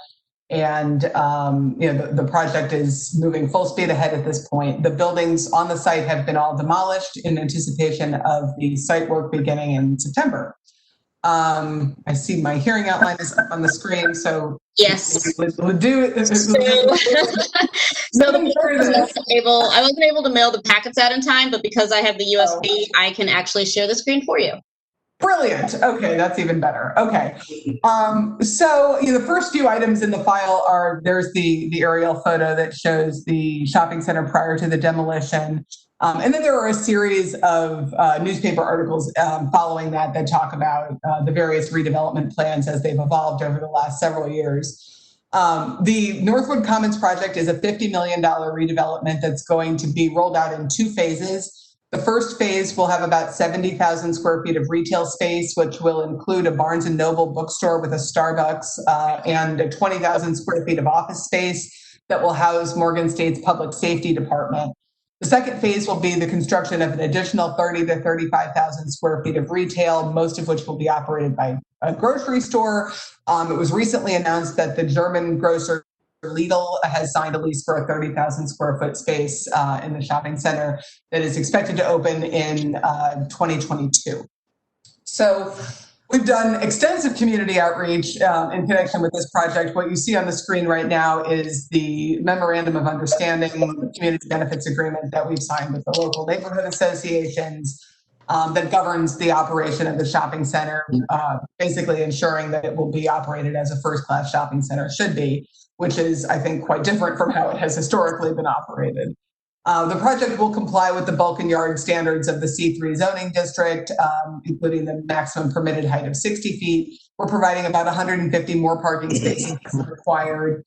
And, the project is moving full speed ahead at this point. The buildings on the site have been all demolished in anticipation of the site work beginning in September. I see my hearing outline is up on the screen, so yes, we'll do it. So I wasn't able to mail the packets out in time, but because I have the USB, I can actually share the screen for you. Brilliant. Okay, that's even better. Okay. So the first few items in the file there's the aerial photo that shows the shopping center prior to the demolition. And then there are a series of newspaper articles following that talk about the various redevelopment plans as they've evolved over the last several years. The Northwood Commons project is a $50 million redevelopment that's going to be rolled out in 2 phases. The first phase will have about 70,000 square feet of retail space, which will include a Barnes & Noble bookstore with a Starbucks and 20,000 square feet of office space that will house Morgan State's Public Safety Department. The second phase will be the construction of an additional 30 to 35,000 square feet of retail, most of which will be operated by a grocery store. It was recently announced that the German grocer Lidl has signed a lease for a 30,000 square foot space in the shopping center that is expected to open in 2022. So we've done extensive community outreach in connection with this project. What you see on the screen right now is the memorandum of understanding, the community benefits agreement that we've signed with the local neighborhood associations that governs the operation of the shopping center, basically ensuring that it will be operated as a first-class shopping center should be, which is, I think, quite different from how it has historically been operated. The project will comply with the bulk and yard standards of the C3 zoning district, including the maximum permitted height of 60 feet. We're providing about 150 more parking spaces as required.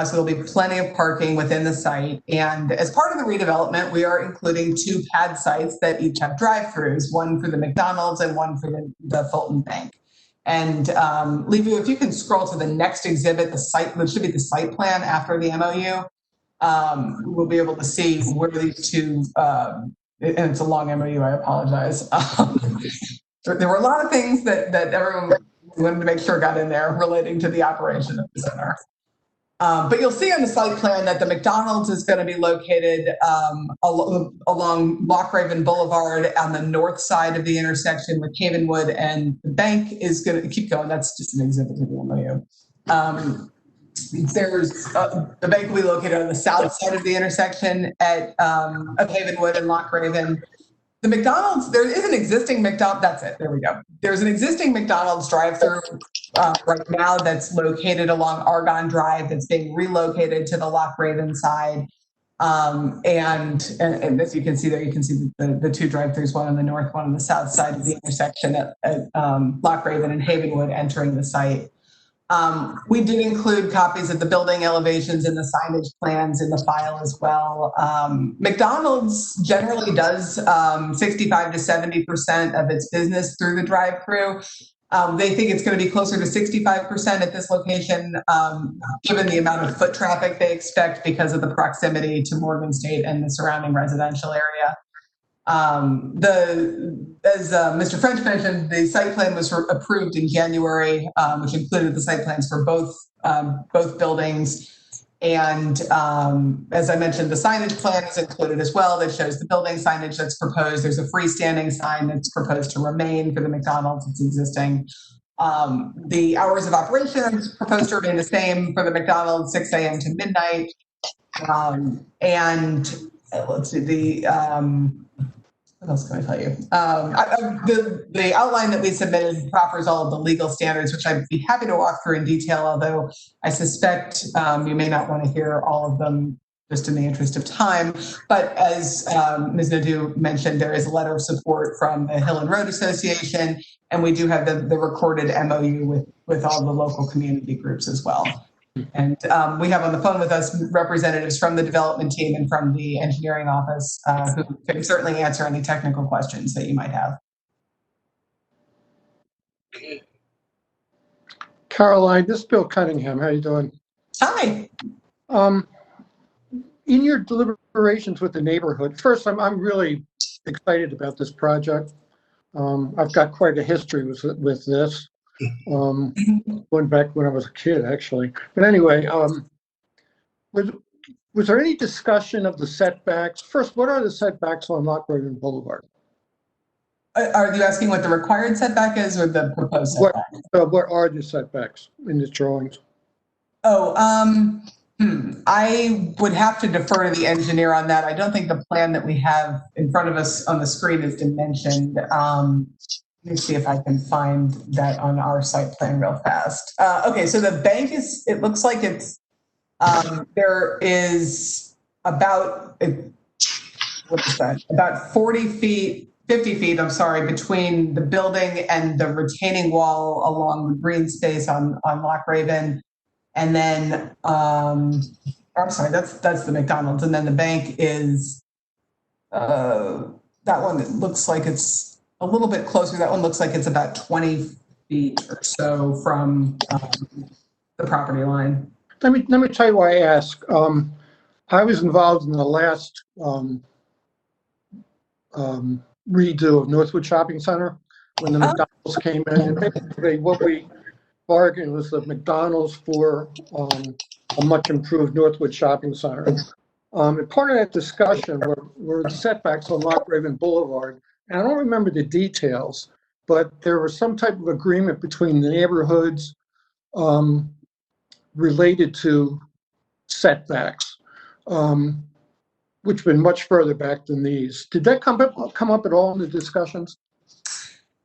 So there'll be plenty of parking within the site. And as part of the redevelopment, we are including 2 pad sites that each have drive-throughs, one for the McDonald's and one for the Thornton Bank. And Levu, if you can scroll to the next exhibit, the site, which should be the site plan after the MOU, we'll be able to see where these 2, and it's a long MOU, I apologize. There were a lot of things that everyone wanted to make sure got in there relating to the operation of the center. But you'll see on the site plan that the McDonald's is going to be located along Lochraven Boulevard on the north side of the intersection with Havenwood, and the bank is going to keep going. That's just an exhibit to the MOU. The bank will be located on the south side of the intersection of Havenwood and Lochraven. The McDonald's, there is an existing McDonald's, that's it, there we go. There's an existing McDonald's drive-through right now that's located along Argonne Drive that's being relocated to the Lochraven side. And as you can see there, you can see the 2 drive-throughs, one on the north, one on the south side of the intersection at Lochraven and Havenwood entering the site. We did include copies of the building elevations and the signage plans in the file as well. McDonald's generally does 65 to 70% of its business through the drive-through. They think it's going to be closer to 65% at this location, given the amount of foot traffic they expect because of the proximity to Morgan State and the surrounding residential area. As Mr. French mentioned, the site plan was approved in January, which included the site plans for both buildings. And as I mentioned, the signage plan is included as well. That shows the building signage that's proposed. There's a freestanding sign that's proposed to remain for the McDonald's. It's existing. The hours of operation is proposed to remain the same for the McDonald's, 6 a.m. to midnight. And let's see, what else can I tell you? The outline that we submitted proffers all of the legal standards, which I'd be happy to walk through in detail, although I suspect you may not want to hear all of them just in the interest of time. But as Ms. Nadeau mentioned, there is a letter of support from the Hill and Road Association, and we do have the recorded MOU with all the local community groups as well. And we have on the phone with us representatives from the development team and from the engineering office who can certainly answer any technical questions that you might have. Caroline, this is Bill Cunningham. How are you doing? Hi. In your deliberations with the neighborhood, first, I'm really excited about this project. I've got quite a history with this. Going back when I was a kid, actually. But anyway, was there any discussion of the setbacks? First, what are the setbacks on Lochraven Boulevard? Are you asking what the required setback is or the proposed setback? What are the setbacks in the drawings? Oh, I would have to defer to the engineer on that. I don't think the plan that we have in front of us on the screen is dimensioned. Let me see if I can find that on our site plan real fast. Okay, so the bank is, it looks like it's, there is about, what is that? About 40 feet, 50 feet, I'm sorry, between the building and the retaining wall along the green space on Loch Raven. And then, I'm sorry, that's the McDonald's. And then the bank is, that one that looks like it's a little bit closer. That one looks like it's about 20 feet or so from the property line. Let me tell you why I ask. I was involved in the last redo of Northwood Shopping Center when the McDonald's came in. And basically what we bargained was the McDonald's for a much improved Northwood Shopping Center. And part of that discussion were the setbacks on Loch Raven Boulevard. And I don't remember the details, but there was some type of agreement between the neighborhoods related to setbacks, which have been much further back than these. Did that come up at all in the discussions?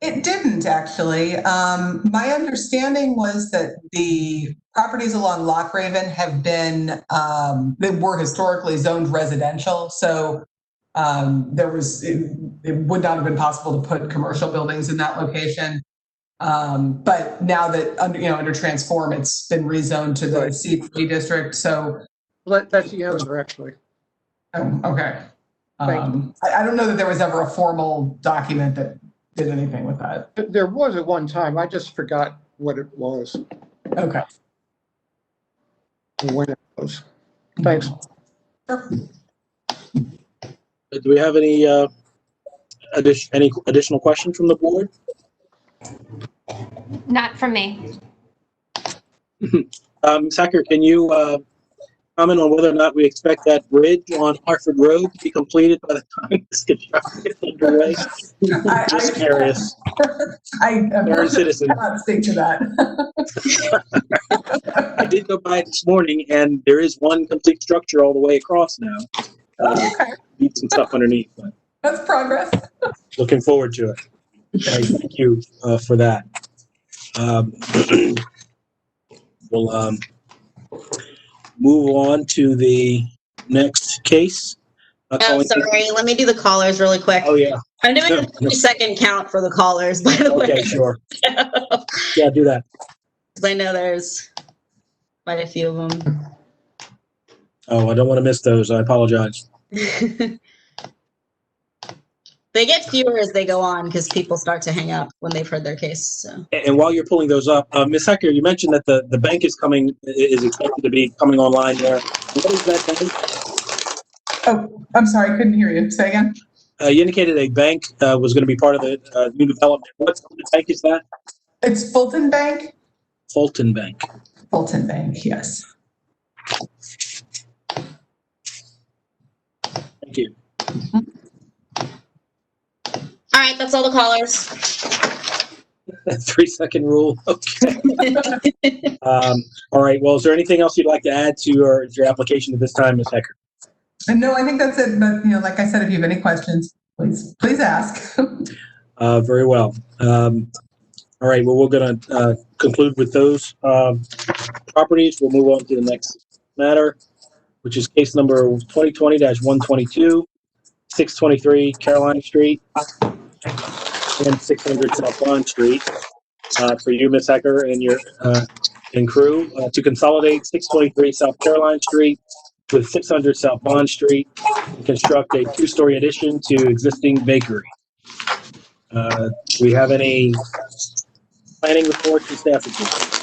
It didn't actually. My understanding was that the properties along Loch Raven have been, they were historically zoned residential. So it would not have been possible to put commercial buildings in that location. But now that under Transform, it's been rezoned to the C3 district. So That's the answer, actually. Okay. Thank you. I don't know that there was ever a formal document that did anything with that. There was at one time. I just forgot what it was. Okay. And when it was. Thanks. Sure. Do we have any additional questions from the board? Not from me. Sacker, can you comment on whether or not we expect that bridge on Hartford Road to be completed by the time this construction gets underway? Just curious. I citizen. cannot speak to that. I did go by this morning, and there is one complete structure all the way across now. Okay. Need some stuff underneath, but That's progress. looking forward to it. Okay, thank you for that. We'll move on to the next case. Oh, sorry. Let me do the callers really quick. Oh, yeah. I'm doing a 30-second count for the callers, by the way. Okay, sure. Yeah, do that. I know there's quite a few of them. Oh, I don't want to miss those. I apologize. They get fewer as they go on because people start to hang up when they've heard their case. So. And while you're pulling those up, Ms. Hecker, you mentioned that the bank is expected to be coming online there. What is that bank? Oh, I'm sorry. I couldn't hear you. Say again. You indicated a bank was going to be part of the new development. What bank is that? It's Fulton Bank. Fulton Bank. Fulton Bank, yes. Thank you. All right, that's all the callers. 3-second rule. Okay. All right. Well, is there anything else you'd like to add to your application at this time, Ms. Hecker? No, I think that's it. But like I said, if you have any questions, please ask. Very well. All right. Well, we're going to conclude with those properties. We'll move on to the next matter, which is case number 2020-122, 623 Caroline Street and 600 South Bond Street. For you, Ms. Hecker, and your and crew, to consolidate 623 South Caroline Street with 600 South Bond Street and construct a 2-story addition to existing bakery. Do we have any planning reports and staff reports?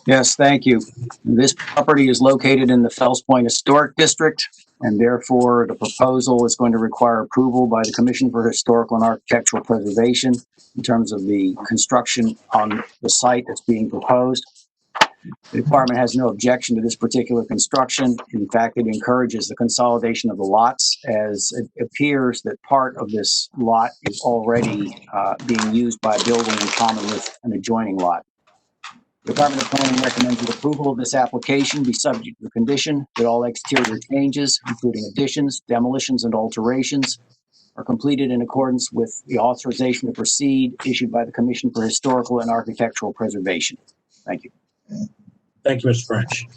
Yes, thank you. This property is located in the Fells Point Historic District, and therefore the proposal is going to require approval by the Commission for Historical and Architectural Preservation in terms of the construction on the site that's being proposed. The department has no objection to this particular construction. In fact, it encourages the consolidation of the lots, as it appears that part of this lot is already being used by a building in common with an adjoining lot. The Department of Planning recommends that approval of this application be subject to the condition that all exterior changes, including additions, demolitions, and alterations, are completed in accordance with the authorization to proceed issued by the Commission for Historical and Architectural Preservation. Thank you. Thank you, Mr. French.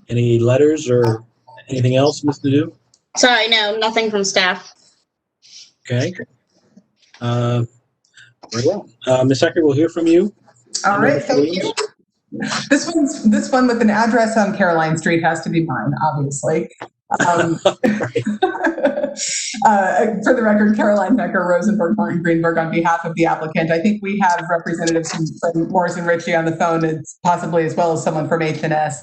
Any letters or Anything else, Ms. Nadeau? Sorry, no, nothing from staff. Okay. Very well. Ms. Hecker, we'll hear from you. All And then right, Mr. thank Williams. you. This one with an address on Caroline Street has to be mine, obviously. For the record, Caroline Hecker, Rosenberg, Martin Greenberg, on behalf of the applicant. I think we have representatives from Morrison Ritchie on the phone, and possibly as well as someone from H&S.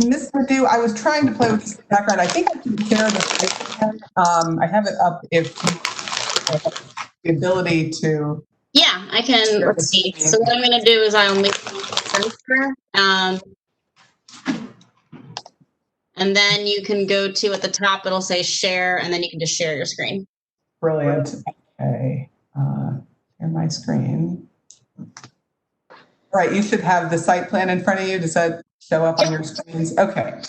Ms. Nadeau, I was trying to play with this background. I think I can share the screen. I have it up if you have the ability to. Yeah, I can. Let's see. So what I'm going to do is I'll make center, and then you can go to at the top. It'll say share, and then you can just share your screen. Brilliant. Okay. Share my screen. All right. You should have the site plan in front of you. Does that show up on your screens? Okay.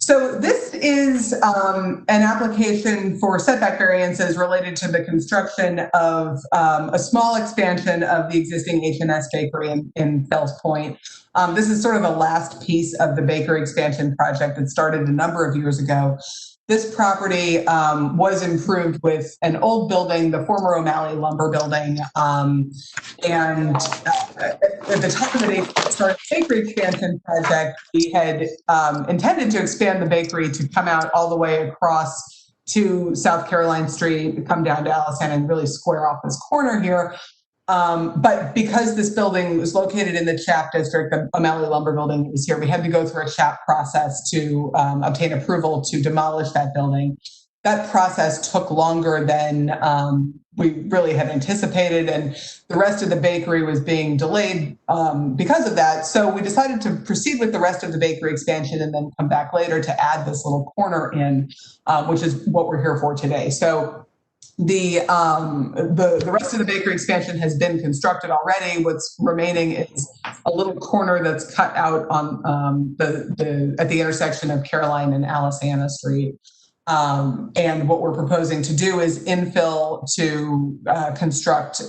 So this is an application for setback variances related to the construction of a small expansion of the existing H&S bakery in Fells Point. This is sort of the last piece of the bakery expansion project that started a number of years ago. This property was improved with an old building, the former O'Malley lumber building. And at the time that they started the bakery expansion project, we had intended to expand the bakery to come out all the way across to South Caroline Street, come down to Allison, and really square off this corner here. But because this building was located in the CHAP district, the O'Malley lumber building was here, we had to go through a CHAP process to obtain approval to demolish that building. That process took longer than we really had anticipated, and the rest of the bakery was being delayed because of that. So we decided to proceed with the rest of the bakery expansion and then come back later to add this little corner in, which is what we're here for today. So the rest of the bakery expansion has been constructed already. What's remaining is a little corner that's cut out on at the intersection of Caroline and Alisana Street. And what we're proposing to do is infill to construct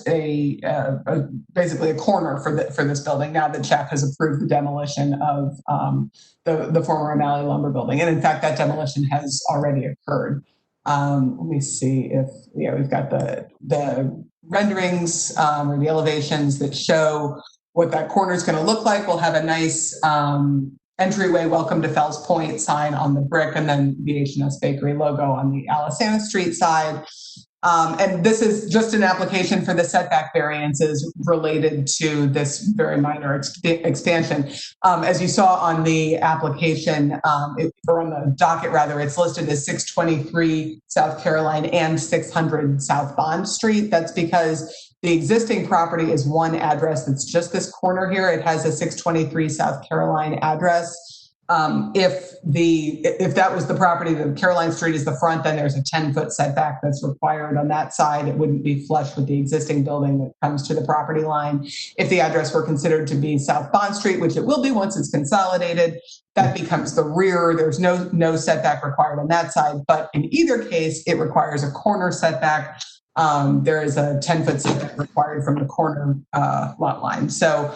basically a corner for this building now that CHAP has approved the demolition of the former O'Malley lumber building. And in fact, that demolition has already occurred. Let me see if, we've got the renderings or the elevations that show what that corner is going to look like. We'll have a nice entryway, welcome to Fells Point sign on the brick, and then the H&S Bakery logo on the Alisana Street side. And this is just an application for the setback variances related to this very minor expansion. As you saw on the application, or on the docket rather, it's listed as 623 South Caroline and 600 South Bond Street. That's because the existing property is one address. That's just this corner here. It has a 623 South Caroline address. If that was the property, the Caroline Street is the front, then there's a 10-foot setback that's required on that side. It wouldn't be flush with the existing building that comes to the property line. If the address were considered to be South Bond Street, which it will be once it's consolidated, that becomes the rear. There's no setback required on that side. But in either case, it requires a corner setback. There is a 10-foot setback required from the corner lot line. So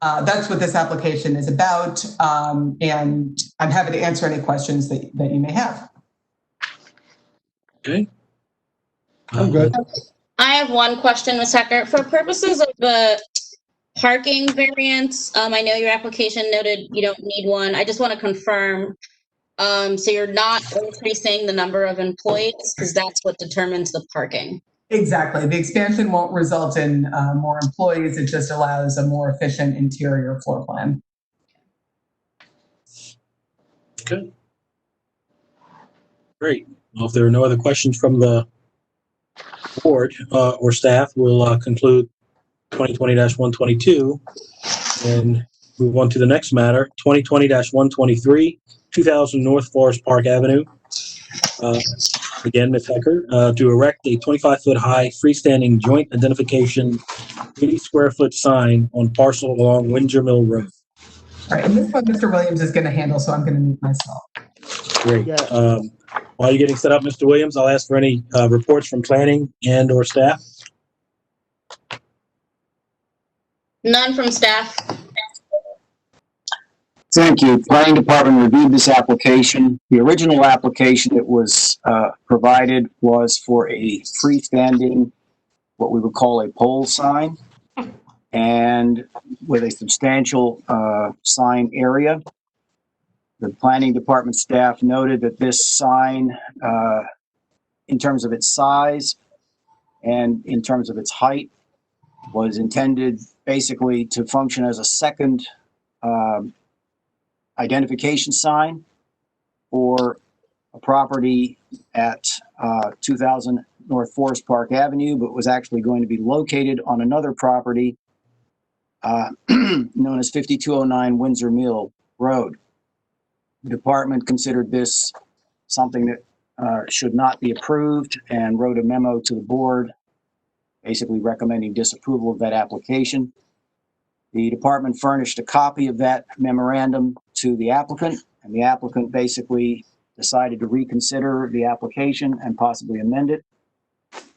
that's what this application is about. And I'm happy to answer any questions that you may have. Okay. I'm good. I have one question, Ms. Hecker. For purposes of the parking variance, I know your application noted you don't need one. I just want to confirm. So you're not increasing the number of employees because that's what determines the parking. Exactly. The expansion won't result in more employees. It just allows a more efficient interior floor plan. Okay. Great. Well, if there are no other questions from the board or staff, we'll conclude 2020-122 and move on to the next matter, 2020-123, 2000 North Forest Park Avenue. Again, Ms. Hecker, to erect a 25-foot high freestanding joint identification 80 square foot sign on parcel along Windsor Mill Road. All right, and this one Mr. Williams is going to handle, so I'm going to mute myself. Great. While you're getting set up, Mr. Williams, I'll ask for any reports from planning and or staff. None from staff. Thank you. Planning Department reviewed this application. The original application that was provided was for a freestanding, what we would call a pole sign, and with a substantial sign area. The Planning Department staff noted that this sign, in terms of its size and in terms of its height, was intended basically to function as a second identification sign for a property at 2000 North Forest Park Avenue, but was actually going to be located on another property known as 5209 Windsor Mill Road. The department considered this something that should not be approved and wrote a memo to the board basically recommending disapproval of that application. The department furnished a copy of that memorandum to the applicant, and the applicant basically decided to reconsider the application and possibly amend it.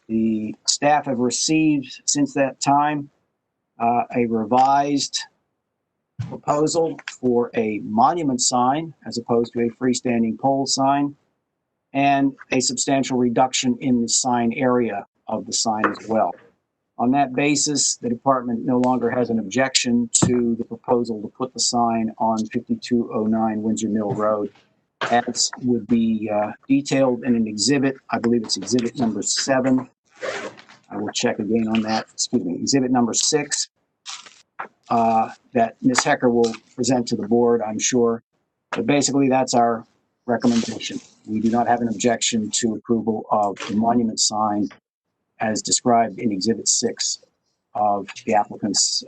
The staff have received since that time a revised proposal for a monument sign as opposed to a freestanding pole sign, and a substantial reduction in the sign area of the sign as well. On that basis, the department no longer has an objection to the proposal to put the sign on 5209 Windsor Mill Road, as would be detailed in an exhibit. I believe it's exhibit number 7. I will check again on that. Excuse me, exhibit number 6 that Ms. Hecker will present to the board, I'm sure. But basically, that's our recommendation. We do not have an objection to approval of the monument sign as described in Exhibit 6 of the applicant's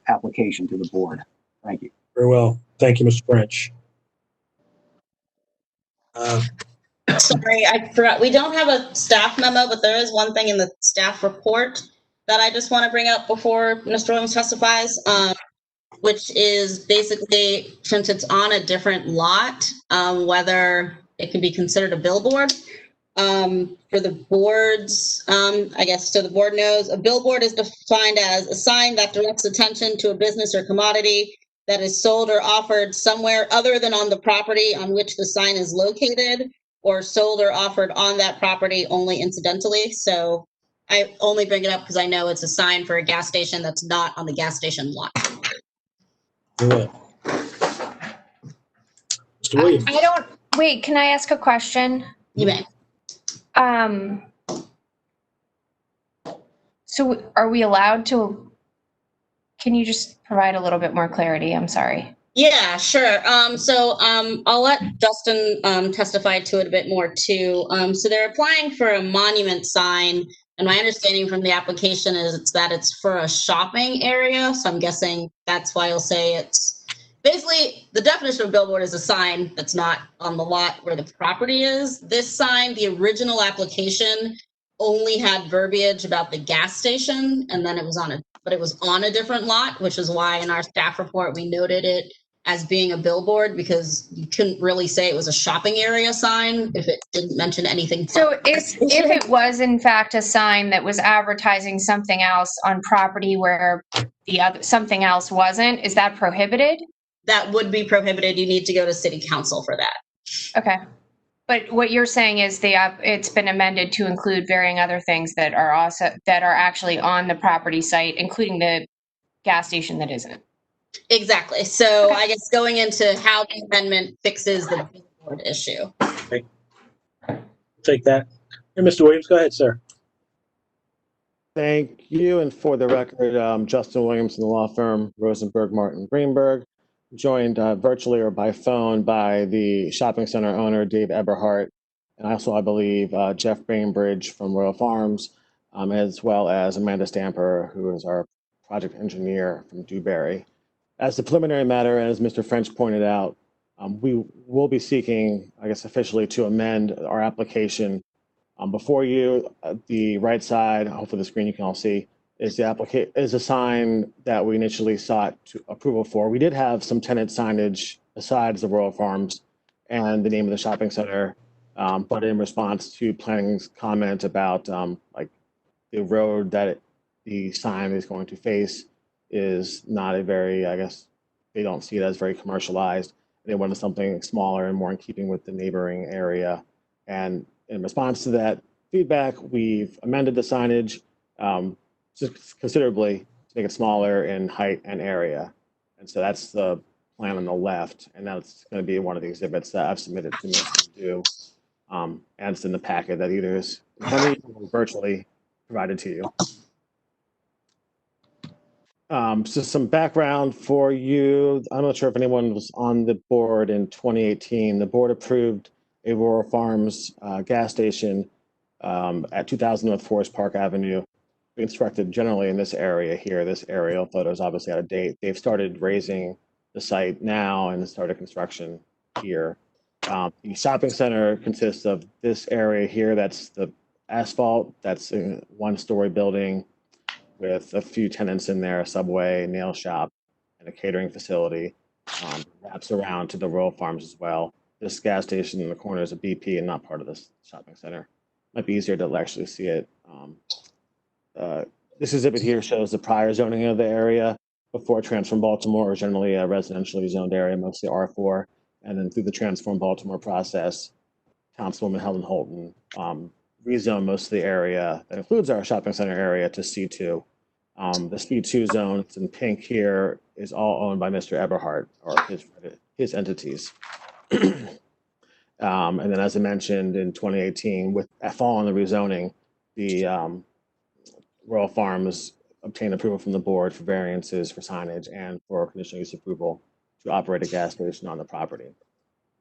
application to the board. Thank you. Very well. Thank you, Mr. Branch. Sorry, I forgot. We don't have a staff memo, but there is one thing in the staff report that I just want to bring up before Mr. Williams testifies, which is basically, since it's on a different lot, whether it can be considered a billboard. For the boards, I guess, so the board knows, a billboard is defined as a sign that directs attention to a business or commodity that is sold or offered somewhere other than on the property on which the sign is located, or sold or offered on that property only incidentally. So I only bring it up because I know it's a sign for a gas station that's not on the gas station lot. Very well. Mr. Williams. Wait, can I ask a question? You may. So are we allowed to, can you just provide a little bit more clarity? I'm sorry. Yeah, sure. I'll let Justin testify to it a bit more too. So they're applying for a monument sign, and my understanding from the application is that it's for a shopping area. So I'm guessing that's why you'll say it's basically the definition of billboard is a sign that's not on the lot where the property is. This sign, the original application, only had verbiage about the gas station, and then it was on a different lot, which is why in our staff report we noted it as being a billboard, because you couldn't really say it was a shopping area sign if it didn't mention anything. So if it was in fact a sign that was advertising something else on property where the other something else wasn't, is that prohibited? That would be prohibited. You need to go to city council for that. Okay. But what you're saying is it's been amended to include varying other things that are actually on the property site, including the gas station that isn't. Exactly. So I guess going into how the amendment fixes the billboard issue. Okay. Take that. Hey, Mr. Williams, go ahead, sir. Thank you. And for the record, Justin Williams from the law firm Rosenberg, Martin, Greenberg, joined virtually or by phone by the shopping center owner, Dave Eberhardt, and also, I believe, Jeff Bainbridge from Royal Farms, as well as Amanda Stamper, who is our project engineer from Dewberry. As the preliminary matter, as Mr. French pointed out, we will be seeking, I guess, officially to amend our application. Before you, the right side, hopefully the screen you can all see, is a sign that we initially sought approval for. We did have some tenant signage besides the Royal Farms and the name of the shopping center, but in response to planning's comment about like the road that the sign is going to face is not a very, I guess, they don't see it as very commercialized. They wanted something smaller and more in keeping with the neighboring area. And in response to that feedback, we've amended the signage just considerably to make it smaller in height and area. And so that's the plan on the left, and that's going to be one of the exhibits that I've submitted to Ms. Dew, and it's in the packet that either is virtually provided to you. So some background for you. I'm not sure if anyone was on the board in 2018. The board approved a Rural Farms gas station at 2000 North Forest Park Avenue, constructed generally in this area here. This aerial photo is obviously out of date. They've started raising the site now and started construction here. The shopping center consists of this area here. That's the asphalt. That's a one-story building with a few tenants in there, a Subway, nail shop, and a catering facility. Wraps around to the Rural Farms as well. This gas station in the corner is a BP and not part of this shopping center. Might be easier to actually see it. This exhibit here shows the prior zoning of the area before Transform Baltimore, was generally a residentially zoned area, mostly R4. And then through the Transform Baltimore process, Councilwoman Helen Holton rezoned most of the area that includes our shopping center area to C2. The C2 zone in pink here is all owned by Mr. Eberhardt or his entities. And then, as I mentioned, in 2018, with following the rezoning, the Rural Farms obtained approval from the board for variances for signage and for conditional use approval to operate a gas station on the property.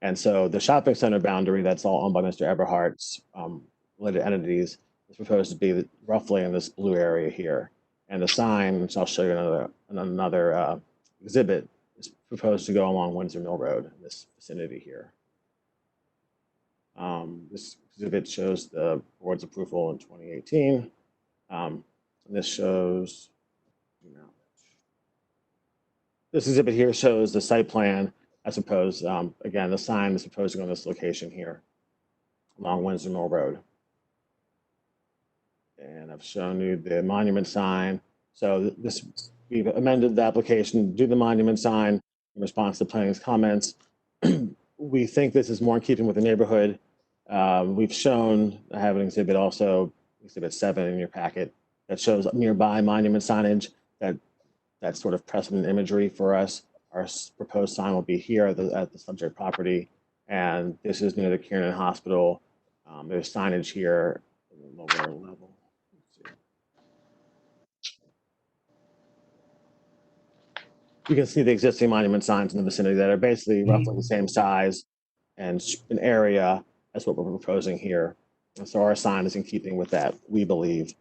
And so the shopping center boundary that's all owned by Mr. Eberhardt's related entities is proposed to be roughly in this blue area here. And the sign, which I'll show you another exhibit, is proposed to go along Windsor Mill Road in this vicinity here. This exhibit shows the board's approval in 2018. And this shows, this exhibit here shows the site plan as proposed. Again, the sign is proposed to go in this location here along Windsor Mill Road. And I've shown you the monument sign. So we've amended the application to do the monument sign in response to planning's comments. We think this is more in keeping with the neighborhood. We've shown, I have an exhibit also, exhibit 7 in your packet, that shows nearby monument signage that's sort of precedent imagery for us. Our proposed sign will be here at the subject property, and this is near the Kiernan Hospital. There's signage here at the lower level. You can see the existing monument signs in the vicinity that are basically roughly the same size and an area as what we're proposing here. And so our sign is in keeping with that, we believe.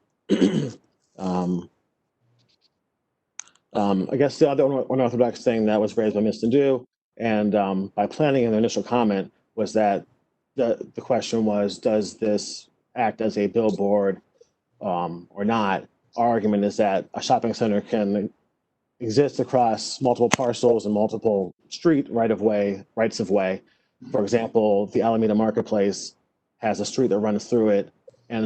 I guess the other unorthodox thing that was raised by Ms. Dew and by planning in the initial comment was that the question was, does this act as a billboard or not? Our argument is that a shopping center can exist across multiple parcels and multiple street rights of way. For example, the Alameda Marketplace has a street that runs through it and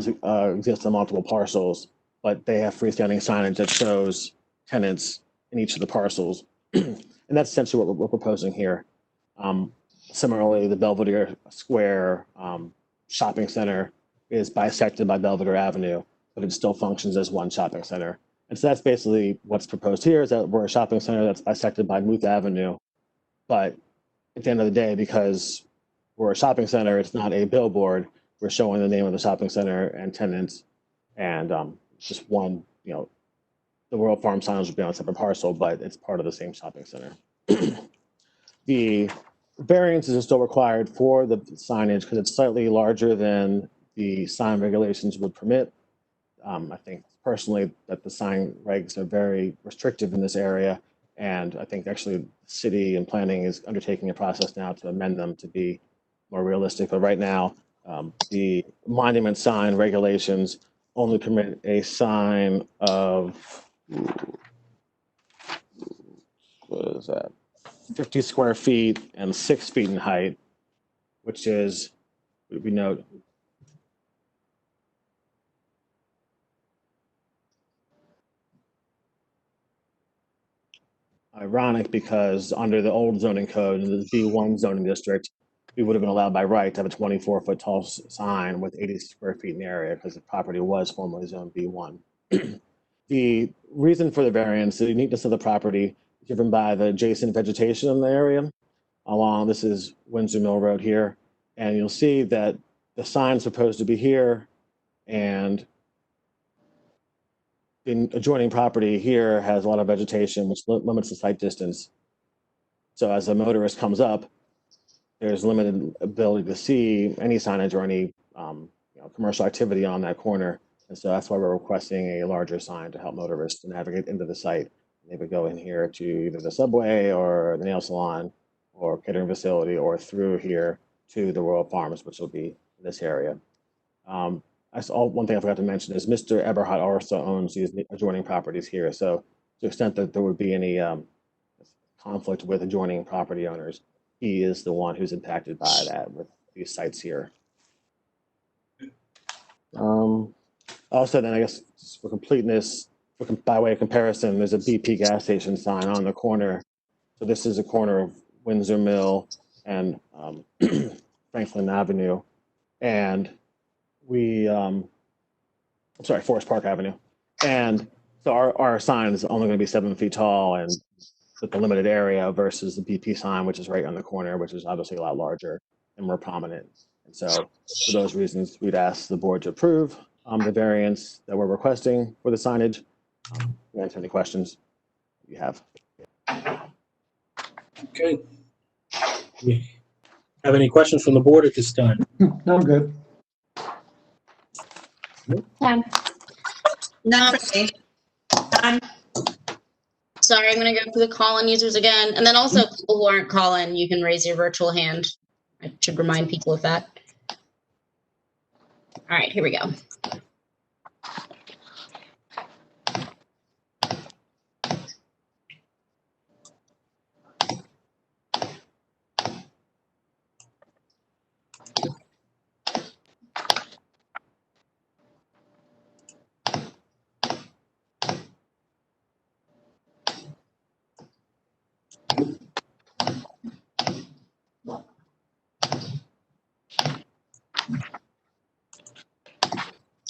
exists on multiple parcels, but they have freestanding signage that shows tenants in each of the parcels. And that's essentially what we're proposing here. Similarly, the Belvedere Square shopping center is bisected by Belvedere Avenue, but it still functions as one shopping center. And so that's basically what's proposed here, is that we're a shopping center that's bisected by Muth Avenue. But at the end of the day, because we're a shopping center, it's not a billboard. We're showing the name of the shopping center and tenants, and just one, the Rural Farm signage will be on a separate parcel, but it's part of the same shopping center. The variances are still required for the signage because it's slightly larger than the sign regulations would permit. I think personally that the sign regs are very restrictive in this area, and I think actually the city and planning is undertaking a process now to amend them to be more realistic. But right now, the monument sign regulations only permit a sign of, what is that, 50 square feet and 6 feet in height, which is, we note, ironic because under the old zoning code, the B1 zoning district, we would have been allowed by right to have a 24-foot tall sign with 80 square feet in the area because the property was formerly zoned B1. The reason for the variance, the uniqueness of the property, driven by the adjacent vegetation in the area. This is Windsor Mill Road here, and you'll see that the sign's supposed to be here, and the adjoining property here has a lot of vegetation, which limits the sight distance. So as a motorist comes up, there's limited ability to see any signage or any commercial activity on that corner. And so that's why we're requesting a larger sign to help motorists navigate into the site. They would go in here to either the subway or the nail salon or catering facility or through here to the Royal Farms, which will be in this area. One thing I forgot to mention is Mr. Eberhard also owns these adjoining properties here. So to the extent that there would be any conflict with adjoining property owners, he is the one who's impacted by that with these sites here. Also, then I guess for completeness, by way of comparison, there's a BP gas station sign on the corner. So this is a corner of Windsor Mill and Franklin Avenue. And Forest Park Avenue. And so our sign is only going to be 7 feet tall and with the limited area versus the BP sign, which is right on the corner, which is obviously a lot larger and more prominent. And so for those reasons, we'd ask the board to approve the variance that we're requesting for the signage. Answer any questions you have. Okay. Have any questions from the board at this time? No, I'm good. No, sorry, I'm going to go through the call-in users again. And then also people who aren't call-in, you can raise your virtual hand. I should remind people of that. All right, here we go.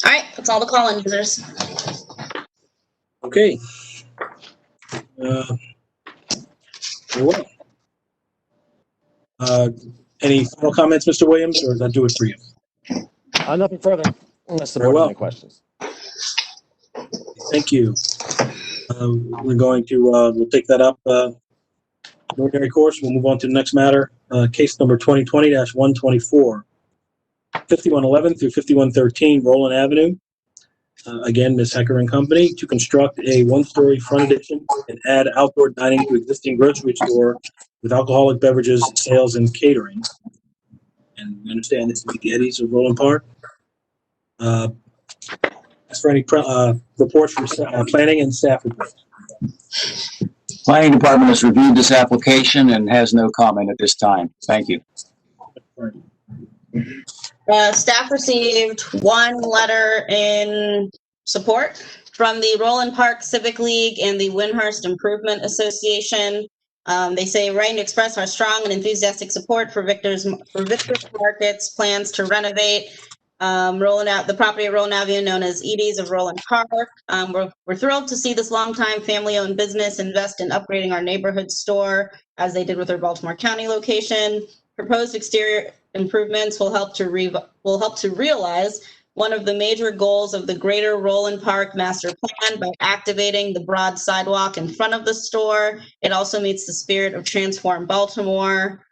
All right, that's all the call-in users. Okay. Very well. Any final comments, Mr. Williams, or does that do it for you? Nothing further, unless the Very board well. has any questions. Thank you. We're going to, we'll take that up ordinary course. We'll move on to the next matter. Case number 2020-124, 5111 through 5113 Roland Avenue. Again, Ms. Hecker and Company, to construct a one-story front addition and add outdoor dining to existing grocery store with alcoholic beverages, sales, and catering. And we understand this to be the Eddies of Roland Park. As for any reports from planning and staff reports. Planning Department has reviewed this application and has no comment at this time. Thank you. Staff received one letter in support from the Roland Park Civic League and the Windhurst Improvement Association. They say, writing to express our strong and enthusiastic support for Victor's Market's plans to renovate the property at Roland Avenue, known as Edie's of Roland Park. We're thrilled to see this longtime family-owned business invest in upgrading our neighborhood store, as they did with their Baltimore County location. Proposed exterior improvements will help to realize one of the major goals of the Greater Roland Park Master Plan by activating the broad sidewalk in front of the store. It also meets the spirit of Transform Baltimore.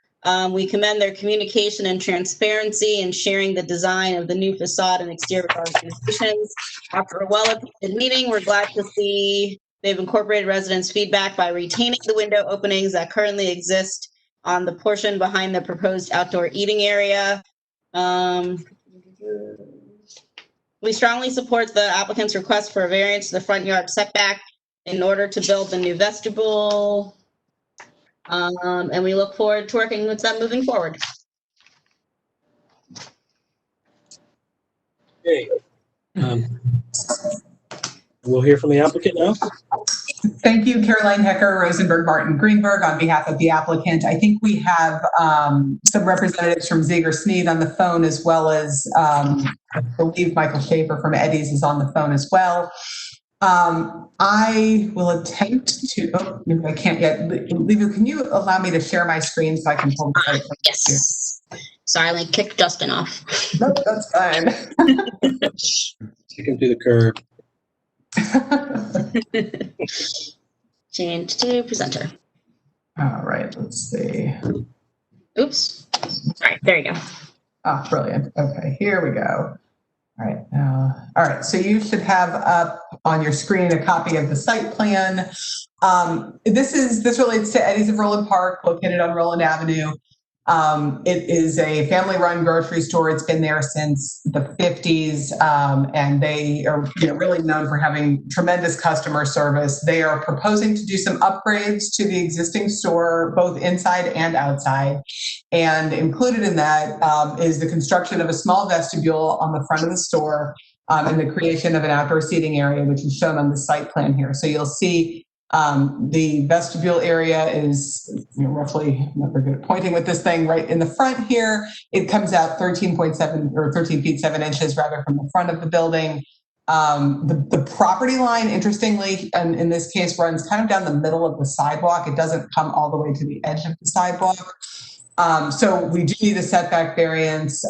We commend their communication and transparency in sharing the design of the new facade and exterior renovations. After a well-attended meeting, we're glad to see they've incorporated residents' feedback by retaining the window openings that currently exist on the portion behind the proposed outdoor eating area. We strongly support the applicant's request for a variance to the front yard setback in order to build the new vestibule. And we look forward to working with them moving forward. Okay. We'll hear from the applicant now. Thank you, Caroline Hecker, Rosenberg, Martin, Greenberg, on behalf of the applicant. I think we have some representatives from Ziegler Sneed on the phone, as well as I believe Michael Schaefer from Eddie's is on the phone as well. I will attempt to, oh, maybe I can't yet. Levy, can you allow me to share my screen so I can pull the site? Yes. Sorry, I like kicked Justin off. Nope, that's fine. Take him to the curb. Change to presenter. All right, let's see. Oops. All right, there you go. Ah, brilliant. Okay, here we go. All right, all right, so you should have up on your screen a copy of the site plan. This relates to Eddie's of Roland Park, located on Roland Avenue. It is a family-run grocery store. It's been there since the 50s, and they are really known for having tremendous customer service. They are proposing to do some upgrades to the existing store, both inside and outside. And included in that is the construction of a small vestibule on the front of the store and the creation of an outdoor seating area, which is shown on the site plan here. So you'll see the vestibule area is roughly, I'm not very good at pointing with this thing, right in the front here. It comes out 13.7 or 13 feet 7 inches rather from the front of the building. The property line, interestingly, and in this case, runs kind of down the middle of the sidewalk. It doesn't come all the way to the edge of the sidewalk. So we do need a setback variance.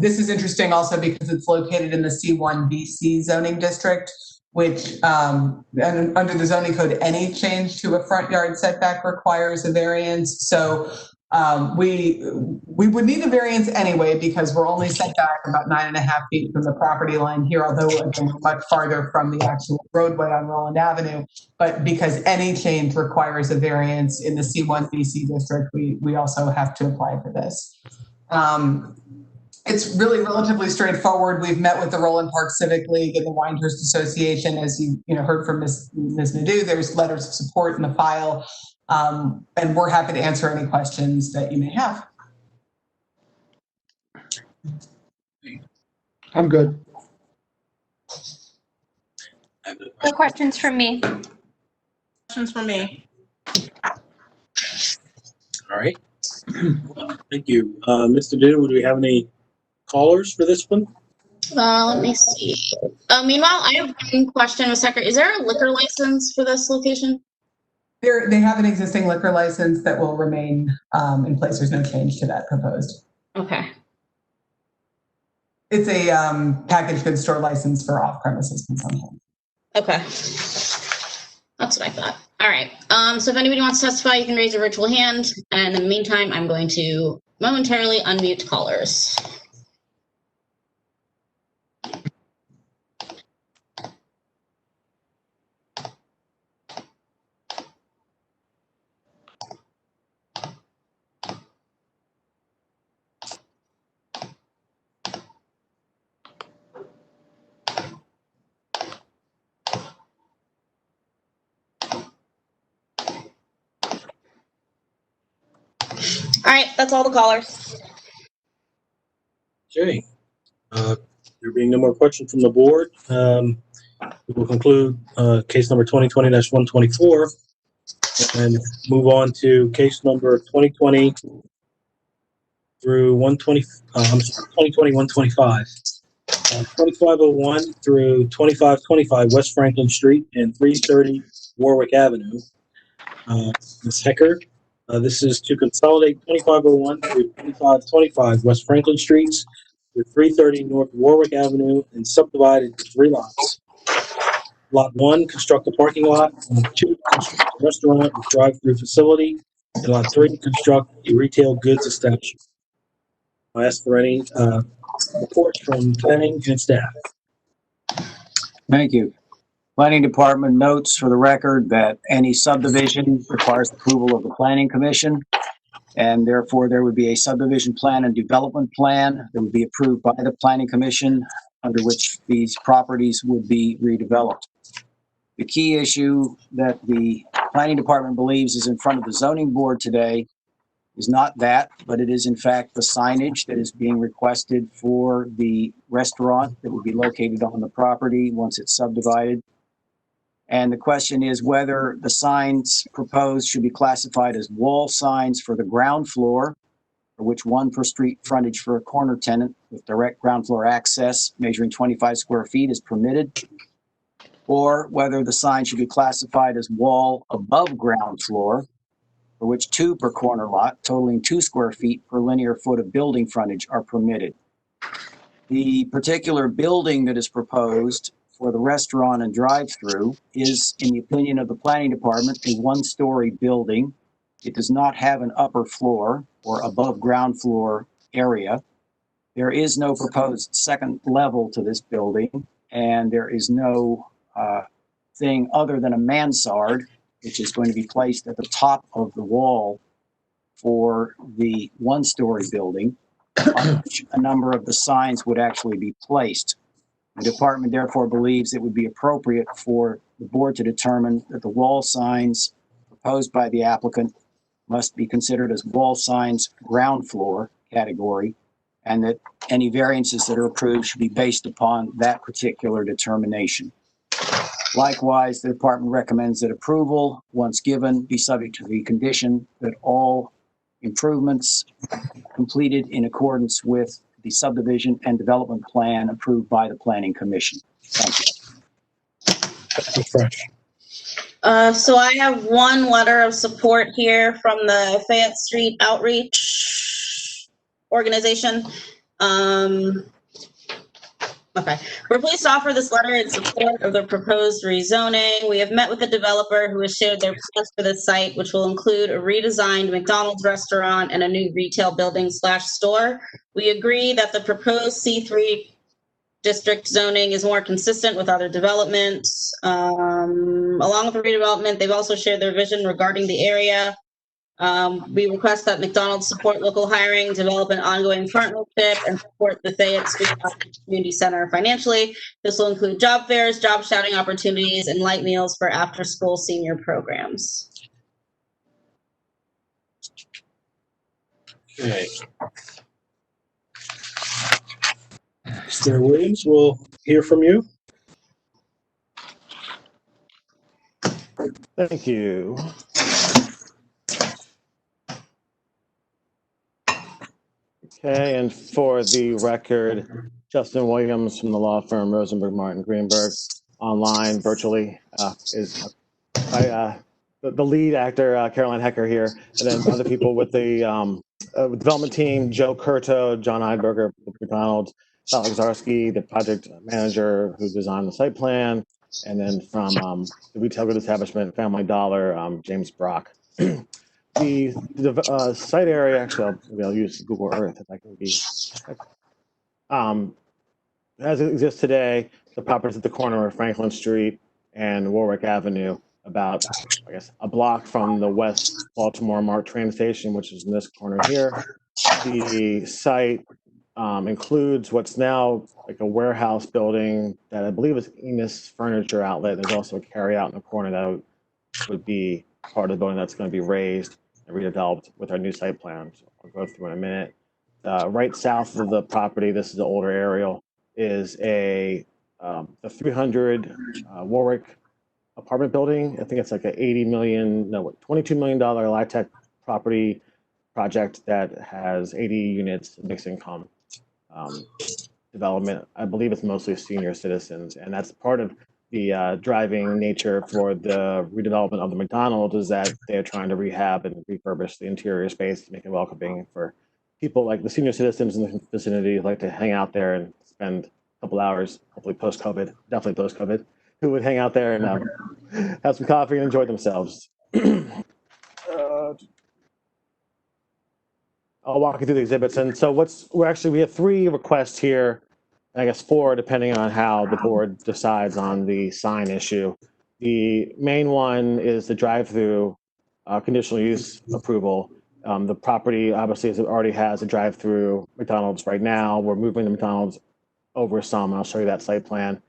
This is interesting also because it's located in the C1 BC zoning district, which and under the zoning code, any change to a front yard setback requires a variance. So we would need a variance anyway because we're only set back about 9.5 feet from the property line here, although again, we're much farther from the actual roadway on Roland Avenue. But because any change requires a variance in the C1 BC district, we also have to apply for this. It's really relatively straightforward. We've met with the Roland Park Civic League and the Winehurst Association. As you heard from Ms. Nadeau, there's letters of support in the file, and we're happy to answer any questions that you may have. I'm good. No questions from me. Questions from me. All right. Thank you. Mr. Nadeau, do we have any callers for this one? Let me see. Meanwhile, I have one question, Ms. Hecker. Is there a liquor license for this location? They have an existing liquor license that will remain in place. There's no change to that proposed. Okay. It's a packaged goods store license for off-premises consumption. Okay. That's what I thought. All right. So if anybody wants to testify, you can raise your virtual hand. And in the meantime, I'm going to momentarily unmute callers. All right, that's all the callers. Okay. There being no more questions from the board, we will conclude case number 2020-124 and move on to case number 2020 through 120. 2020-125. 2501 through 2525 West Franklin Street and 330 Warwick Avenue. Ms. Hecker, this is to consolidate 2501 through 2525 West Franklin Streets with 330 North Warwick Avenue and subdivide into 3 lots. Lot 1, construct a parking lot. Lot 2, construct a restaurant and drive-through facility. And Lot 3, construct a retail goods establishment. I ask for any reports from planning and staff. Thank you. Planning Department notes for the record that any subdivision requires approval of the Planning Commission, and therefore there would be a subdivision plan and development plan that would be approved by the Planning Commission, under which these properties would be redeveloped. The key issue that the Planning Department believes is in front of the Zoning Board today is not that, but it is in fact the signage that is being requested for the restaurant that would be located on the property once it's subdivided. And the question is whether the signs proposed should be classified as wall signs for the ground floor, for which one per street frontage for a corner tenant with direct ground floor access measuring 25 square feet is permitted, or whether the sign should be classified as wall above ground floor, for which two per corner lot totaling 2 square feet per linear foot of building frontage are permitted. The particular building that is proposed for the restaurant and drive-through is, in the opinion of the planning department, a one-story building. It does not have an upper floor or above ground floor area. There is no proposed second level to this building, and there is no thing other than a mansard, which is going to be placed at the top of the wall for the one-story building, on which a number of the signs would actually be placed. The department therefore believes it would be appropriate for the board to determine that the wall signs proposed by the applicant must be considered as wall signs ground floor category, and that any variances that are approved should be based upon that particular determination. Likewise, the department recommends that approval, once given, be subject to the condition that all improvements completed in accordance with the subdivision and development plan approved by the Planning Commission. Thank you. Fresh. So I have one letter of support here from the Fayette Street Outreach Organization. Okay. We're pleased to offer this letter in support of the proposed rezoning. We have met with the developer who has shared their plans for this site, which will include a redesigned McDonald's restaurant and a new retail building / store. We agree that the proposed C3 district zoning is more consistent with other developments. Along with the redevelopment, they've also shared their vision regarding the area. We request that McDonald's support local hiring, develop an ongoing partnership, and support the Fayette Street Community Center financially. This will include job fairs, job shouting opportunities, and light meals for after-school senior programs. Okay. Mr. Williams, we'll hear from you. Thank you. Okay, and for the record, Justin Williams from the law firm Rosenberg Martin Greenberg, online virtually, is the lead actor, Caroline Hecker here, and then other people with the development team, Joe Curto, John Eidberger with McDonald's, Sal Zarski, the project manager who designed the site plan, and then from the retail good establishment, Family Dollar, James Brock. The site area, actually, I'll use Google Earth if I can be. As it exists today, the property is at the corner of Franklin Street and Warwick Avenue, about, I guess, a block from the West Baltimore MART train station, which is in this corner here. The site includes what's now like a warehouse building that I believe is Enos Furniture Outlet. There's also a carryout in the corner that would be part of the building that's going to be raised and redeveloped with our new site plan. So I'll go through in a minute. Right south of the property, this is the older aerial, is the 300 Warwick apartment building. I think it's like a $22 million LIHTC property project that has 80 units mixed income development. I believe it's mostly senior citizens, and that's part of the driving nature for the redevelopment of the McDonald's is that they're trying to rehab and refurbish the interior space to make it welcoming for people like the senior citizens in the vicinity who like to hang out there and spend a couple hours, hopefully post-COVID, definitely post-COVID, who would hang out there and have some coffee and enjoy themselves. I'll walk you through the exhibits. And so we have 3 requests here, I guess 4, depending on how the board decides on the sign issue. The main one is the drive-through conditional use approval. The property obviously already has a drive-through McDonald's right now. We're moving the McDonald's over some. I'll show you that site plan.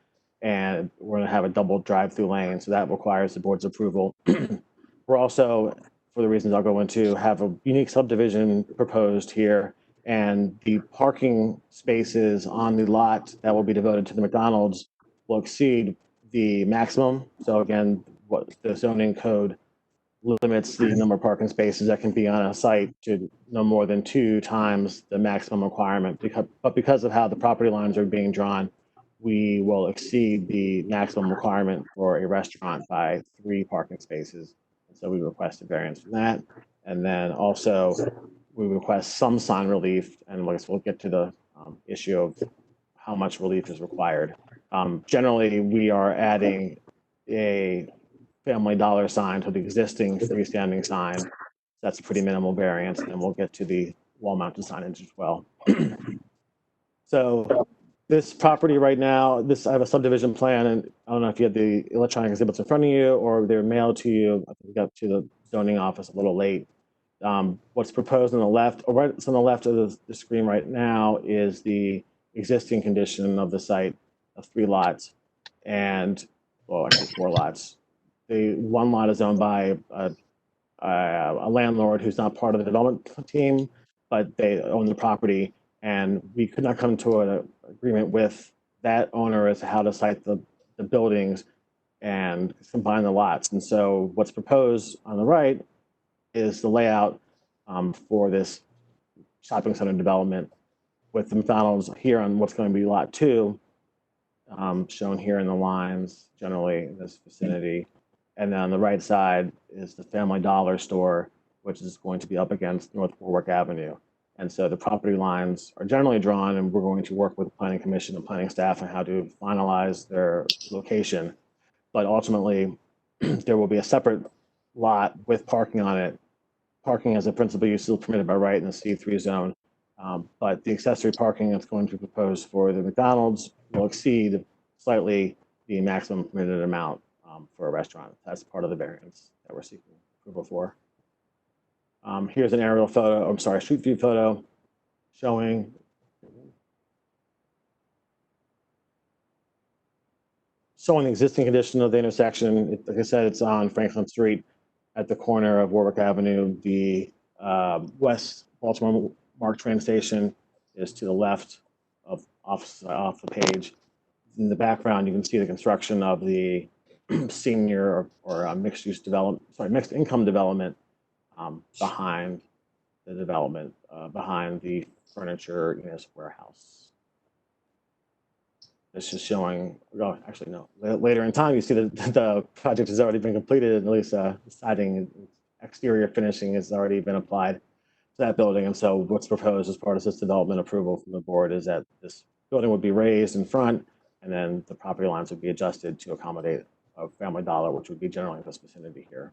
And we're going to have a double drive-through lane, so that requires the board's approval. We're also, for the reasons I'll go into, have a unique subdivision proposed here, and the parking spaces on the lot that will be devoted to the McDonald's will exceed the maximum. So again, what the zoning code limits the number of parking spaces that can be on a site to no more than 2 times the maximum requirement. But because of how the property lines are being drawn, we will exceed the maximum requirement for a restaurant by 3 parking spaces. So we request a variance from that. And then also we request some sign relief, and we'll get to the issue of how much relief is required. Generally, we are adding a Family Dollar sign to the existing freestanding sign. That's a pretty minimal variance, and we'll get to the wall-mounted signage as well. So this property right now, I have a subdivision plan, and I don't know if you have the electronic exhibits in front of you or they're mailed to you. I think we got to the zoning office a little late. What's proposed on the left, or right on the left of the screen right now, is the existing condition of the site of 3 lots, and, well, actually 4 lots. The 1 lot is owned by a landlord who's not part of the development team, but they own the property, and we could not come to an agreement with that owner as to how to site the buildings and combine the lots. And so what's proposed on the right is the layout for this shopping center development, with the McDonald's here on what's going to be lot 2, shown here in the lines, generally in this vicinity. And then on the right side is the Family Dollar store, which is going to be up against North Warwick Avenue. And so the property lines are generally drawn, and we're going to work with the Planning Commission and planning staff on how to finalize their location. But ultimately, there will be a separate lot with parking on it. Parking as a principal use is permitted by right in the C3 zone. But the accessory parking that's going to be proposed for the McDonald's will exceed slightly the maximum permitted amount for a restaurant. That's part of the variance that we're seeking approval for. Here's an aerial photo, I'm sorry, street view photo showing the existing condition of the intersection. Like I said, it's on Franklin Street at the corner of Warwick Avenue. The West Baltimore Mark train station is to the left of off the page. In the background, you can see the construction of the senior or mixed income development behind the development, behind the furniture warehouse. It's just showing, oh, actually, no. Later in time, you see that the project has already been completed, at least siding, exterior finishing has already been applied to that building. And so what's proposed as part of this development approval from the board is that this building would be raised in front, and then the property lines would be adjusted to accommodate a Family Dollar, which would be generally in this vicinity here.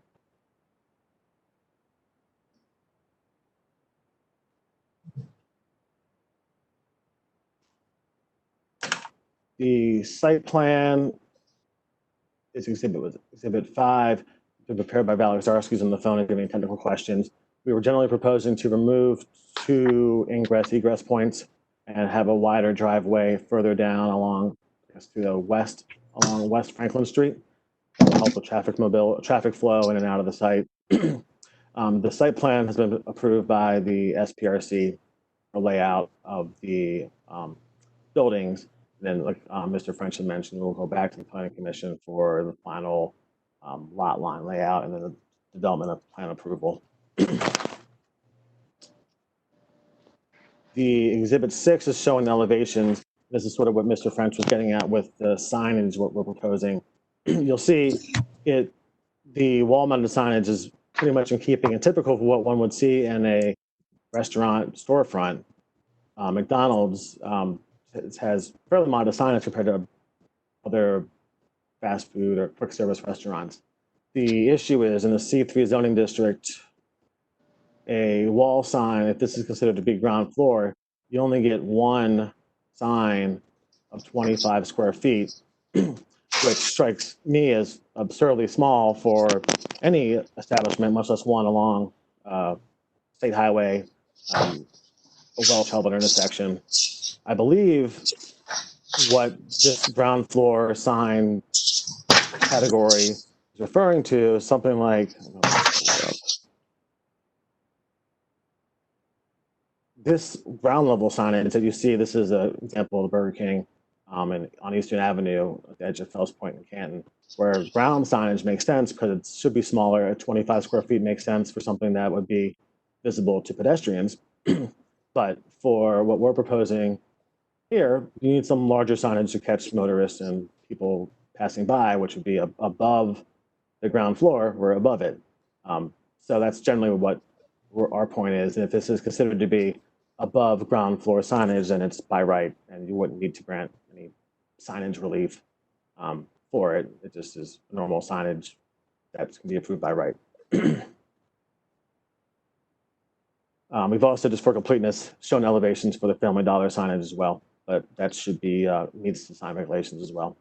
The site plan is exhibit 5, been prepared by Valerie Zarski's on the phone and giving technical questions. We were generally proposing to remove 2 egress points and have a wider driveway further down along, to the west, along West Franklin Street. That will help with traffic flow in and out of the site. The site plan has been approved by the SPRC for layout of the buildings. Then, like Mr. French had mentioned, we'll go back to the Planning Commission for the final lot line layout and then the development of plan approval. The exhibit 6 is showing elevations. This is sort of what Mr. French was getting at with the signage, what we're proposing. You'll see the wall-mounted signage is pretty much in keeping and typical of what one would see in a restaurant storefront. McDonald's has fairly modest signage compared to other fast food or quick service restaurants. The issue is in the C3 zoning district, a wall sign, if this is considered to be ground floor, you only get 1 sign of 25 square feet, which strikes me as absurdly small for any establishment, much less one along State Highway, a well-traveled intersection. I believe what this ground floor sign category is referring to is something like, this ground level signage that you see. This is an example of Burger King. and on Eastern Avenue at the edge of Fells Point and Canton, where ground signage makes sense because it should be smaller. At 25 square feet makes sense for something that would be visible to pedestrians. But for what we're proposing here, you need some larger signage to catch motorists and people passing by, which would be above the ground floor. We're above it. So that's generally what our point is. And if this is considered to be above ground floor signage, then it's by right, and you wouldn't need to grant any signage relief for it. It just is normal signage that can be approved by right. We've also, just for completeness, shown elevations for the Family Dollar signage as well, but that should be meets the sign regulations as well.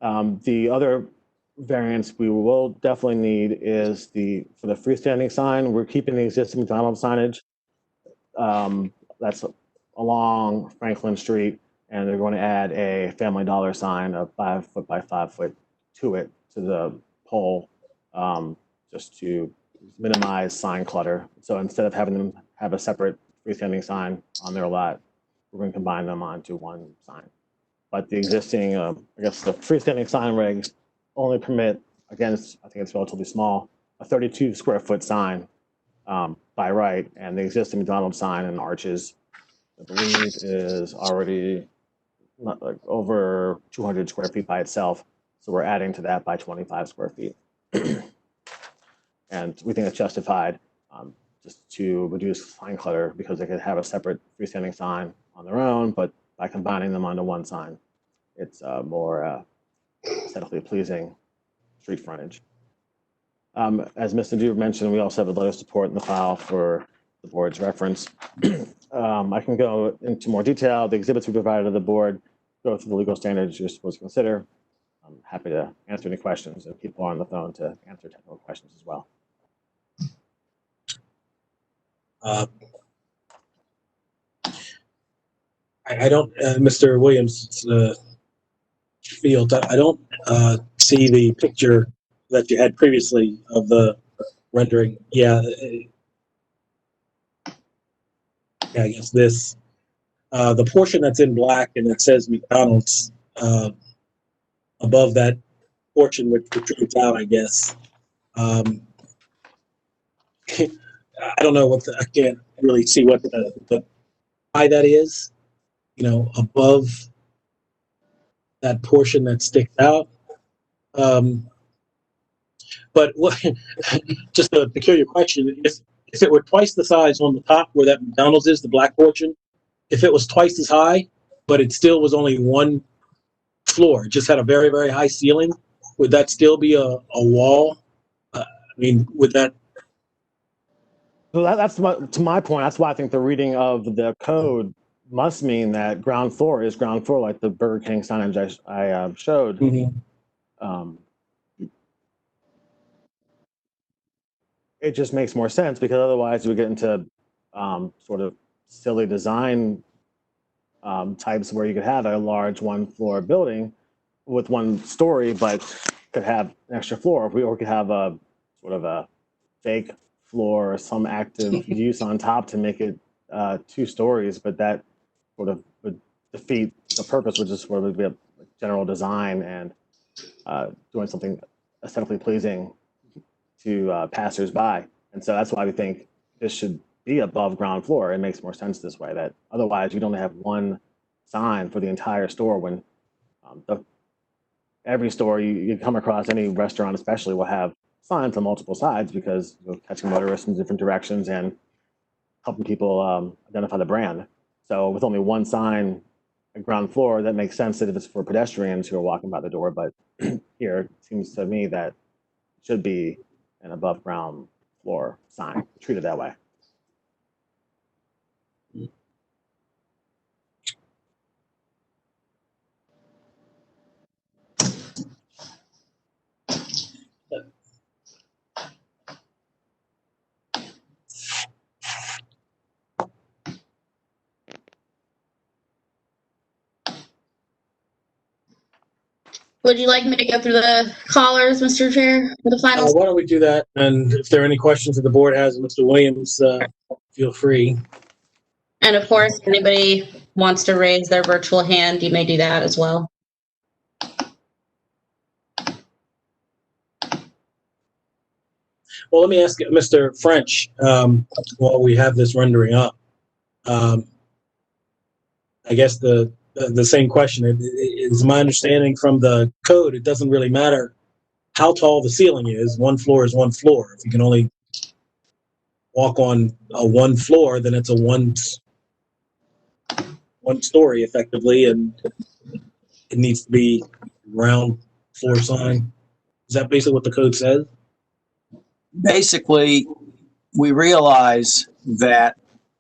The other variance we will definitely need is for the freestanding sign. We're keeping the existing McDonald's signage. That's along Franklin Street, and they're going to add a Family Dollar sign of 5 foot by 5 foot to the pole, just to minimize sign clutter. So instead of having them have a separate freestanding sign on their lot, we're going to combine them onto one sign. But the existing, I guess the freestanding sign regs only permit, again, I think it's relatively small, a 32 square foot sign by right, and the existing McDonald's sign and arches, I believe, is already over 200 square feet by itself. So we're adding to that by 25 square feet. And we think it's justified just to reduce sign clutter, because they could have a separate freestanding sign on their own, but by combining them onto one sign, it's more aesthetically pleasing street frontage. As Mr. Dube mentioned, we also have a letter of support in the file for the board's reference. I can go into more detail. The exhibits we provided to the board go through the legal standards you're supposed to consider. I'm happy to answer any questions, and people are on the phone to answer technical questions as well. I don't, Mr. Williams, field, I don't see the picture that you had previously of the rendering. Yeah, I guess this, the portion that's in black and that says McDonald's above that portion which protrudes out, I guess. I don't know I can't really see what why that is, above that portion that sticks out. But what, just a peculiar question, if it were twice the size on the top where that McDonald's is, the black portion, if it was twice as high, but it still was only one floor, it just had a very, very high ceiling, would that still be a wall? Would that? So that's to my point. That's why I think the reading of the code must mean that ground floor is ground floor, like the Burger King signage I showed. Mm-hmm. It just makes more sense, because otherwise we get into sort of silly design types where you could have a large one-floor building with one story, but could have an extra floor. Or could have a sort of a fake floor or some active use on top to make it 2 stories, but that sort of would defeat the purpose, which is sort of be a general design and doing something aesthetically pleasing to passersby. And so that's why we think this should be above ground floor. It makes more sense this way, that otherwise you'd only have one sign for the entire store, when every store you come across, any restaurant especially, will have signs on multiple sides, because you're catching motorists in different directions and helping people identify the brand. So with only one sign at ground floor, that makes sense that if it's for pedestrians who are walking by the door, but here it seems to me that it should be an above ground floor sign, treated that way. Would you like me to go through the callers, Mr. Chair, for the final? Why don't we do that? And if there are any questions that the board has, Mr. Williams, feel free. And of course, if anybody wants to raise their virtual hand, you may do that as well. Well, let me ask Mr. French, while we have this rendering up, I guess the same question. It is my understanding from the code, it doesn't really matter how tall the ceiling is. One floor is one floor. If you can only walk on a one floor, then it's a one story effectively, and it needs to be ground floor sign. Is that basically what the code says? Basically, we realize that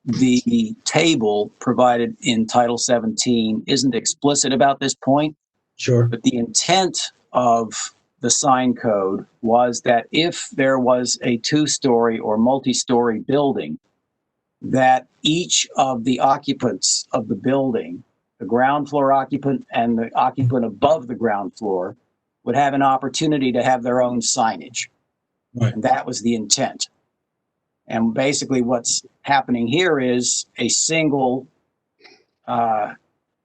the table provided in Title 17 isn't explicit about this point, Sure. but the intent of the sign code was that if there was a two-story or multi-story building, that each of the occupants of the building, the ground floor occupant and the occupant above the ground floor, would have an opportunity to have their own signage. Right. And that was the intent. And basically what's happening here is a single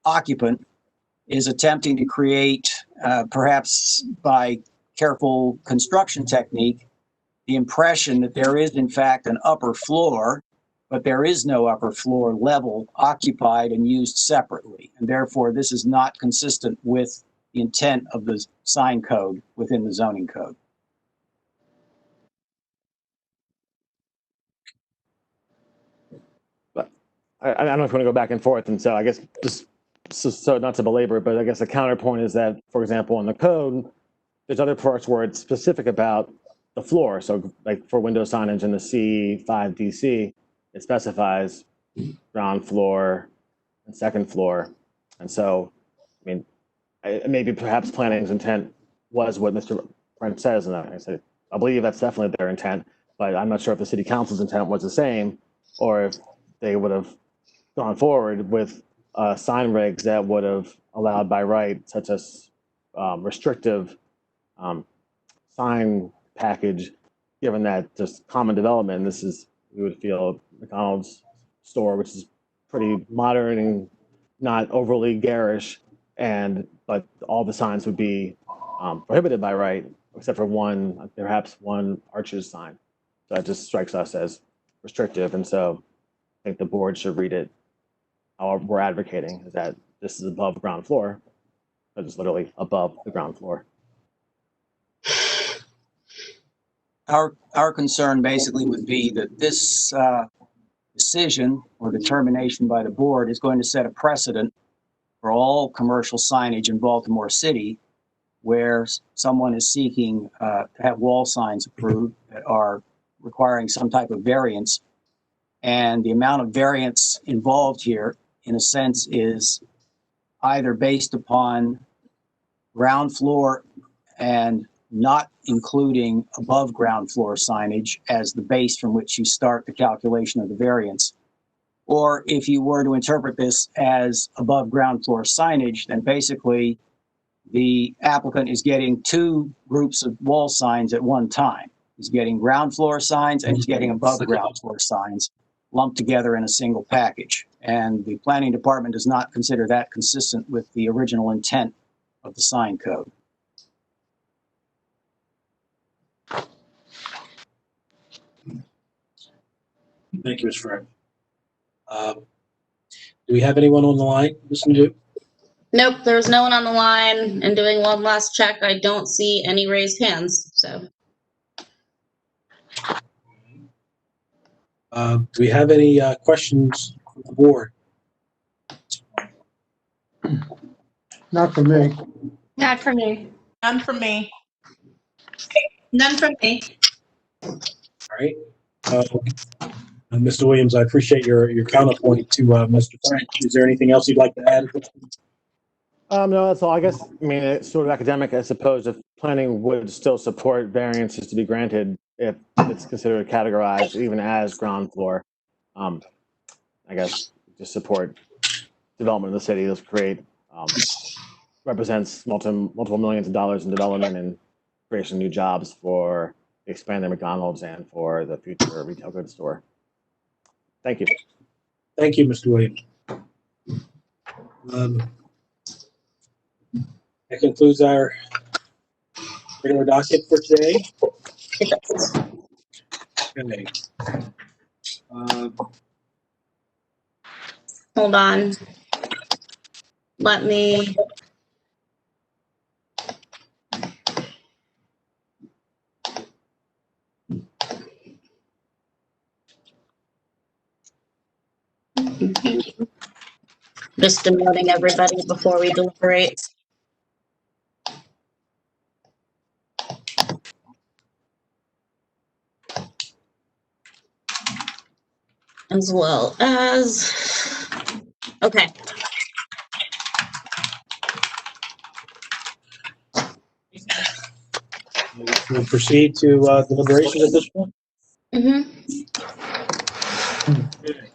occupant is attempting to create, perhaps by careful construction technique, the impression that there is in fact an upper floor, but there is no upper floor level occupied and used separately. And therefore, this is not consistent with the intent of the sign code within the zoning code. I don't know if you want to go back and forth, and so I guess just so not to belabor it, but I guess the counterpoint is that, for example, in the code, there's other parts where it's specific about the floor. So like for window signage in the C5 DC, it specifies ground floor and second floor. And so, I mean, maybe perhaps planning's intent was what Mr. Brent says, and I said, I believe that's definitely their intent, but I'm not sure if the city council's intent was the same, or if they would have gone forward with sign regs that would have allowed by right, such as restrictive sign package, given that just common development, this is, we would feel McDonald's store, which is pretty modern and not overly garish, but all the signs would be prohibited by right, except for one, perhaps one Arches sign. So that just strikes us as restrictive, and so I think the board should read it how we're advocating, is that this is above ground floor, but it's literally above the ground floor. Our concern basically would be that this decision or determination by the board is going to set a precedent for all commercial signage in Baltimore City, where someone is seeking to have wall signs approved that are requiring some type of variance. And the amount of variance involved here, in a sense, is either based upon ground floor and not including above ground floor signage as the base from which you start the calculation of the variance. Or if you were to interpret this as above ground floor signage, then basically the applicant is getting two groups of wall signs at one time. He's getting ground floor signs and he's getting above ground floor signs lumped together in a single package. And the planning department does not consider that consistent with the original intent of the sign code. Thank you, Mr. Frank. Do we have anyone on the line? Listen to. Nope, there's no one on the line. And doing one last check, I don't see any raised hands. So, Do we have any questions from the board? Not for me. Not for me. None for me. None from me. All right. Mr. Williams, I appreciate your counterpoint to Mr. French. Is there anything else you'd like to add? No, that's all. I guess, I mean, it's sort of academic, I suppose, if planning would still support variances to be granted if it's considered categorized even as ground floor. I guess just support development in the city. Let's create, represents multiple millions of dollars in development and creation of new jobs for the expanded McDonald's and for the future retail goods store. Thank you. Thank you, Mr. Williams. That concludes our regular docket for today. Okay. Hold on. Let me. Just demoting everybody before we deliberate. As well as, okay. We'll proceed to deliberations at this point. Mm-hmm. Okay.